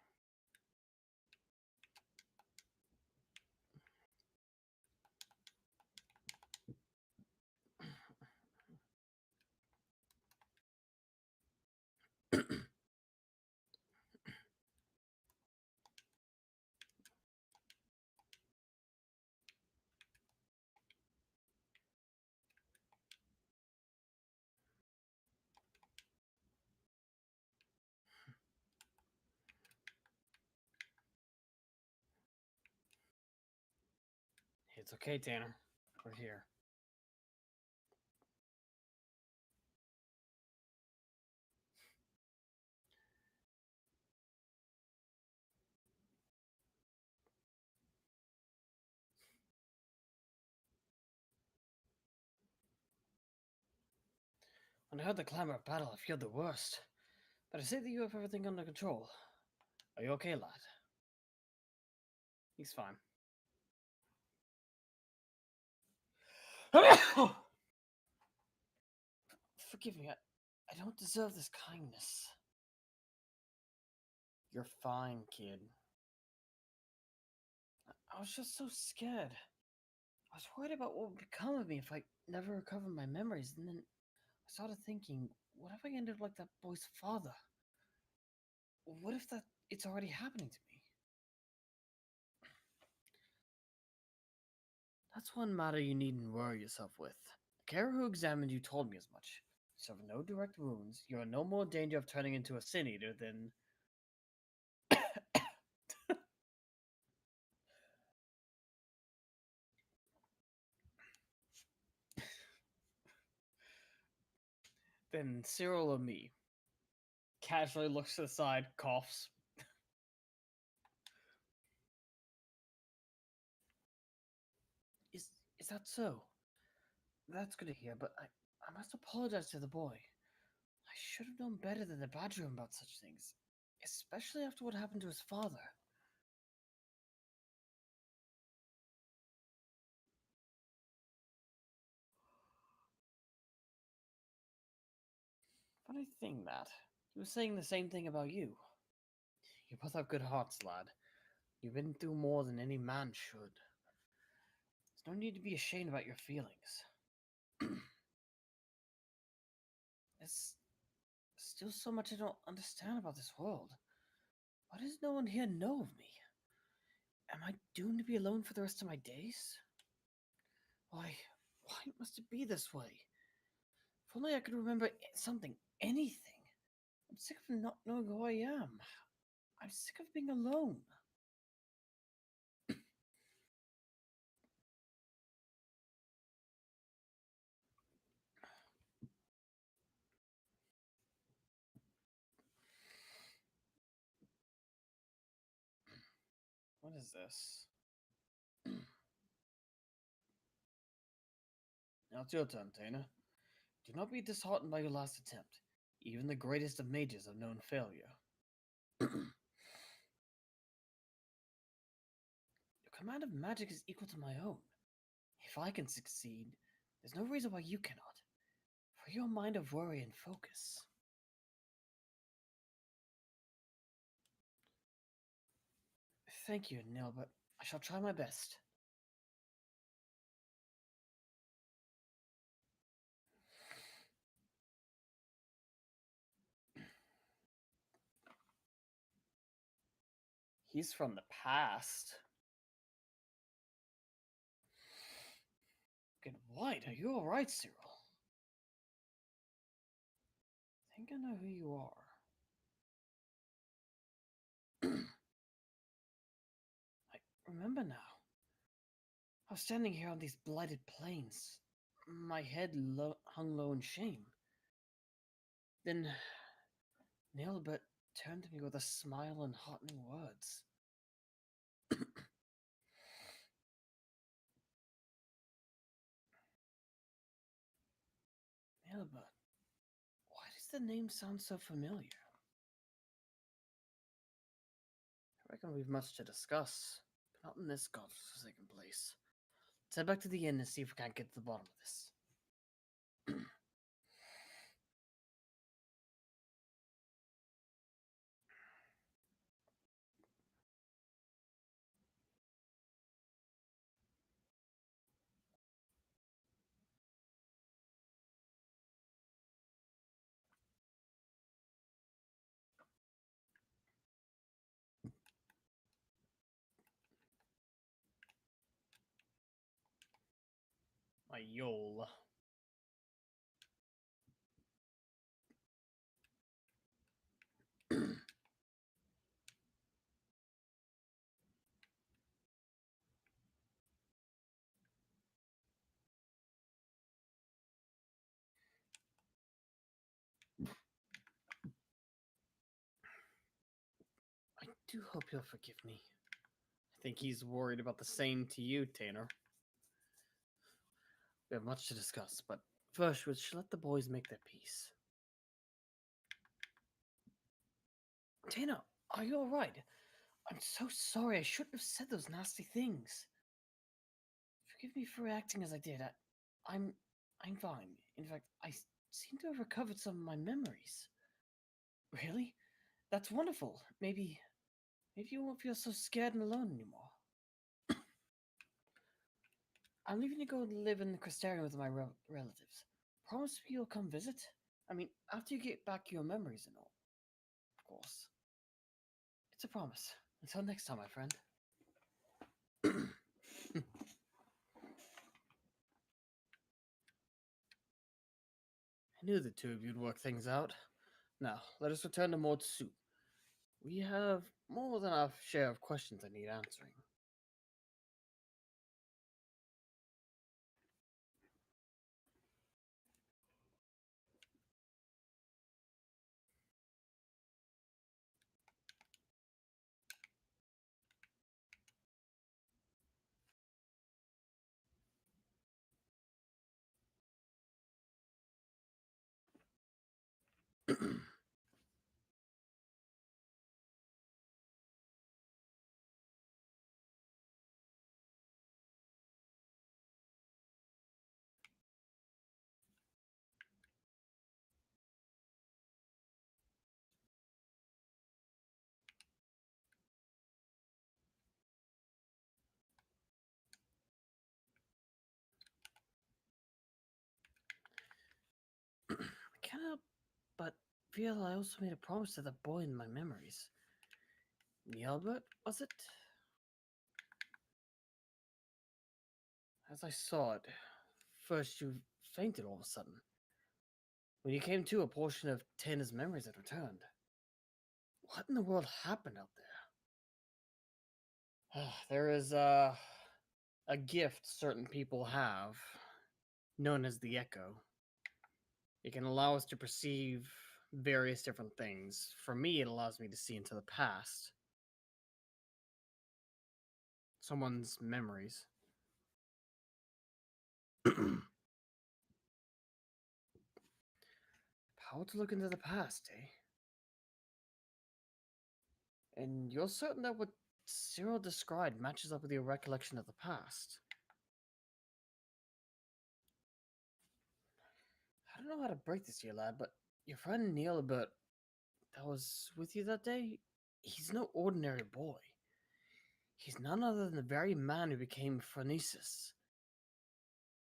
It's okay, Tanner. We're here. When I heard the clamor of battle, I feared the worst. But I say that you have everything under control. Are you okay, lad? He's fine. Forgive me, I don't deserve this kindness. You're fine, kid. I was just so scared. I was worried about what would become of me if I never recovered my memories, and then I started thinking, what if I ended up like that boy's father? What if it's already happening to me? That's one matter you needn't worry yourself with. The carer who examined you told me as much. You suffer no direct wounds. You are in no more danger of turning into a sin eater than Cyril or me. Casually looks to the side, coughs. Is that so? That's good to hear, but I must apologize to the boy. I should have known better than to badger him about such things, especially after what happened to his father. Funny thing that. He was saying the same thing about you. You both have good hearts, lad. You've been through more than any man should. There's no need to be ashamed about your feelings. There's still so much I don't understand about this world. Why does no one here know of me? Am I doomed to be alone for the rest of my days? Why must it be this way? If only I could remember something, anything. I'm sick of not knowing who I am. I'm sick of being alone. What is this? Now it's your turn, Tana. Do not be disheartened by your last attempt. Even the greatest of mages have known failure. Your command of magic is equal to my own. If I can succeed, there's no reason why you cannot. For your mind of worry and focus. Thank you, Nil, but I shall try my best. He's from the past. Good white, are you alright, Cyril? I think I know who you are. I remember now. I was standing here on these blighted plains, my head hung low in shame. Then Nilbert turned to me with a smile and heartening words. Nilbert, why does the name sound so familiar? I reckon we've much to discuss, but not in this godforsaken place. Let's head back to the inn and see if we can't get to the bottom of this. My yole. I do hope you'll forgive me. I think he's worried about the same to you, Tanner. We have much to discuss, but first we should let the boys make their peace. Tanner, are you alright? I'm so sorry, I shouldn't have said those nasty things. Forgive me for reacting as I did. I'm fine. In fact, I seem to have recovered some of my memories. Really? That's wonderful. Maybe you won't feel so scared and alone anymore. I'm leaving to go live in the Crystarium with my relatives. Promise me you'll come visit? I mean, after you get back your memories and all. Of course. It's a promise. Until next time, my friend. I knew the two of you'd work things out. Now, let us return to Maud's soup. We have more than our share of questions that need answering. But feel I also made a promise to the boy in my memories. Albert, was it? As I saw it, first you fainted all of a sudden. When you came to, a portion of Tana's memories had returned. What in the world happened out there? There is a gift certain people have, known as the Echo. It can allow us to perceive various different things. For me, it allows me to see into the past. Someone's memories. Power to look into the past, eh? And you're certain that what Cyril described matches up with your recollection of the past? I don't know how to break this to you, lad, but your friend Neilbert that was with you that day, he's no ordinary boy. He's none other than the very man who became Phronesis.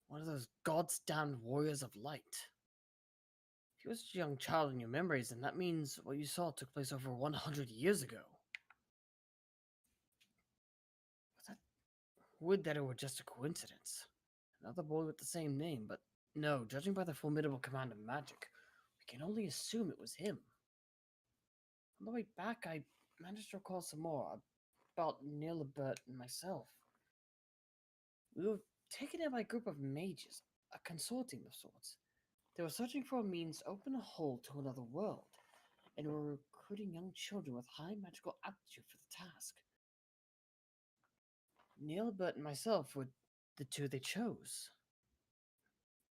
One of those God's damned warriors of light. If he was a young child in your memories, then that means what you saw took place over 100 years ago. But that would that it were just a coincidence. Another boy with the same name, but no, judging by the formidable command of magic, we can only assume it was him. On the way back, I managed to recall some more about Nilbert and myself. We were taken in by a group of mages, a consortium of sorts. They were searching for a means to open a hole to another world, and were recruiting young children with high magical aptitude for the task. Nilbert and myself were the two they chose.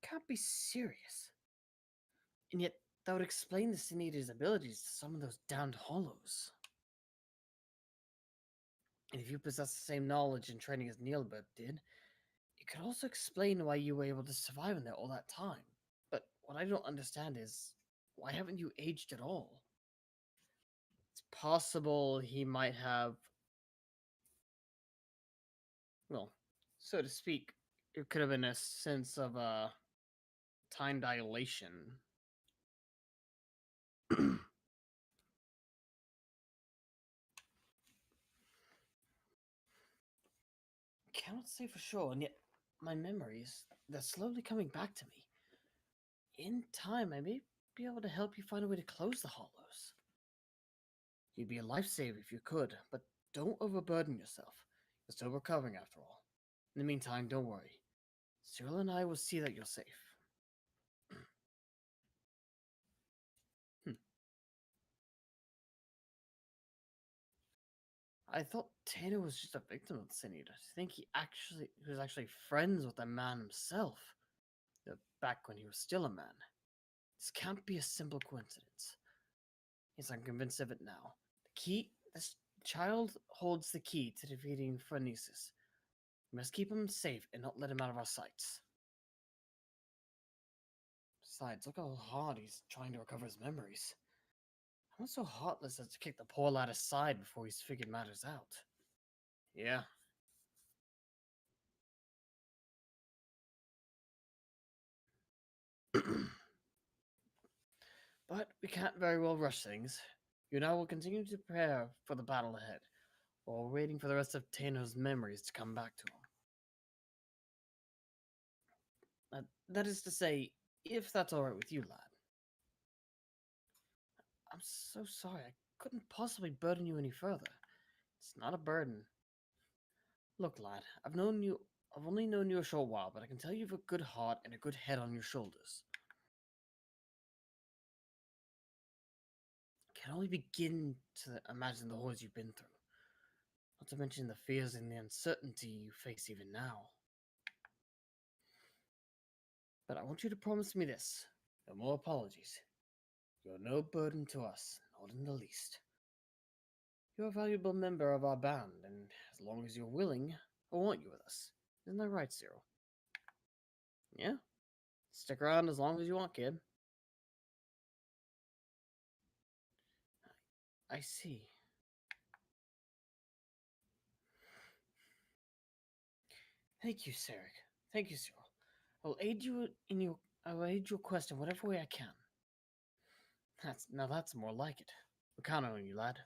Can't be serious. And yet, that would explain the Sinida's abilities to summon those damned hollows. And if you possess the same knowledge and training as Nilbert did, it could also explain why you were able to survive in there all that time. But what I don't understand is, why haven't you aged at all? It's possible he might have, well, so to speak, it could have been a sense of time dilation. Cannot say for sure, and yet my memories, they're slowly coming back to me. In time, I may be able to help you find a way to close the hollows. You'd be a lifesaver if you could, but don't overburden yourself. You're still recovering after all. In the meantime, don't worry. Cyril and I will see that you're safe. I thought Tana was just a victim of the Sin Eater. I think he was actually friends with the man himself. Back when he was still a man. This can't be a simple coincidence. Yes, I'm convinced of it now. This child holds the key to defeating Phronesis. We must keep him safe and not let him out of our sights. Besides, look how hard he's trying to recover his memories. I'm not so heartless as to kick the poor lad aside before he's figured matters out. Yeah. But we can't very well rush things. You and I will continue to prepare for the battle ahead, while waiting for the rest of Tano's memories to come back to him. That is to say, if that's alright with you, lad. I'm so sorry, I couldn't possibly burden you any further. It's not a burden. Look, lad, I've only known you a short while, but I can tell you have a good heart and a good head on your shoulders. I can only begin to imagine the horrors you've been through. Not to mention the fears and the uncertainty you face even now. But I want you to promise me this. No more apologies. You're no burden to us, not in the least. You're a valuable member of our band, and as long as you're willing, I want you with us. Isn't that right, Cyril? Yeah? Stick around as long as you want, kid. I see. Thank you, Sarek. Thank you, Cyril. I'll aid your quest in whatever way I can. That's more like it. We're counting on you, lad.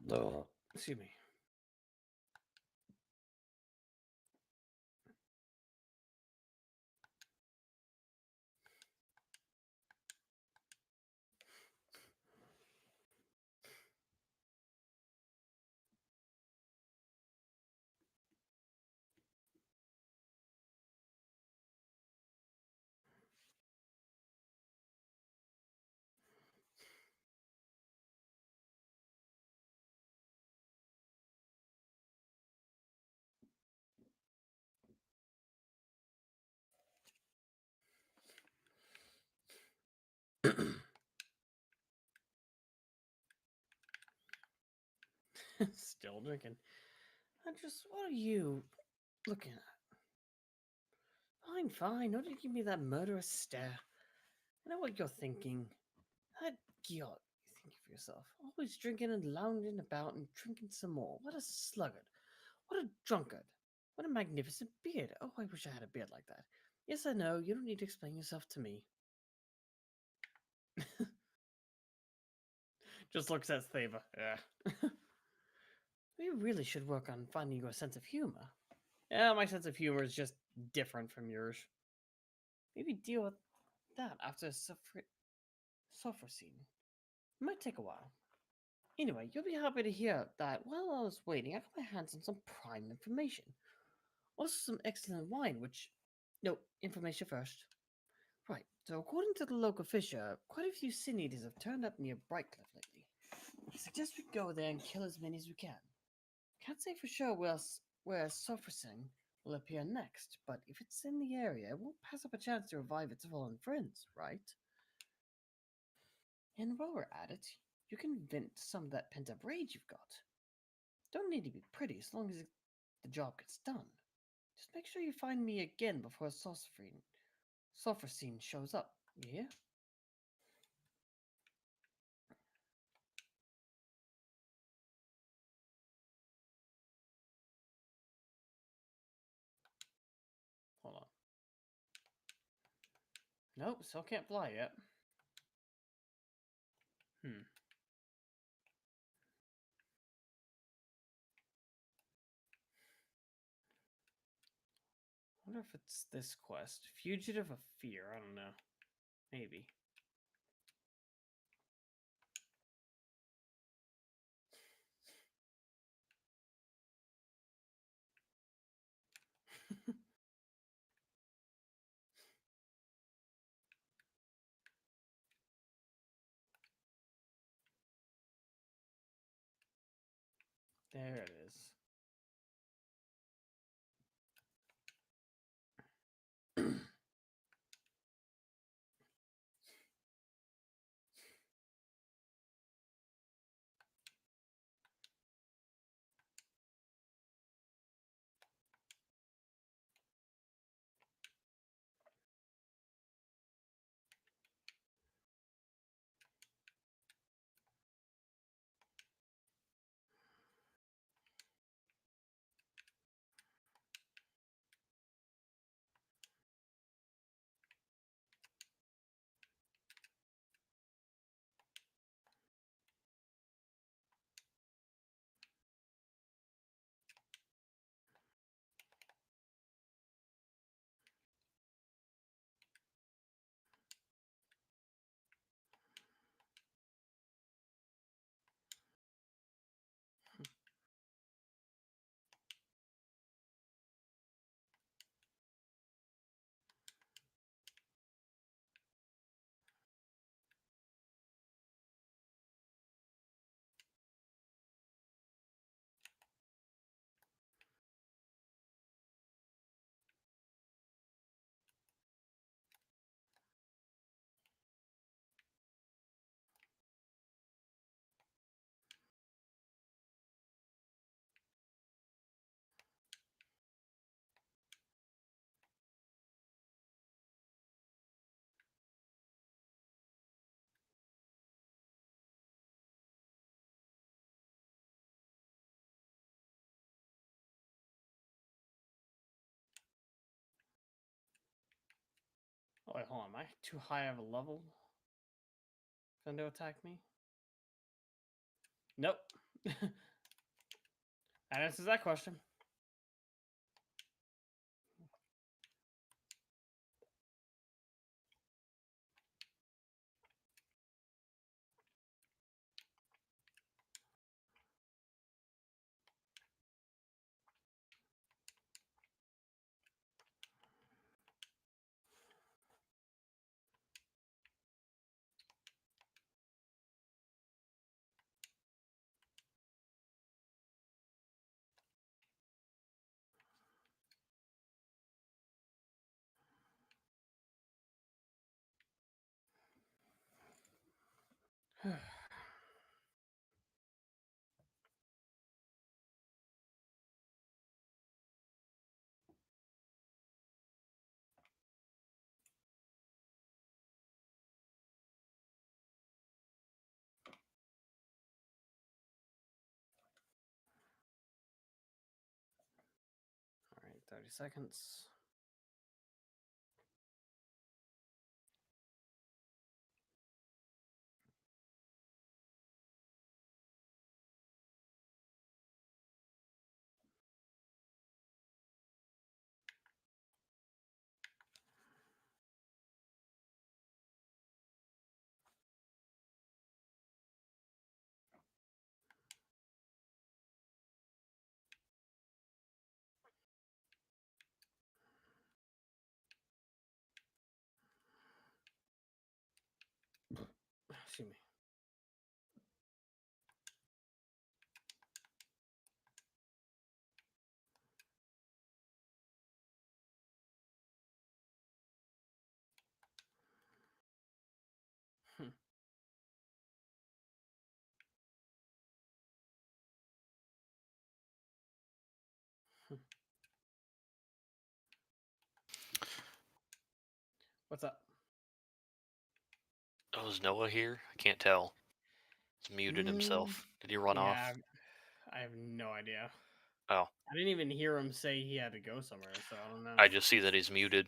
No. Excuse me. Still drinking. What are you looking at? Fine, fine. Don't give me that murderous stare. I know what you're thinking. That God, you think of yourself. Always drinking and lounging about and drinking some more. What a sluggard. What a drunkard. What a magnificent beard. Oh, I wish I had a beard like that. Yes, I know. You don't need to explain yourself to me. Just looks at Thava. Yeah. We really should work on finding your sense of humor. Yeah, my sense of humor is just different from yours. Maybe deal with that after suffer scene. It might take a while. Anyway, you'll be happy to hear that while I was waiting, I got my hands on some prime information. Also some excellent wine, which... No, information first. Right, so according to the local fisher, quite a few sin eaters have turned up near Brightcliff lately. I suggest we go there and kill as many as we can. Can't say for sure where Sophrosing will appear next, but if it's in the area, it won't pass up a chance to revive its fallen friends, right? And while we're at it, you can vent some of that pent-up rage you've got. Don't need to be pretty as long as the job gets done. Just make sure you find me again before Sophrosine shows up, you hear? Hold on. Nope, still can't fly yet. Wonder if it's this quest. Fugitive of Fear, I don't know. Maybe. There it is. Oh, wait, hold on. Am I too high of a level for them to attack me? Nope. That answers that question. Alright, 30 seconds. Excuse me. Hmm. What's up? Oh, is Noah here? I can't tell. He's muted himself. Did he run Yeah, off? I have no idea. Oh, I didn't even hear him say he had to go somewhere, so I don't know. I just see that he's muted.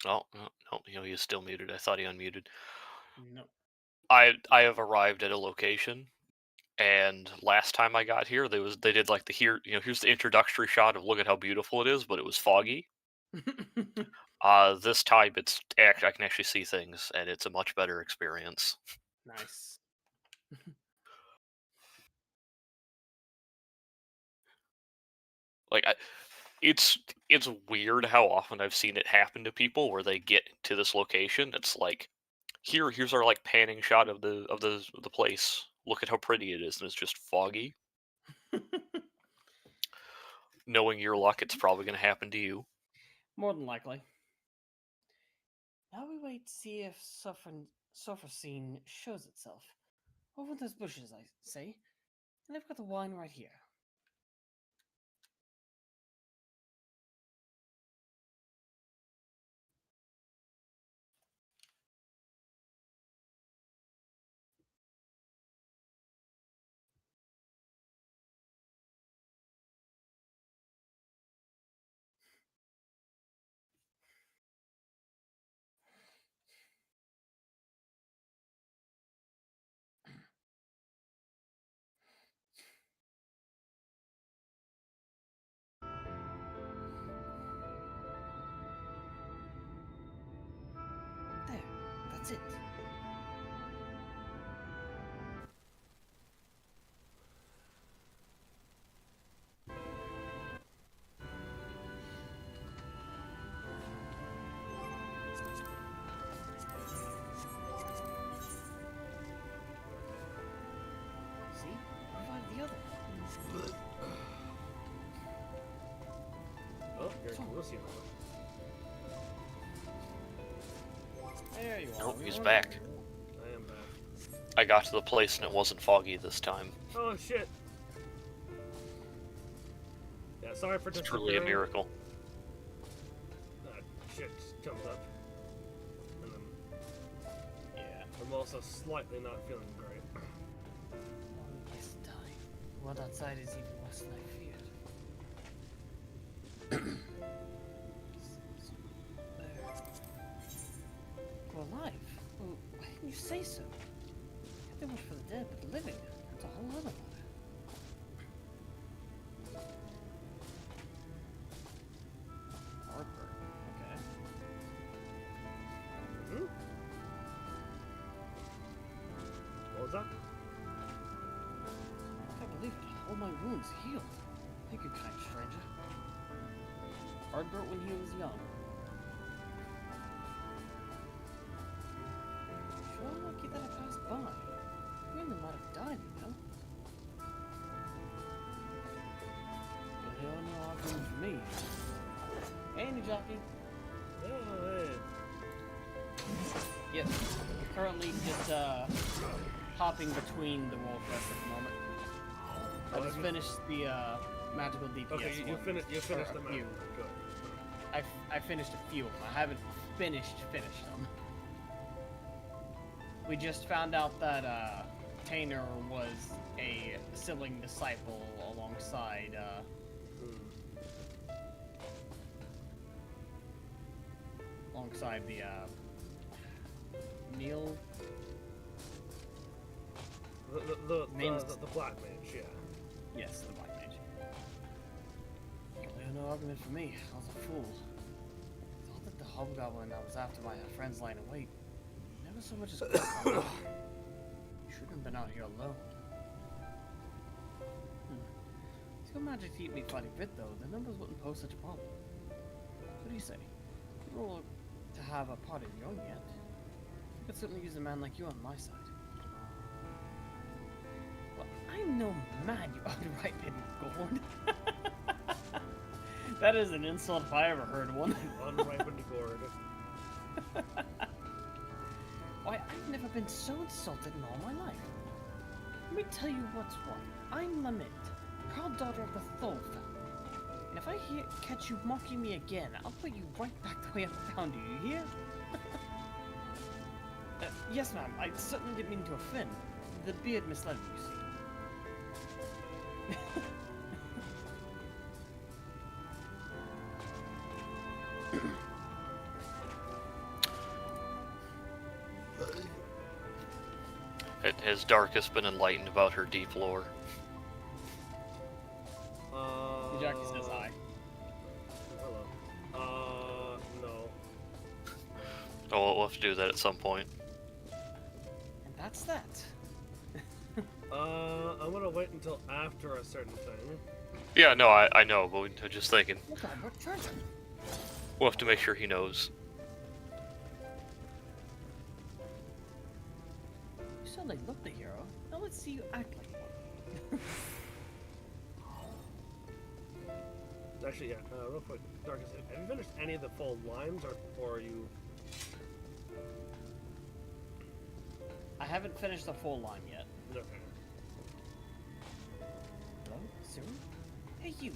Oh, no, he's still muted. I thought he unmuted. Nope. I have arrived at a location, and last time I got here, they did like here's the introductory shot of look at how beautiful it is, but it was foggy. This time I can actually see things, and it's a much better experience. Nice. Like it's weird how often I've seen it happen to people where they get to this location. It's like here's our like panning shot of the place. Look at how pretty it is, and it's just foggy. Knowing your luck, it's probably going to happen to you. More than likely. Now we wait to see if sulfur scene shows itself. Over those bushes, I say. And I've got the wine right here. There, that's it. See? Revive the other. Oh, here's Lucian. There you are. Oh, we he's won. back. I am back. I got to the place and it wasn't foggy this time. Oh shit. Yeah, sorry for It's truly a disappearing. miracle. Shit just jumped up. And then Yeah. I'm also slightly not feeling great. One place to die. What outside is even worse than I feared. were alive. Well, why didn't you say so? They much for the dead, but the living, that's a whole other matter. Harper, okay. Hmm? What was that? I can't believe it. All my wounds healed. Thank you, kind stranger. Ardbert when he was young. Sure lucky that I passed by. Really might have died, you know? You'll hear no argument from me. Hey, new jockey. Oh, hey. Yep. Currently just hopping between the Wolfest at the moment. I just finished the magical DPS. Okay, you finished the map. few. Good. I finished a few of them. I haven't finished them. We just found out that Tainer was a sibling disciple alongside the Neil. The black mage, yeah. Yes, the Black Mage. Well, no argument for me. I was a fool. I thought that the hobgoblin that was after my friend's lying in wait never so much as you shouldn't have been out here alone. If your magic keep me fighting fit, though, the numbers wouldn't pose such a problem. What do you say? You roll to have a party of your own yet. I could certainly use a man like you on my side. Well, I'm no man, you unripened gourd. That is an insult if I ever heard one. Unripened gourd. Why, I've never been so insulted in all my life. Let me tell you what's what. I'm Lament, proud daughter of the Thol family. And if I catch you mocking me again, I'll put you right back the way I found you, you hear? Yes, ma'am, I certainly didn't mean to offend. The beard misled me, you see. Has Darkus been enlightened about her deep lore? The jockey says hi. Hello. No. Oh, we'll have to do that at some point. And that's that. I'm gonna wait until after a certain thing. Yeah, no, I know, but I'm just thinking. Look at what treasure. We'll have to make sure he knows. You certainly look the hero. Now let's see you act like one. Actually, yeah, real quick, Darkus, have you finished any of the full lines, or are you... I haven't finished the full line yet. Okay. Hello, Siri? Hey you!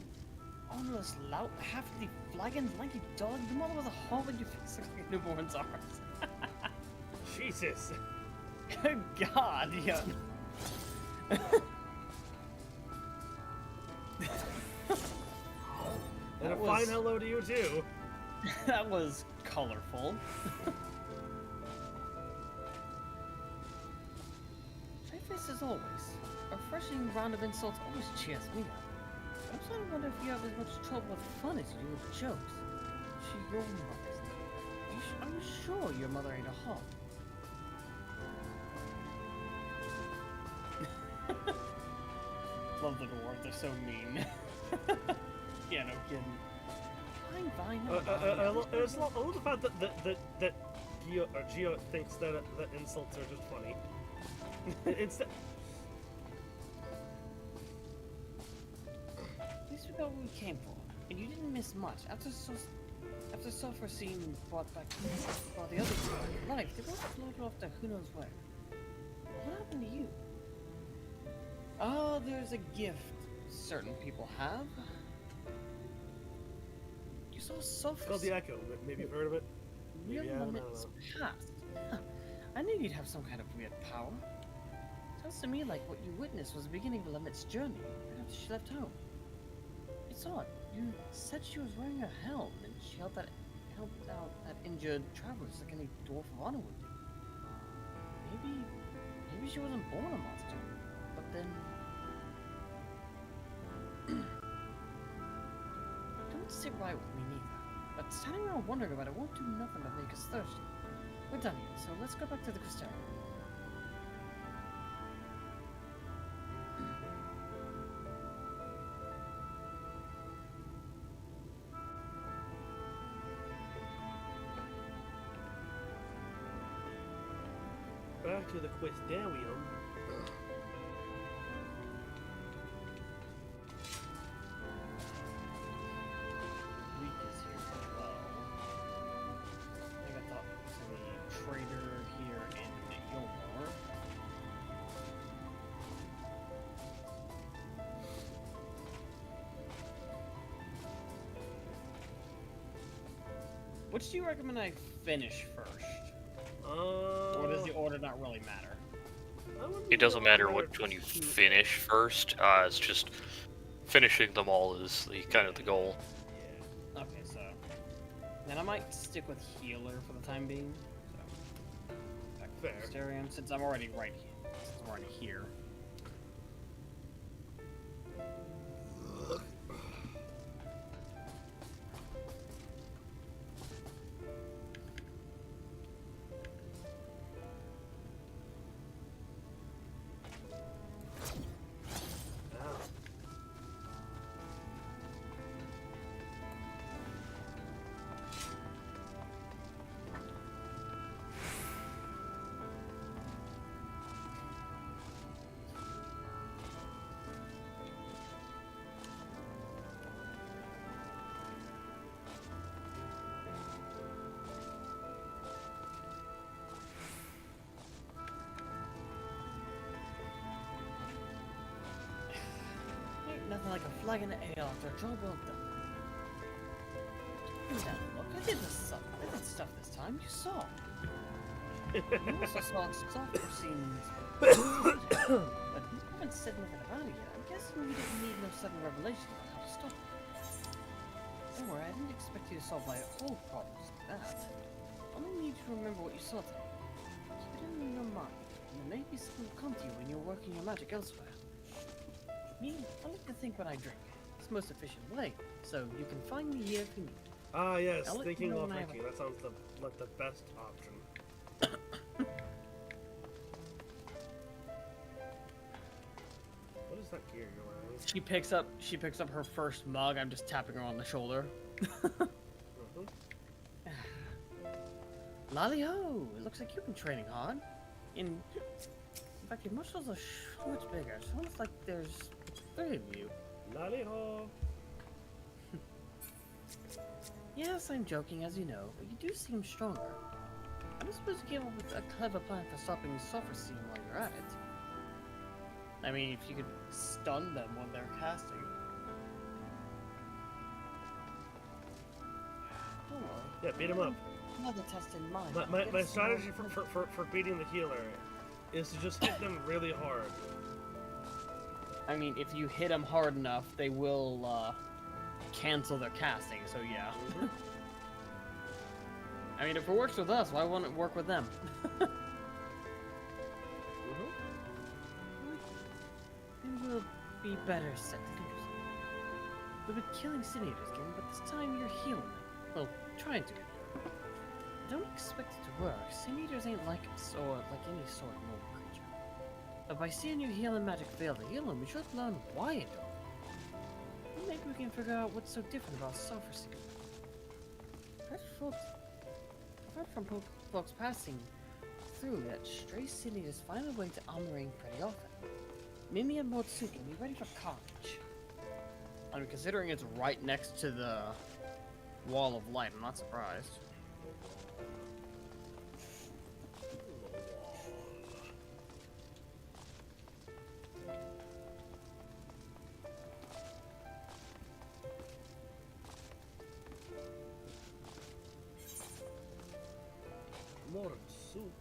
Honorless lout, half the flagon, lanky dog, the mother was a hole in your face like a newborn's arms. Jesus! Good God, yeah. And a fine hello to you too. That was colorful. Shy face as always. A refreshing round of insults always cheers me up. I'm starting to wonder if you have as much trouble with fun as you do with jokes. She your mother's name. I'm sure your mother ate a hog. Love the dwarves, they're so mean. Yeah, no kidding. Fine. I love the fact that Geo thinks that insults are just funny. It's At least we got what we came for, and you didn't miss much. After Sulphur Scene brought the other guy to life, they both floated off to who knows where. What happened to you? Oh, there's a gift certain people have. You saw Sulphur. It's called the Echo. Maybe you've heard of it. Real Maybe I don't Lament's know. past. Huh. I knew you'd have some kind of weird power. Sounds to me like what you witnessed was the beginning of Lament's journey, right after she left home. It's odd. You said she was wearing a helm, and she held help out that injured travelers like any dwarf of honor would do. Maybe she wasn't born a monster, but then... Don't sit right with me neither, but standing around wondering about it won't do nothing but make us thirsty. We're done here, so let's go back to the Crystarium. Back to the Quistarium. Week is here as well. I think I thought there was any trader here in Yolmore. Which do you recommend I finish first? Or does the order not really matter? It doesn't matter which one you finish first. It's just finishing them all is kind of the goal. Okay, so then I might stick with healer for the time being. So back to Fair. Crystarium, since I'm already right here. Since I'm already here. Ain't nothing like a flag in the ale after a job well done. Give me that look. I did stuff this time. You saw. You also saw softer scenes. But you haven't said nothing about it yet. I'm guessing you didn't need no sudden revelation about how to stop it. Don't worry, I didn't expect you to solve my old problems like that. I only need you to remember what you saw today. Keep it in your mind, and maybe something will come to you when you're working your magic elsewhere. Me, I like to think when I drink. It's the most efficient way, so you can find me here if you need. Ah, yes, I'll let thinking you know while when I have drinking. That sounds like the best option. What is that gear you're wearing? She picks up her first mug. I'm just tapping her on the shoulder. Mhm. Lolly ho! It looks like you've been training hard. In fact, your muscles are so much bigger. It's almost like there's 3 of you. Lolly ho! Yes, I'm joking, as you know, but you do seem stronger. I don't suppose you came up with a clever plan for stopping Sophrosyne while you're at it. I mean, if you could stun them when they're casting. Don't worry. Yeah, beat him up. Another test in mind. My strategy for beating the healer is to just hit them really hard. I mean, if you hit them hard enough, they will cancel their casting, so yeah. Mhm. I mean, if it works with us, why wouldn't it work with them? Mhm. Maybe we'll be better set to think of something. We've been killing simulators again, but this time you're healing them. Well, trying to. Don't expect it to work. Simulators ain't like us, or like any sort of normal creature. But by seeing your healing magic fail to heal them, we should learn why it don't. Maybe we can figure out what's so different about Sophrosyne. I've heard from folks passing through that stray simulators find a way to Amaring pretty often. Mimi and Motsu can be ready for carnage. I mean, considering it's right next to the wall of light, I'm not surprised. More soup.